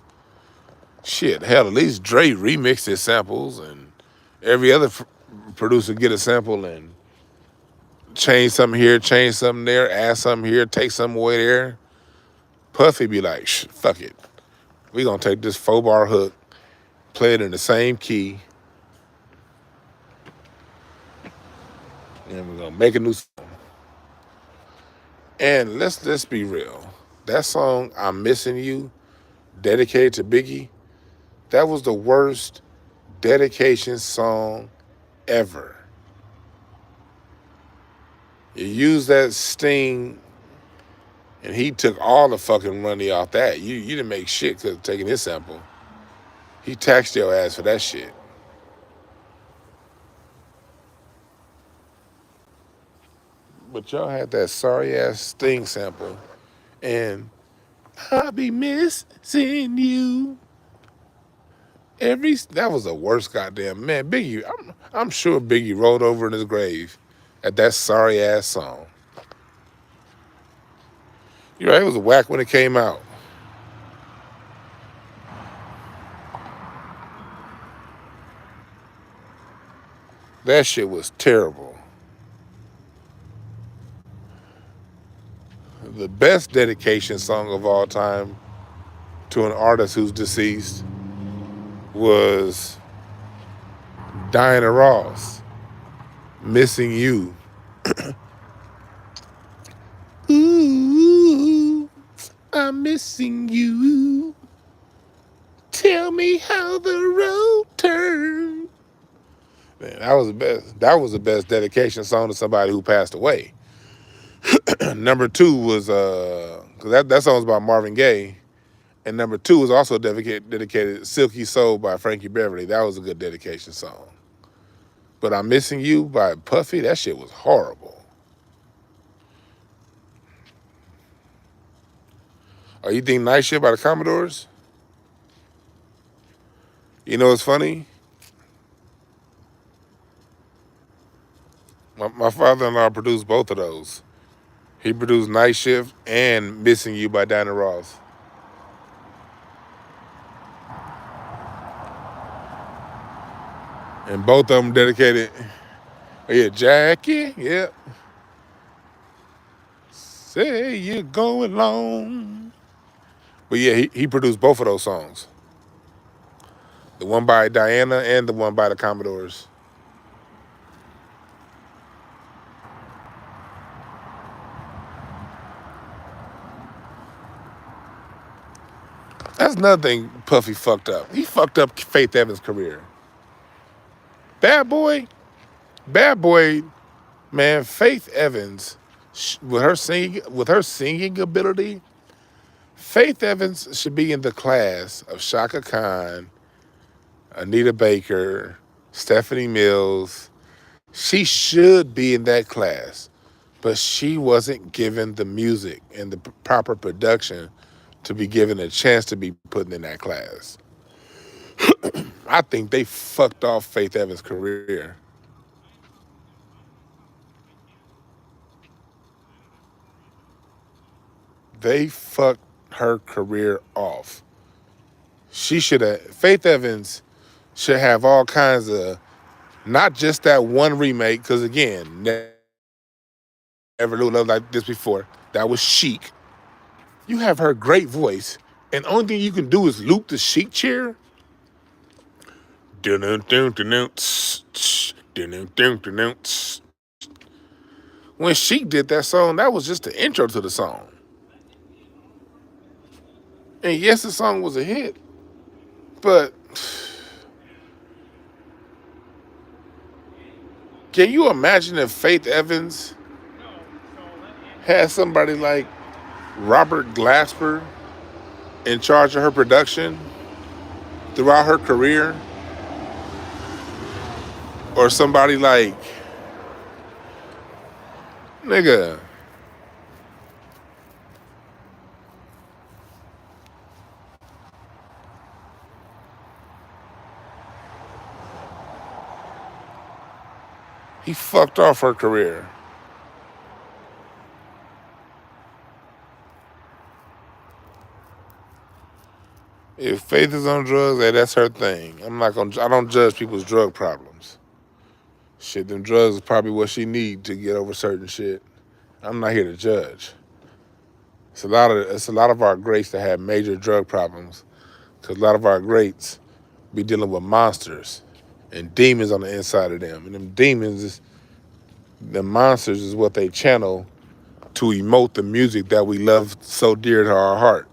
S1: Shit, hell, at least Dre remixed his samples, and every other producer get a sample and change something here, change something there, add something here, take something away there. Puffy be like, fuck it. We gonna take this 4-bar hook, play it in the same key, and we're gonna make a new song. And let's be real. That song, I'm Missing You, dedicated to Biggie, that was the worst dedication song ever. You use that sting, and he took all the fucking money off that. You didn't make shit because of taking his sample. He taxed your ass for that shit. But y'all had that sorry ass Sting sample, and I'll be missing you. That was the worst goddamn man. Biggie, I'm sure Biggie rolled over in his grave at that sorry ass song. You're right, it was whack when it came out. That shit was terrible. The best dedication song of all time to an artist who's deceased was Diana Ross, Missing You. Ooh, I'm missing you. Tell me how the road turned. Man, that was the best. That was the best dedication song to somebody who passed away. Number 2 was cause that song's about Marvin Gaye, and number 2 was also dedicated "Silky Soul" by Frankie Beverly. That was a good dedication song. But "I'm Missing You" by Puffy, that shit was horrible. Oh, you think "Night Shift" by the Commodores? You know what's funny? My father-in-law produced both of those. He produced "Night Shift" and "Missing You" by Diana Ross. And both of them dedicated. Oh yeah, Jackie, yep. Say you're going long. But yeah, he produced both of those songs. The one by Diana and the one by the Commodores. That's another thing Puffy fucked up. He fucked up Faith Evans' career. Bad Boy, Bad Boy, man, Faith Evans, with her singing ability, Faith Evans should be in the class of Shaka Khan, Anita Baker, Stephanie Mills. She should be in that class, but she wasn't given the music and the proper production to be given a chance to be put in that class. I think they fucked off Faith Evans' career. They fucked her career off. Faith Evans should have all kinds of, not just that one remake, because again, never knew love like this before. That was Chic. You have her great voice, and the only thing you can do is loop the Chic chair. When Chic did that song, that was just the intro to the song. And yes, the song was a hit, but can you imagine if Faith Evans had somebody like Robert Glasper in charge of her production throughout her career? Or somebody like, nigga, he fucked off her career. If Faith is on drugs, hey, that's her thing. I don't judge people's drug problems. Shit, them drugs is probably what she need to get over certain shit. I'm not here to judge. It's a lot of our greats that have major drug problems, because a lot of our greats be dealing with monsters and demons on the inside of them. And the monsters is what they channel to emote the music that we love so dear to our heart.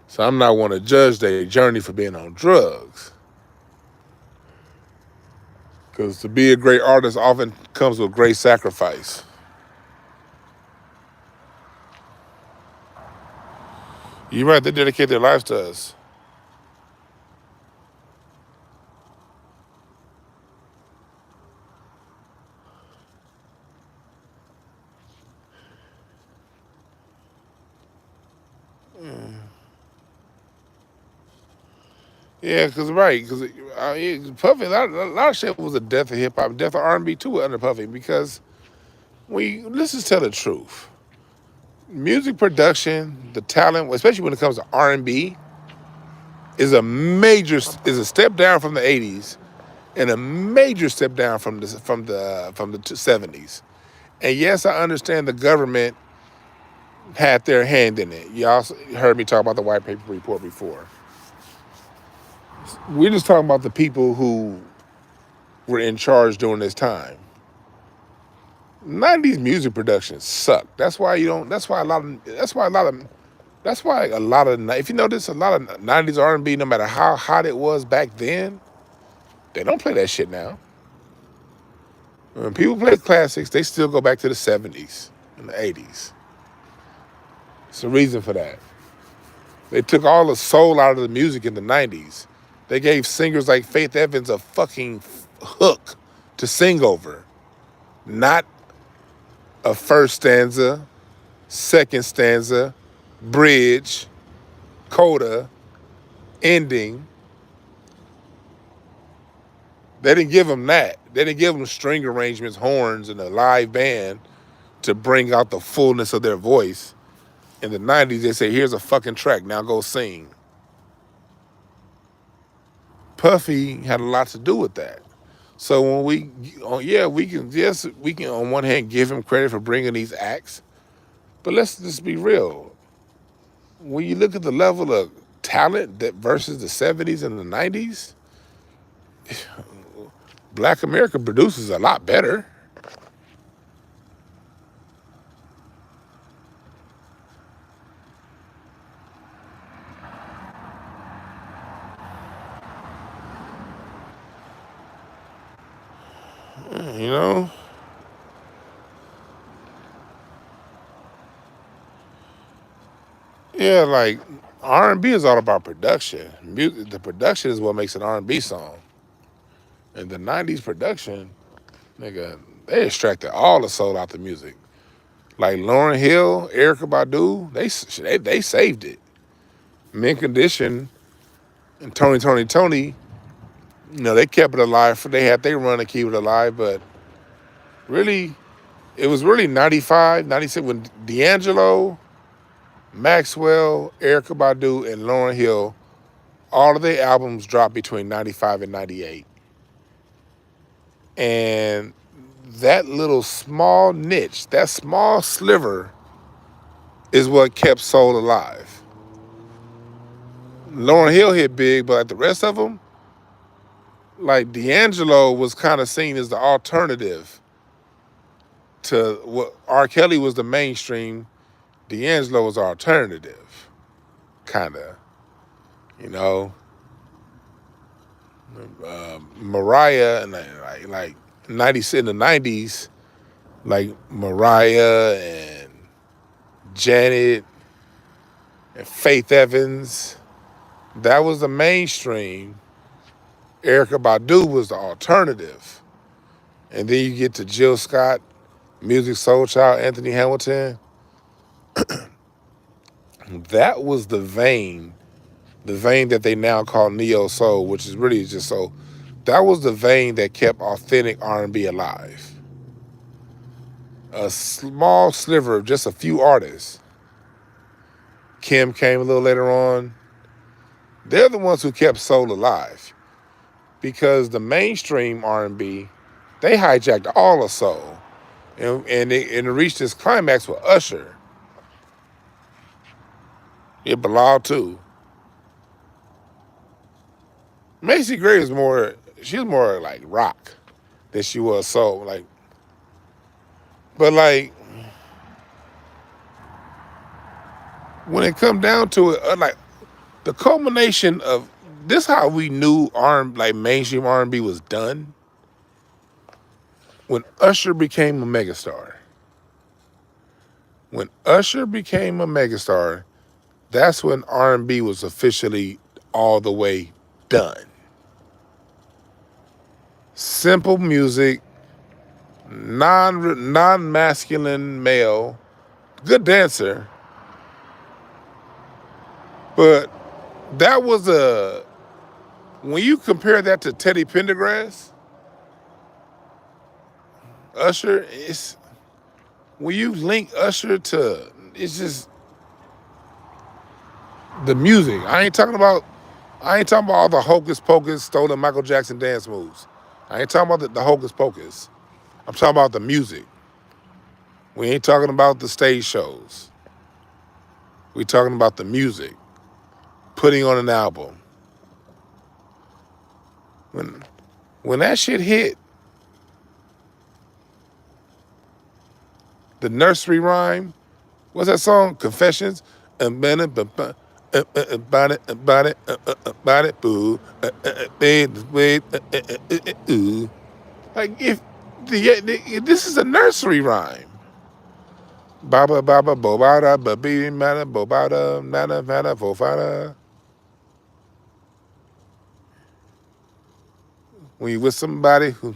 S1: So I'm not one to judge their journey for being on drugs. Because to be a great artist often comes with great sacrifice. You're right, they dedicate their lives to us. Yeah, because Puffy, a lot of shit was a death of hip hop, death of R&B too under Puffy. Because let's just tell the truth. Music production, the talent, especially when it comes to R&B, is a step down from the '80s and a major step down from the '70s. And yes, I understand the government had their hand in it. Y'all heard me talk about the white paper report before. We're just talking about the people who were in charge during this time. '90s music production sucked. That's why if you notice, a lot of '90s R&B, no matter how hot it was back then, they don't play that shit now. When people play classics, they still go back to the '70s and the '80s. It's a reason for that. They took all the soul out of the music in the '90s. They gave singers like Faith Evans a fucking hook to sing over, not a first stanza, second stanza, bridge, coda, ending. They didn't give them that. They didn't give them string arrangements, horns, and a live band to bring out the fullness of their voice. In the '90s, they say, here's a fucking track, now go sing. Puffy had a lot to do with that. So when we can on one hand give him credit for bringing these acts, but let's just be real. When you look at the level of talent that versus the '70s and the '90s, Black America produces a lot better. Yeah, like R&B is all about production. Music, the production is what makes an R&B song. And the '90s production, nigga, they extracted all the soul out the music. Like Lauryn Hill, Erykah Badu, they saved it. Mint Condition and Tony, they kept it alive. They had they run to keep it alive, but really, it was really 95, 96 when D'Angelo, Maxwell, Erykah Badu, and Lauryn Hill, all of their albums dropped between 95 and 98. And that little small niche, that small sliver, is what kept soul alive. Lauryn Hill hit big, but like the rest of them, like D'Angelo was kind of seen as the alternative to what R. Kelly was the mainstream. D'Angelo was alternative, kind of, you know. Mariah and like 90s in the 90s, like Mariah and Janet and Faith Evans, that was the mainstream. Erykah Badu was the alternative. And then you get to Jill Scott, Music Soul Child, Anthony Hamilton. That was the vein that they now call neo soul, which is really just soul. That was the vein that kept authentic R&B alive. A small sliver of just a few artists. Kim came a little later on. They're the ones who kept soul alive, because the mainstream R&B, they hijacked all of soul, and it reached its climax with Usher. It Bilal too. Macy Gray was she was more like rock than she was soul. But when it come down to it, like the culmination of this, how we knew mainstream R&B was done, when Usher became a megastar. When Usher became a megastar, that's when R&B was officially all the way done. Simple music, non-masculine male, good dancer, but that was when you compare that to Teddy Pendergrass, Usher, when you link Usher to, it's just the music. I ain't talking about all the hocus pocus stolen Michael Jackson dance moves. I ain't talking about the hocus pocus. I'm talking about the music. We ain't talking about the stage shows. We talking about the music. Putting on an album. When that shit hit, the nursery rhyme, what's that song? Confessions. About it, boo. Like this is a nursery rhyme. Baba baba bobada baby mana bobada nana mana fofada. When you with somebody who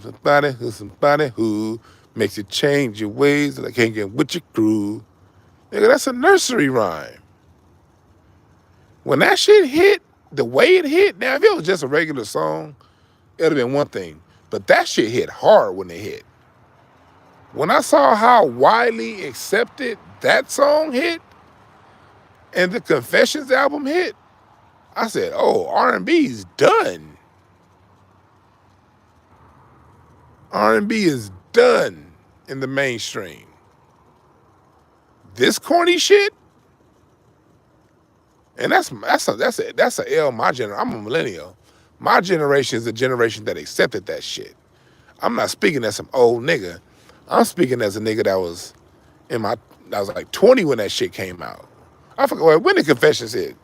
S1: makes you change your ways and I can't get with your crew. Nigga, that's a nursery rhyme. When that shit hit, the way it hit, now if it was just a regular song, it'd have been one thing. But that shit hit hard when it hit. When I saw how widely accepted that song hit and the Confessions album hit, I said, oh, R&B's done. R&B is done in the mainstream. This corny shit, and that's a L my generation. I'm a millennial. My generation is the generation that accepted that shit. I'm not speaking as some old nigga. I'm speaking as a nigga that was like 20 when that shit came out. I forgot when the Confessions hit.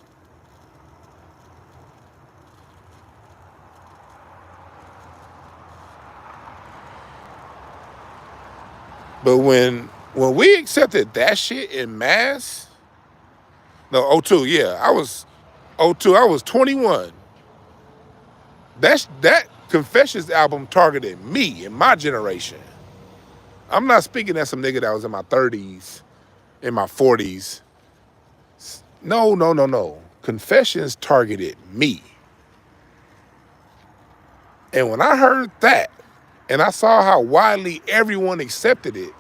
S1: But when we accepted that shit in mass, No, '02. Yeah, I was '02. I was 21. That Confessions album targeted me in my generation. I'm not speaking as some nigga that was in my 30s, in my 40s. No, no, no, no. Confessions targeted me. And when I heard that, and I saw how widely everyone accepted it,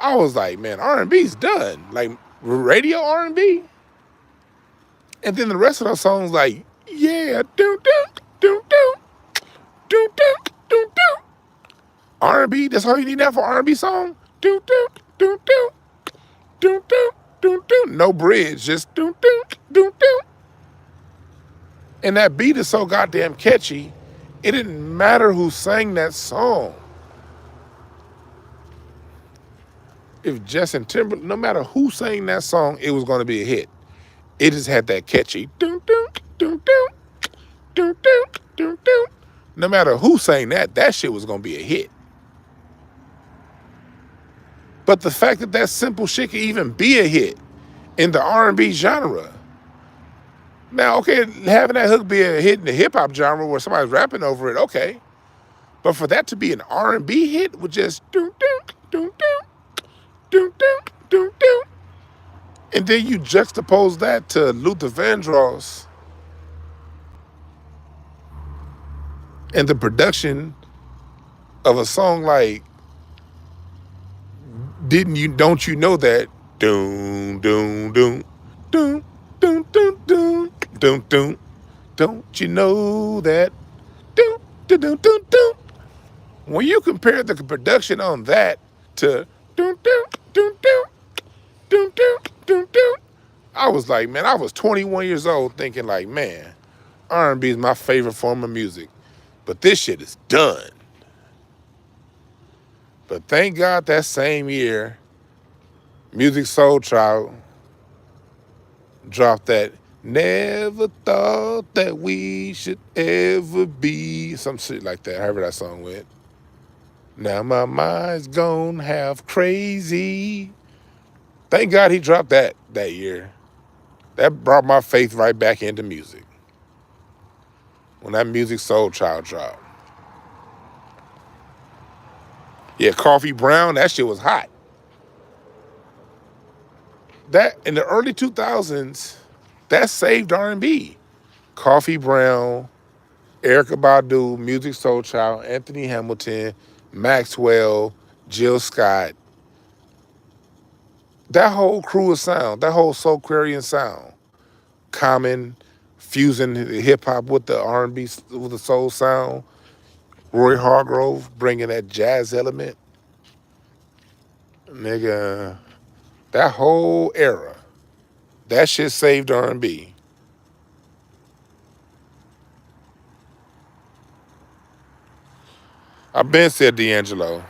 S1: I was like, man, R&B's done. Like radio R&B. And then the rest of those songs, like, yeah, do do do do do do do do. R&B, that's all you need now for R&B song. Do do do do do do do do. No bridge, just do do do do. And that beat is so goddamn catchy. It didn't matter who sang that song. If Justin Timberlake, no matter who sang that song, it was going to be a hit. It just had that catchy do do do do do do do do. No matter who sang that, that shit was going to be a hit. But the fact that that simple shit could even be a hit in the R&B genre. Now, okay, having that hook be a hit in the hip hop genre where somebody's rapping over it, okay. But for that to be an R&B hit with just do do do do do do do do, and then you juxtapose that to Luther Vandross and the production of a song like Don't You Know That? Doom, doom, doom, doom, doom, doom, doom, doom, doom. Don't you know that? Doom, doom, doom, doom, doom. When you compare the production on that to doom, doom, doom, doom, doom, doom, doom, doom, I was like, man, I was 21 years old thinking like, man, R&B is my favorite form of music, but this shit is done. But thank God that same year, Music Soul Child dropped that never thought that we should ever be, some shit like that, however that song went. Now my mind's gone half crazy. Thank God he dropped that year. That brought my faith right back into music. When that Music Soul Child dropped. Yeah, Coffee Brown, that shit was hot. That, in the early 2000s, that saved R&B. Coffee Brown, Erykah Badu, Music Soul Child, Anthony Hamilton, Maxwell, Jill Scott. That whole crew of sound, that whole Soulquarian sound. Common, fusing hip-hop with the R&B, with the soul sound. Roy Hargrove bringing that jazz element. Nigga, that whole era, that shit saved R&B. I been said D'Angelo.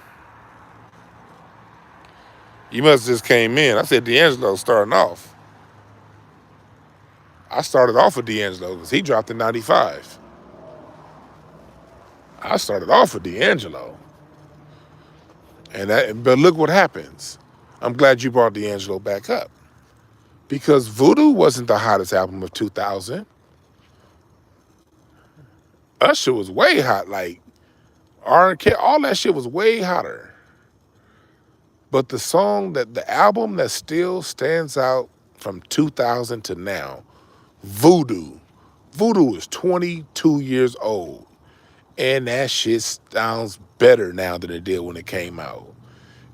S1: You must have just came in. I said D'Angelo starting off. I started off with D'Angelo because he dropped in 95. I started off with D'Angelo. But look what happens. I'm glad you brought D'Angelo back up. Because Voodoo wasn't the hottest album of 2000. Usher was way hot. Like, R&K, all that shit was way hotter. But the album that still stands out from 2000 to now, Voodoo. Voodoo is 22 years old. And that shit sounds better now than it did when it came out.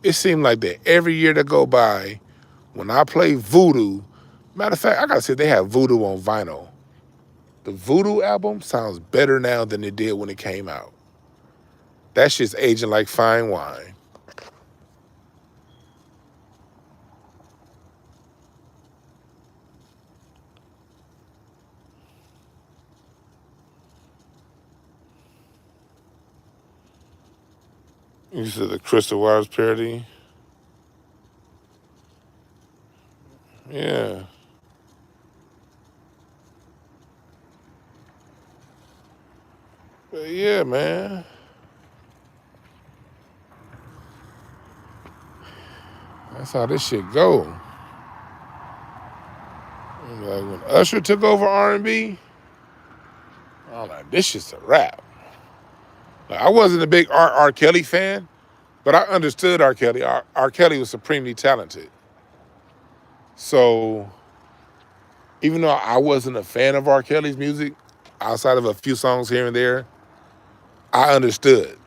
S1: It seemed like that every year that go by, when I play Voodoo, matter of fact, I gotta say they have Voodoo on vinyl. The Voodoo album sounds better now than it did when it came out. That shit's aging like fine wine. You said the Crystal Waters parody? Yeah. But yeah, man. That's how this shit go. When Usher took over R&B, I'm like, this shit's a rap. Like, I wasn't a big R. Kelly fan, but I understood R. Kelly. R. Kelly was supremely talented. So even though I wasn't a fan of R. Kelly's music, outside of a few songs here and there, I understood.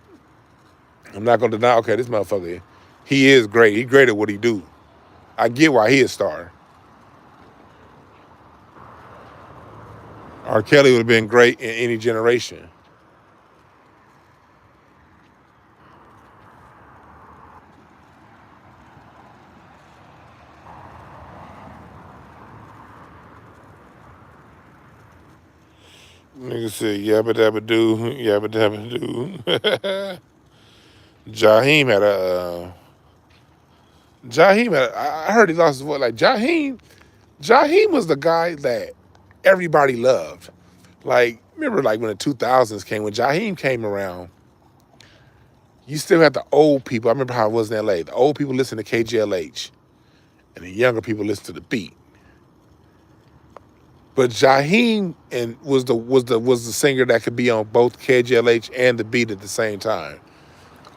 S1: I'm not gonna deny, okay, this motherfucker, he is great. He great at what he do. I get why he a star. R. Kelly would have been great in any generation. Nigga said yabba dabba doo, yabba dabba doo. I heard he lost his voice. Like Jaheim was the guy that everybody loved. Like, remember like when the 2000s came, when Jaheim came around, you still had the old people. I remember how it was in LA. The old people listened to KJLH and the younger people listened to the beat. But Jaheim was the singer that could be on both KJLH and the beat at the same time.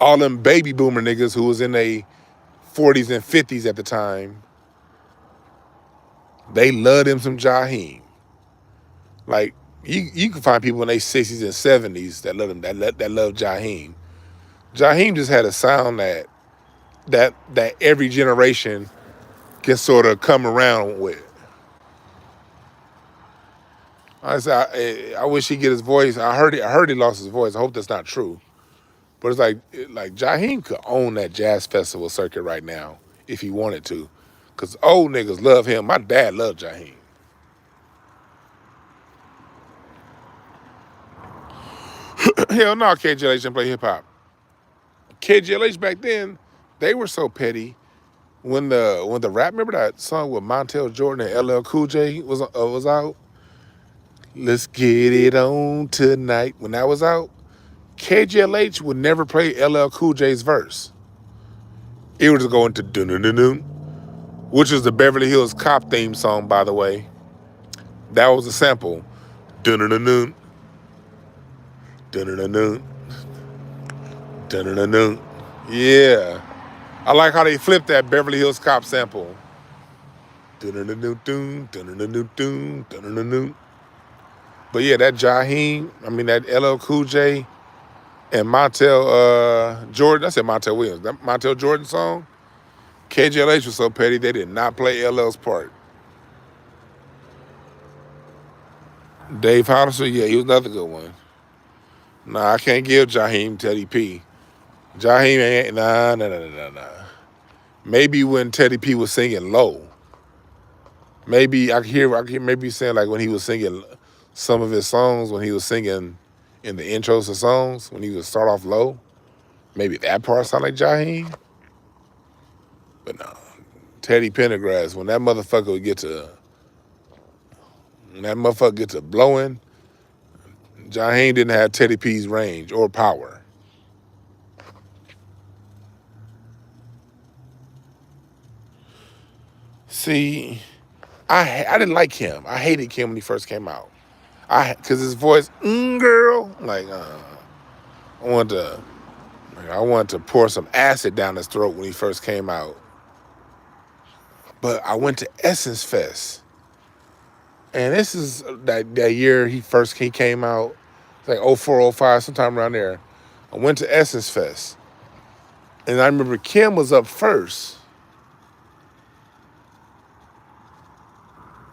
S1: All them baby boomer niggas who was in their 40s and 50s at the time, they loved him some Jaheim. Like you can find people in their 60s and 70s that love him, that love Jaheim. Jaheim just had a sound that every generation can sort of come around with. I wish he'd get his voice. I heard he lost his voice. I hope that's not true. But it's like Jaheim could own that jazz festival circuit right now if he wanted to. Because old niggas love him. My dad loved Jaheim. Hell no, KJLH didn't play hip hop. KJLH back then, they were so petty. When the rap, remember that song with Montel Jordan and LL Cool J was out? Let's get it on tonight. When that was out, KJLH would never play LL Cool J's verse. It would just go into dun-dun-dun-dun, which is the Beverly Hills Cop theme song, by the way. That was a sample. Dun-dun-dun-dun. Dun-dun-dun-dun. Dun-dun-dun-dun. Yeah. I like how they flipped that Beverly Hills Cop sample. Dun-dun-dun-dun, dun-dun-dun-dun, dun-dun-dun-dun. But yeah, that that LL Cool J and Montel Jordan, I said Montel Williams, that Montel Jordan song, KJLH was so petty they did not play LL's part. Dave Hollister, yeah, he was another good one. Nah, I can't give Jaheim Teddy P. Jaheim ain't, nah. Maybe when Teddy P was singing low. Maybe I could hear maybe saying like when he was singing some of his songs, when he was singing in the intros to songs, when he would start off low. Maybe that part sound like Jaheim. But no, Teddy Pendergrass, when that motherfucker would get to blowing, Jaheim didn't have Teddy P's range or power. See, I didn't like him. I hated him when he first came out. Cause his voice, girl, like I wanted to pour some acid down his throat when he first came out. But I went to Essence Fest, and this is that year he came out. It's like 04, 05, sometime around there. I went to Essence Fest, and I remember Kim was up first.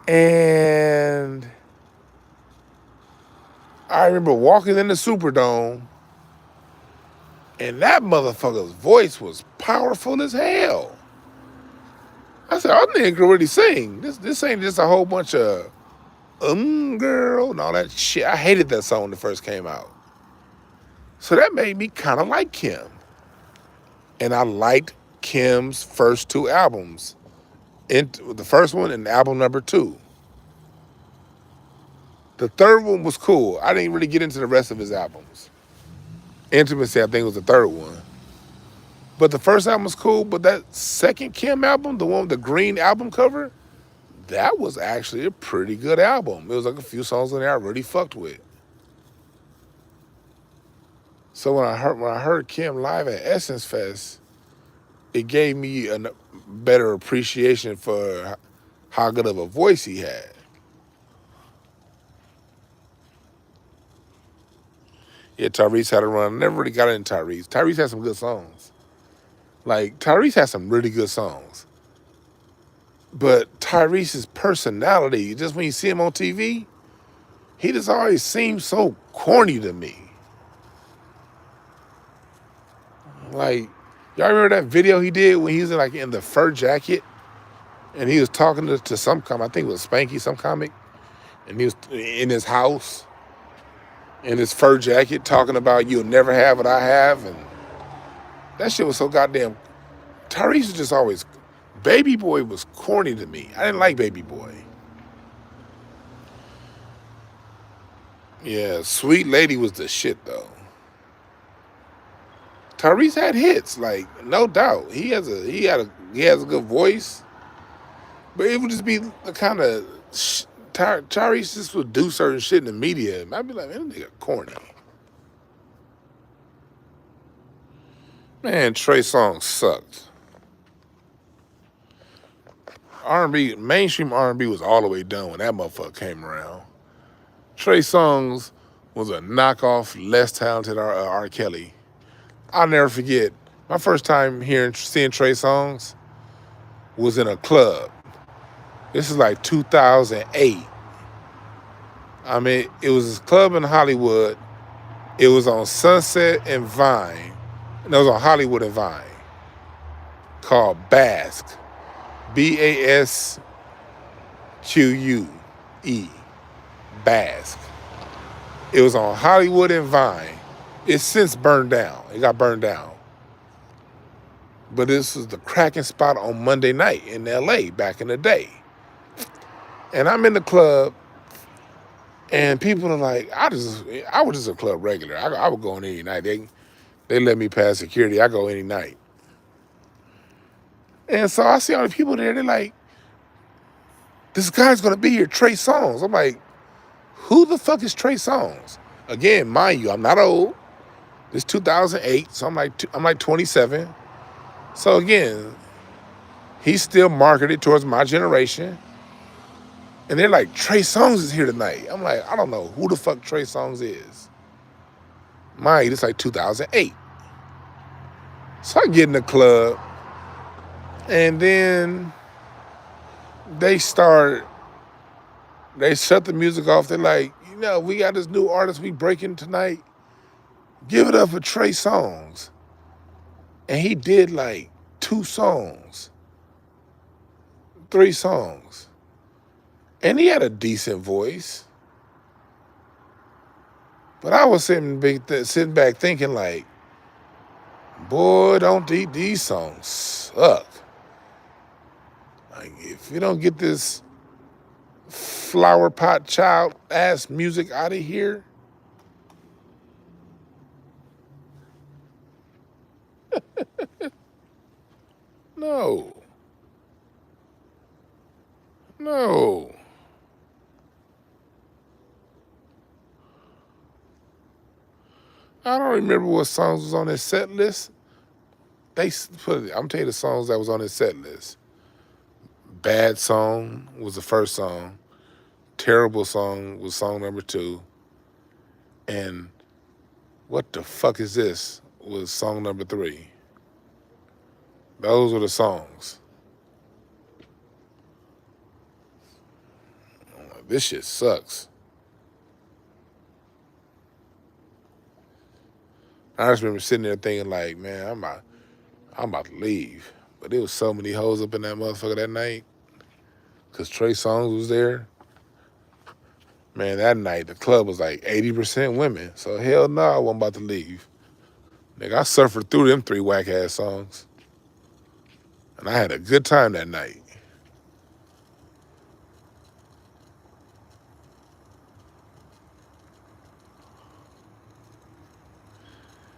S1: And I remember walking in the Superdome, and that motherfucker's voice was powerful as hell. I said, I nigga can really sing. This ain't just a whole bunch of girl and all that shit. I hated that song when it first came out. So that made me kind of like Kim. And I liked Kim's first two albums. The first one and album number 2. The third one was cool. I didn't really get into the rest of his albums. Intimacy, I think, was the third one. But the first album was cool, but that second Kim album, the one with the green album cover, that was actually a pretty good album. It was like a few songs in there I really fucked with. So when I heard Kim live at Essence Fest, it gave me a better appreciation for how good of a voice he had. Yeah, Tyrese had a run. I never really got into Tyrese. Tyrese had some good songs. Like, Tyrese had some really good songs. But Tyrese's personality, just when you see him on TV, he just always seems so corny to me. Like, y'all remember that video he did when he was in the fur jacket? And he was talking to some comic, I think it was Spanky, some comic. And he was in his house, in his fur jacket, talking about you'll never have what I have. And that shit was so goddamn... Tyrese was just always... Baby Boy was corny to me. I didn't like Baby Boy. Yeah, Sweet Lady was the shit, though. Tyrese had hits, like, no doubt. He has a good voice, but it would just be the kind of Tyrese just would do certain shit in the media. I'd be like, man, that nigga corny. Man, Trey Songz sucked. R&B, mainstream R&B was all the way done when that motherfucker came around. Trey Songz was a knockoff, less talented R. Kelly. I'll never forget, my first time seeing Trey Songz was in a club. This is like 2008. I mean, it was a club in Hollywood. It was on Sunset and Vine. And it was on Hollywood and Vine. Called Basque. Basque. Basque. It was on Hollywood and Vine. It's since burned down. It got burned down. But this was the cracking spot on Monday night in LA back in the day. And I'm in the club, and people are like, I was just a club regular. I would go in any night. They let me pass security. I go any night. And so I see all the people there. They're like, this guy's going to be here, Trey Songz. I'm like, who the fuck is Trey Songz? Again, mind you, I'm not old. It's 2008, so I'm like 27. So again, he's still marketed towards my generation. And they're like, Trey Songz is here tonight. I'm like, I don't know who the fuck Trey Songz is. Mind you, it's like 2008. So I get in the club, and then they shut the music off. They're like, we got this new artist we breaking tonight. Give it up for Trey Songz. And he did like 2 songs, 3 songs. And he had a decent voice. But I was sitting back thinking like, boy, don't these songs suck. Like, if you don't get this flower pot child ass music out of here, no. I don't remember what songs was on his set list. I'm telling you the songs that was on his set list. Bad Song was the first song. Terrible Song was song number 2. And What the Fuck Is This was song number 3. Those were the songs. I'm like, this shit sucks. I just remember sitting there thinking like, man, I'm about to leave. But there was so many hoes up in that motherfucker that night. Because Trey Songz was there. Man, that night, the club was like 80% women. So hell no, I wasn't about to leave. Nigga, I suffered through them 3 whack-ass songs. And I had a good time that night.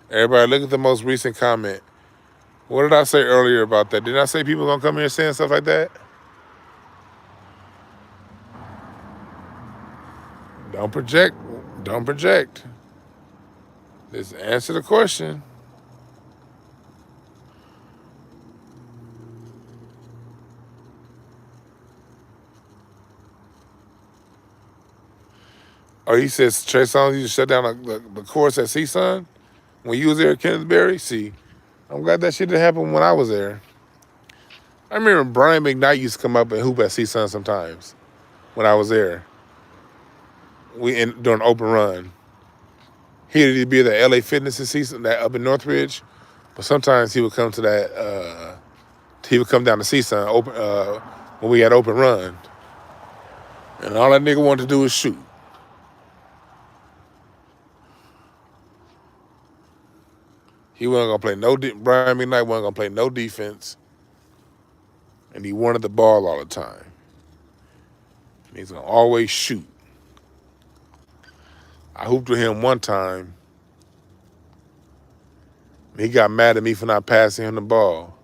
S1: Everybody, look at the most recent comment. What did I say earlier about that? Didn't I say people gonna come here saying stuff like that? Don't project. Don't project. Just answer the question. Oh, he says, Trey Songz, you shut down the course at CSUN when you was there at Kingsbury? See, I'm glad that shit didn't happen when I was there. I remember Brian McKnight used to come up and hoop at CSUN sometimes when I was there. During open run. He'd be at the LA Fitness and CSUN, that up in Northridge, but sometimes he would come to that. He would come down to CSUN open when we had open run, and all that nigga wanted to do was shoot. He wasn't gonna play Brian McKnight wasn't gonna play no defense, and he wanted the ball all the time. And he's gonna always shoot. I hooped with him one time. He got mad at me for not passing him the ball.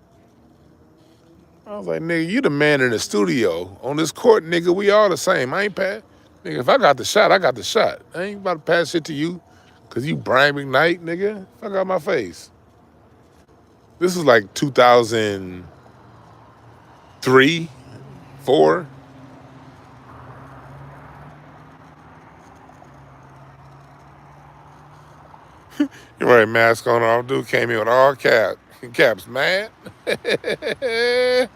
S1: I was like, nigga, you the man in the studio. On this court, nigga, we all the same. I ain't pass. Nigga, if I got the shot, I got the shot. I ain't about to pass shit to you because you Brian McKnight, nigga. Fuck out my face. This was like 2003, 4. You're right, mask on off. Dude came in with all caps, mad. This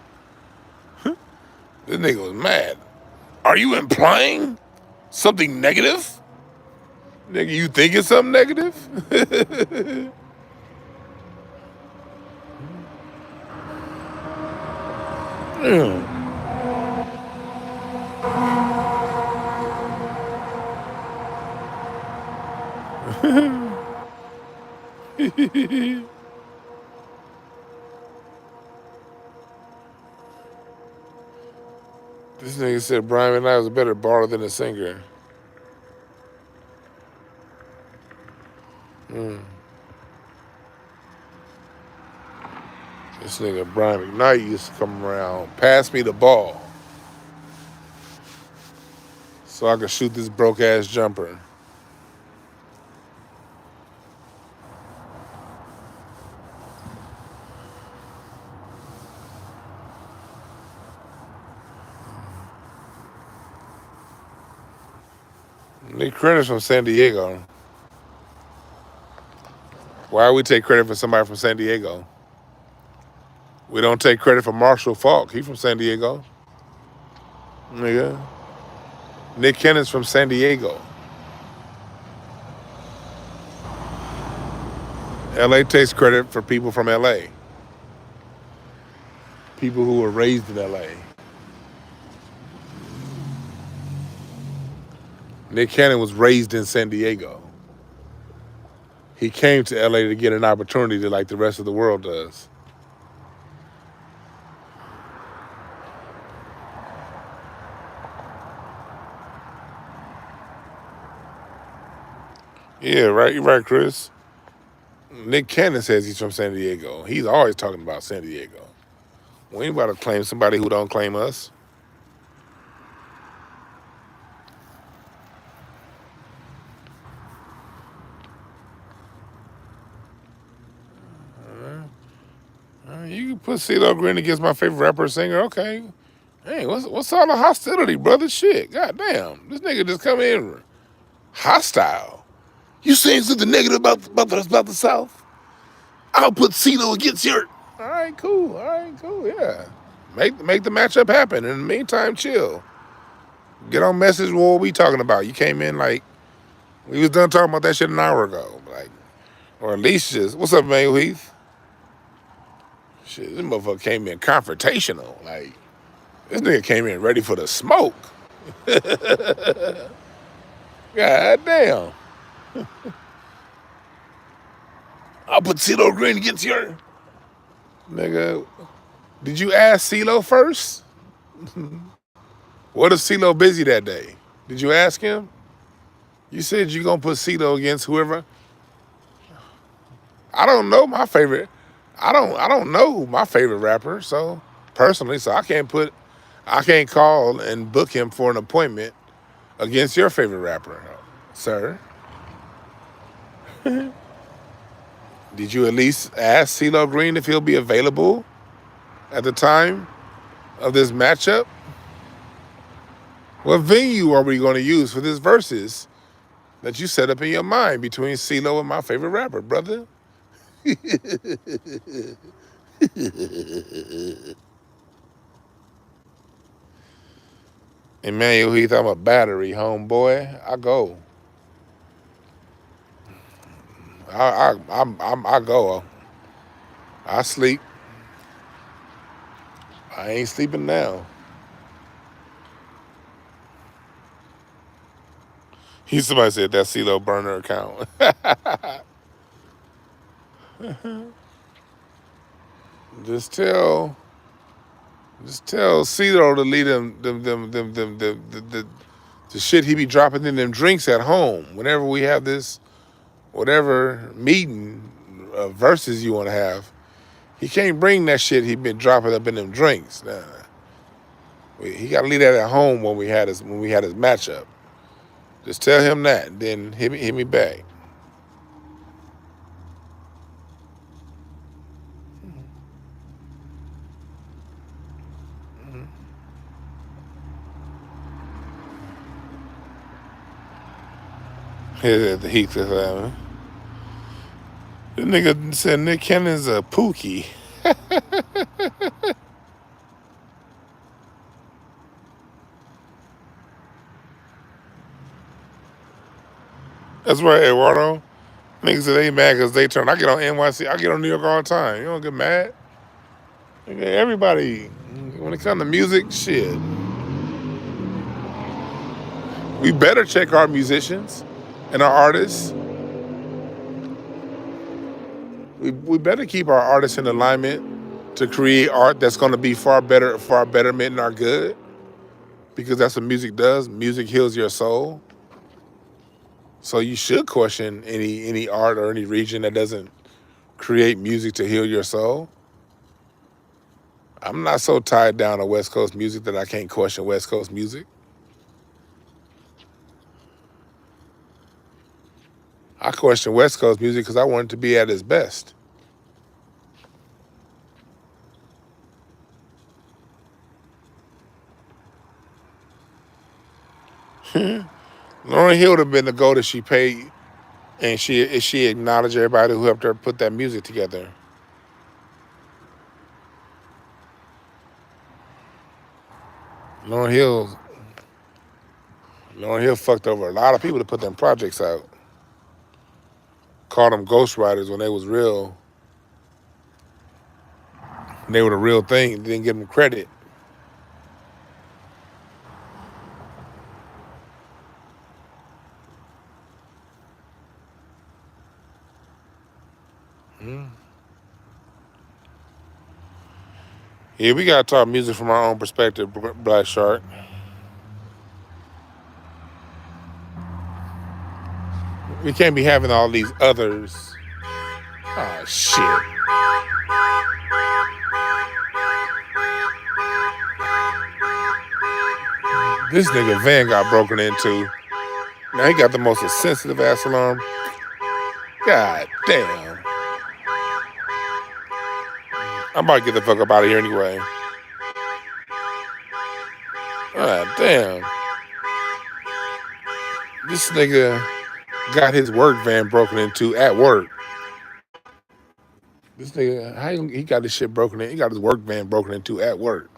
S1: nigga was mad. Are you implying something negative? Nigga, you thinking something negative? This nigga said Brian McKnight was a better baller than a singer. This nigga Brian McKnight used to come around, pass me the ball so I could shoot this broke ass jumper. Nick Crenna's from San Diego. Why we take credit for somebody from San Diego? We don't take credit for Marshall Falk. He from San Diego. Nigga. Nick Cannon's from San Diego. LA takes credit for people from LA. People who were raised in LA. Nick Cannon was raised in San Diego. He came to LA to get an opportunity like the rest of the world does. Yeah, right. You're right, Chris. Nick Cannon says he's from San Diego. He's always talking about San Diego. We ain't about to claim somebody who don't claim us. You can put CeeLo Green against my favorite rapper singer. Okay. Hey, what's all the hostility, brother? Shit. Goddamn. This nigga just come in hostile. You saying something negative about the South? I'll put CeeLo against your... All right, cool, yeah. Make the matchup happen. In the meantime, chill. Get on message with what we talking about. You came in like, we was done talking about that shit an hour ago. Like, or at least just, what's up, man, Heath? Shit, this motherfucker came in confrontational. Like, this nigga came in ready for the smoke. God damn. I'll put CeeLo Green against your... Nigga, did you ask CeeLo first? What if CeeLo busy that day? Did you ask him? You said you gonna put CeeLo against whoever. I don't know my favorite. I don't know my favorite rapper, so personally, so I can't call and book him for an appointment against your favorite rapper, sir. Did you at least ask CeeLo Green if he'll be available at the time of this matchup? What venue are we going to use for this versus that you set up in your mind between CeeLo and my favorite rapper, brother? Emmanuel Heath, I'm a battery, homeboy. I go. I go. I sleep. I ain't sleeping now. Somebody said that CeeLo burner account. Just tell CeeLo to leave the shit he be dropping in them drinks at home. Whenever we have this, whatever meeting versus you want to have, he can't bring that shit he been dropping up in them drinks. Nah. He got to leave that at home when we had his matchup. Just tell him that, and then hit me back. The Heath. The nigga said Nick Cannon's a pookie. That's right, Eduardo. Niggas say they mad because they turn. I get on NYC. I get on New York all the time. You don't get mad. Everybody, when it comes to music, shit. We better check our musicians and our artists. We better keep our artists in alignment to create art that's going to be far better, far betterment than our good. Because that's what music does. Music heals your soul. So you should question any art or any region that doesn't create music to heal your soul. I'm not so tied down to West Coast music that I can't question West Coast music. I question West Coast music because I want it to be at its best. Lauryn Hill would have been the goat if she paid and she acknowledged everybody who helped her put that music together. Lauryn Hill fucked over a lot of people to put them projects out. Called them ghostwriters when they was real. They were the real thing. Didn't give them credit. Yeah, we gotta talk music from our own perspective, Black Shark. We can't be having all these others. Oh, shit. This nigga van got broken into. Now he got the most sensitive ass alarm. God damn. I'm about to get the fuck up out of here anyway. God damn. This nigga got his work van broken into at work. This nigga, he got his shit broken in. He got his work van broken into at work.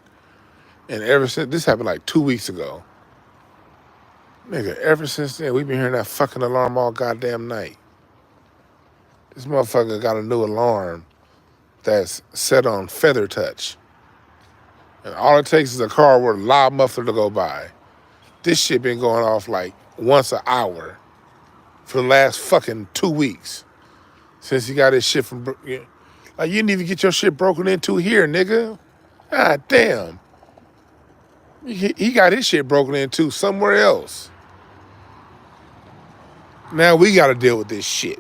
S1: And ever since, this happened like 2 weeks ago. Nigga, ever since then, we've been hearing that fucking alarm all goddamn night. This motherfucker got a new alarm that's set on feather touch. And all it takes is a car with a loud muffler to go by. This shit been going off like once an hour for the last fucking 2 weeks. Since he got his shit from... Like, you didn't even get your shit broken into here, nigga. God damn. He got his shit broken into somewhere else. Now we got to deal with this shit.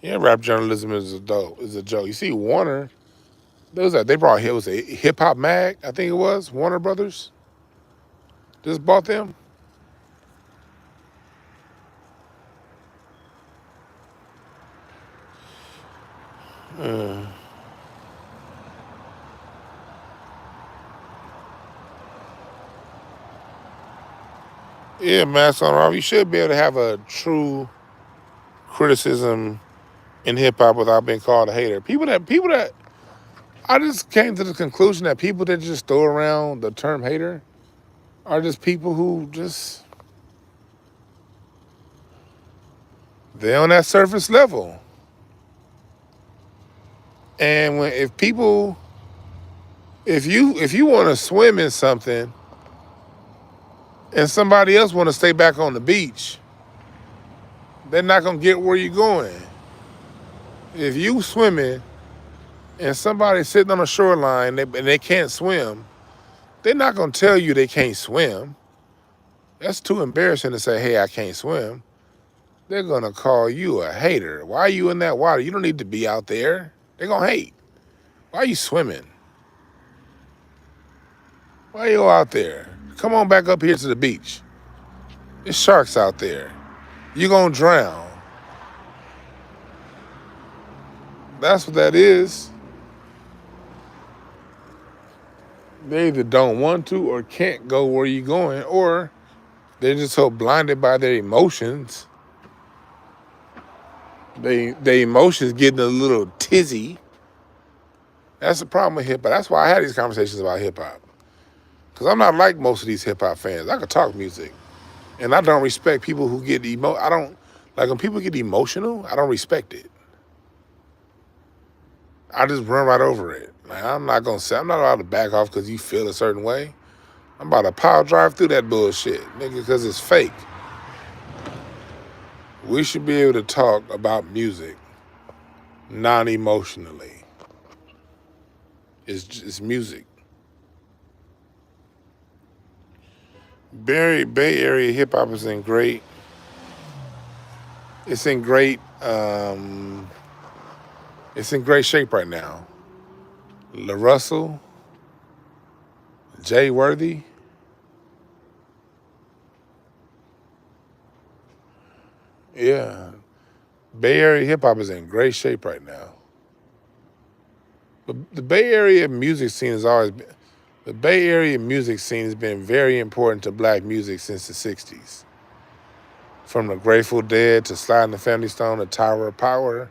S1: Yeah, rap journalism is a dope. Is a joke. You see, Warner. They brought it was a hip hop mag. I think it was Warner Brothers. Just bought them. Uh, yeah, Mask on Rob. You should be able to have a true criticism in hip hop without being called a hater. People that I just came to the conclusion that people that just throw around the term hater are just people who just they're on that surface level. And when if you want to swim in something and somebody else want to stay back on the beach, they're not gonna get where you're going. If you swimming and somebody's sitting on the shoreline and they can't swim, they're not gonna tell you they can't swim. That's too embarrassing to say, hey, I can't swim. They're gonna call you a hater. Why are you in that water? You don't need to be out there. They're gonna hate. Why are you swimming? Why are you out there? Come on back up here to the beach. There's sharks out there. You're gonna drown. That's what that is. They either don't want to or can't go where you're going, or they're just so blinded by their emotions. Their emotions getting a little tizzy. That's the problem with hip hop. That's why I had these conversations about hip hop. Because I'm not like most of these hip hop fans. I can talk music. And I don't respect people who get I don't, like when people get emotional, I don't respect it. I just run right over it. Like, I'm not allowed to back off because you feel a certain way. I'm about to power drive through that bullshit, nigga, because it's fake. We should be able to talk about music non-emotionally. It's music. Bay Area hip hop is in great. It's in great. It's in great shape right now. La Russell, Jay Worthy. Yeah, Bay Area hip hop is in great shape right now. But the Bay Area music scene has always been. The Bay Area music scene has been very important to black music since the '60s. From the Grateful Dead to Sly and the Family Stone to Tower of Power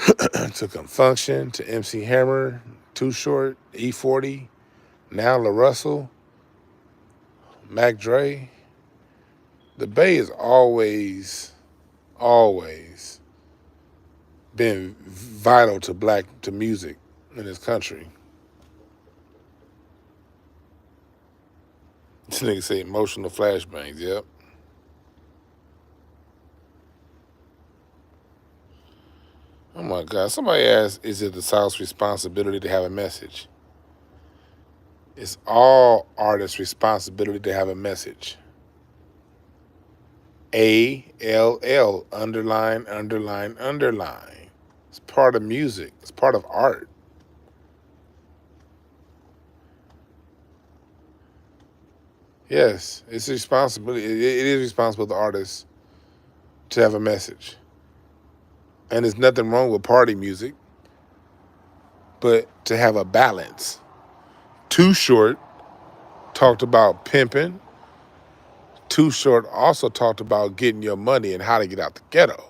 S1: to Confunction to MC Hammer, Too Short, E40, now La Russell, Mac Dre. The Bay has always been vital to music in this country. This nigga say emotional flashbangs, yep. Oh my God, somebody asked, is it the South's responsibility to have a message? It's all artists' responsibility to have a message. ALL, underline, underline, underline. It's part of music. It's part of art. Yes, it's a responsibility. It is responsible to artists to have a message. And there's nothing wrong with party music, but to have a balance. Too Short talked about pimping. Too Short also talked about getting your money and how to get out the ghetto.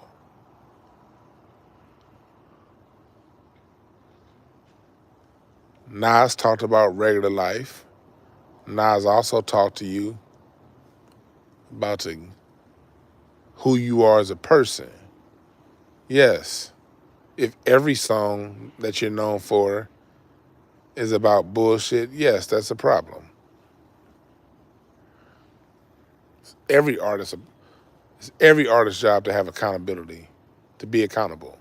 S1: Nas talked about regular life. Nas also talked to you about who you are as a person. Yes, if every song that you're known for is about bullshit, yes, that's a problem. It's every artist's job to have accountability, to be accountable.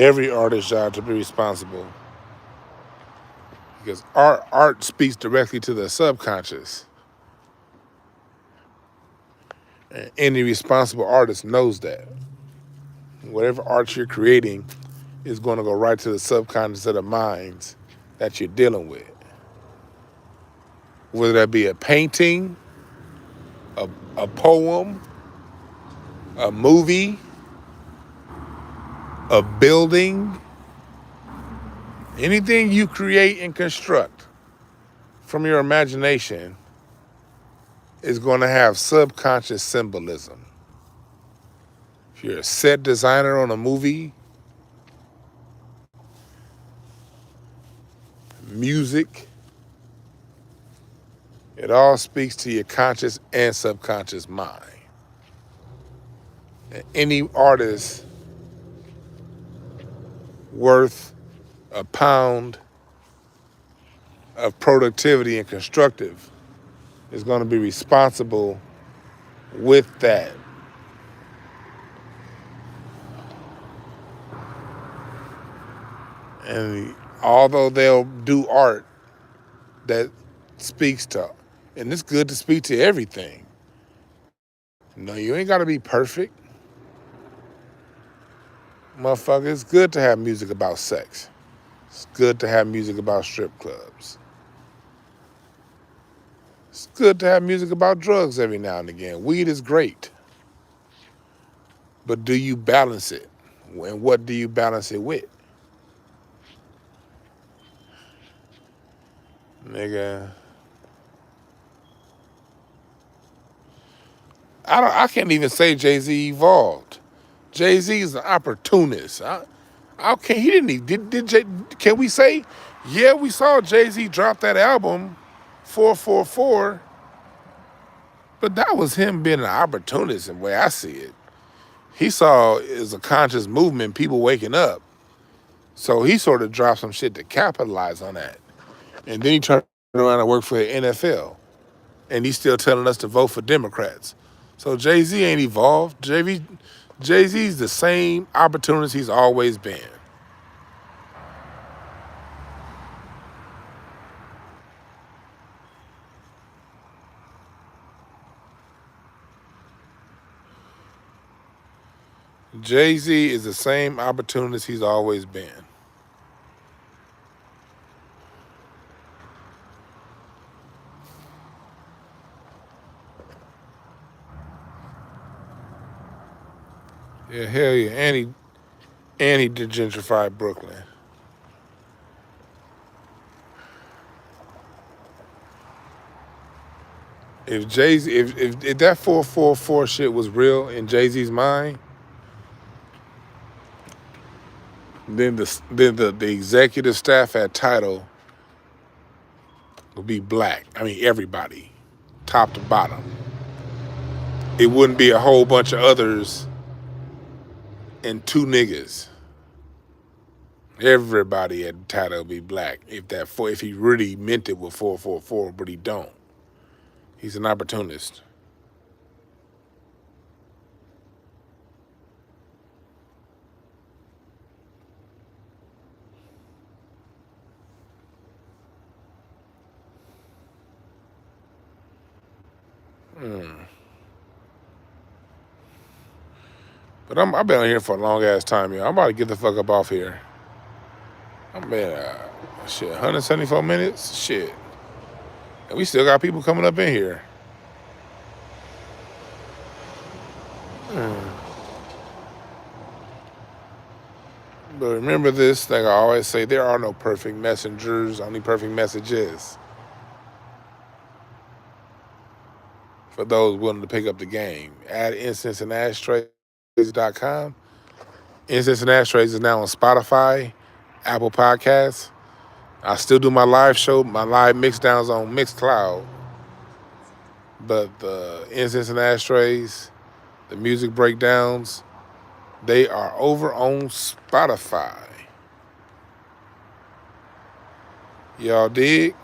S1: every artist's job to be responsible. Because art speaks directly to the subconscious. And any responsible artist knows that. Whatever art you're creating is going to go right to the subconscious of the minds that you're dealing with. Whether that be a painting, a poem, a movie, a building, anything you create and construct from your imagination is going to have subconscious symbolism. If you're a set designer on a movie, music, it all speaks to your conscious and subconscious mind. And any artist worth a pound of productivity and constructive is going to be responsible with that. And although they'll do art that speaks to, and it's good to speak to everything. No, you ain't got to be perfect. Motherfucker, it's good to have music about sex. It's good to have music about strip clubs. It's good to have music about drugs every now and again. Weed is great. But do you balance it? And what do you balance it with? Nigga. I can't even say Jay-Z evolved. Jay-Z is an opportunist. He didn't even, can we say, yeah, we saw Jay-Z drop that album, 444, but that was him being an opportunist in the way I see it. He saw it as a conscious movement, people waking up. So he sort of dropped some shit to capitalize on that. And then he turned around and worked for the NFL. And he's still telling us to vote for Democrats. So Jay-Z ain't evolved. Jay-Z's the same opportunist he's always been. Jay-Z is the same opportunist he's always been. Yeah, hell yeah. And he degentrified Brooklyn. If Jay-Z, if that 444 shit was real in Jay-Z's mind, then the executive staff at Tidal would be black. I mean, everybody, top to bottom. It wouldn't be a whole bunch of others and two niggas. Everybody at Tidal would be black if he really meant it with 444, but he don't. He's an opportunist. But I've been on here for a long ass time, yo. I'm about to get the fuck up off here. I'm been 174 minutes, shit, and we still got people coming up in here. But remember this, like I always say, there are no perfect messengers, only perfect messages. For those willing to pick up the game, add Incense and Ashtrays.com. Incense and Ashtrays is now on Spotify, Apple Podcasts. I still do my live show, my live mix downs on Mixcloud. But the Incense and Ashtrays, the music breakdowns, they are over on Spotify. Y'all dig?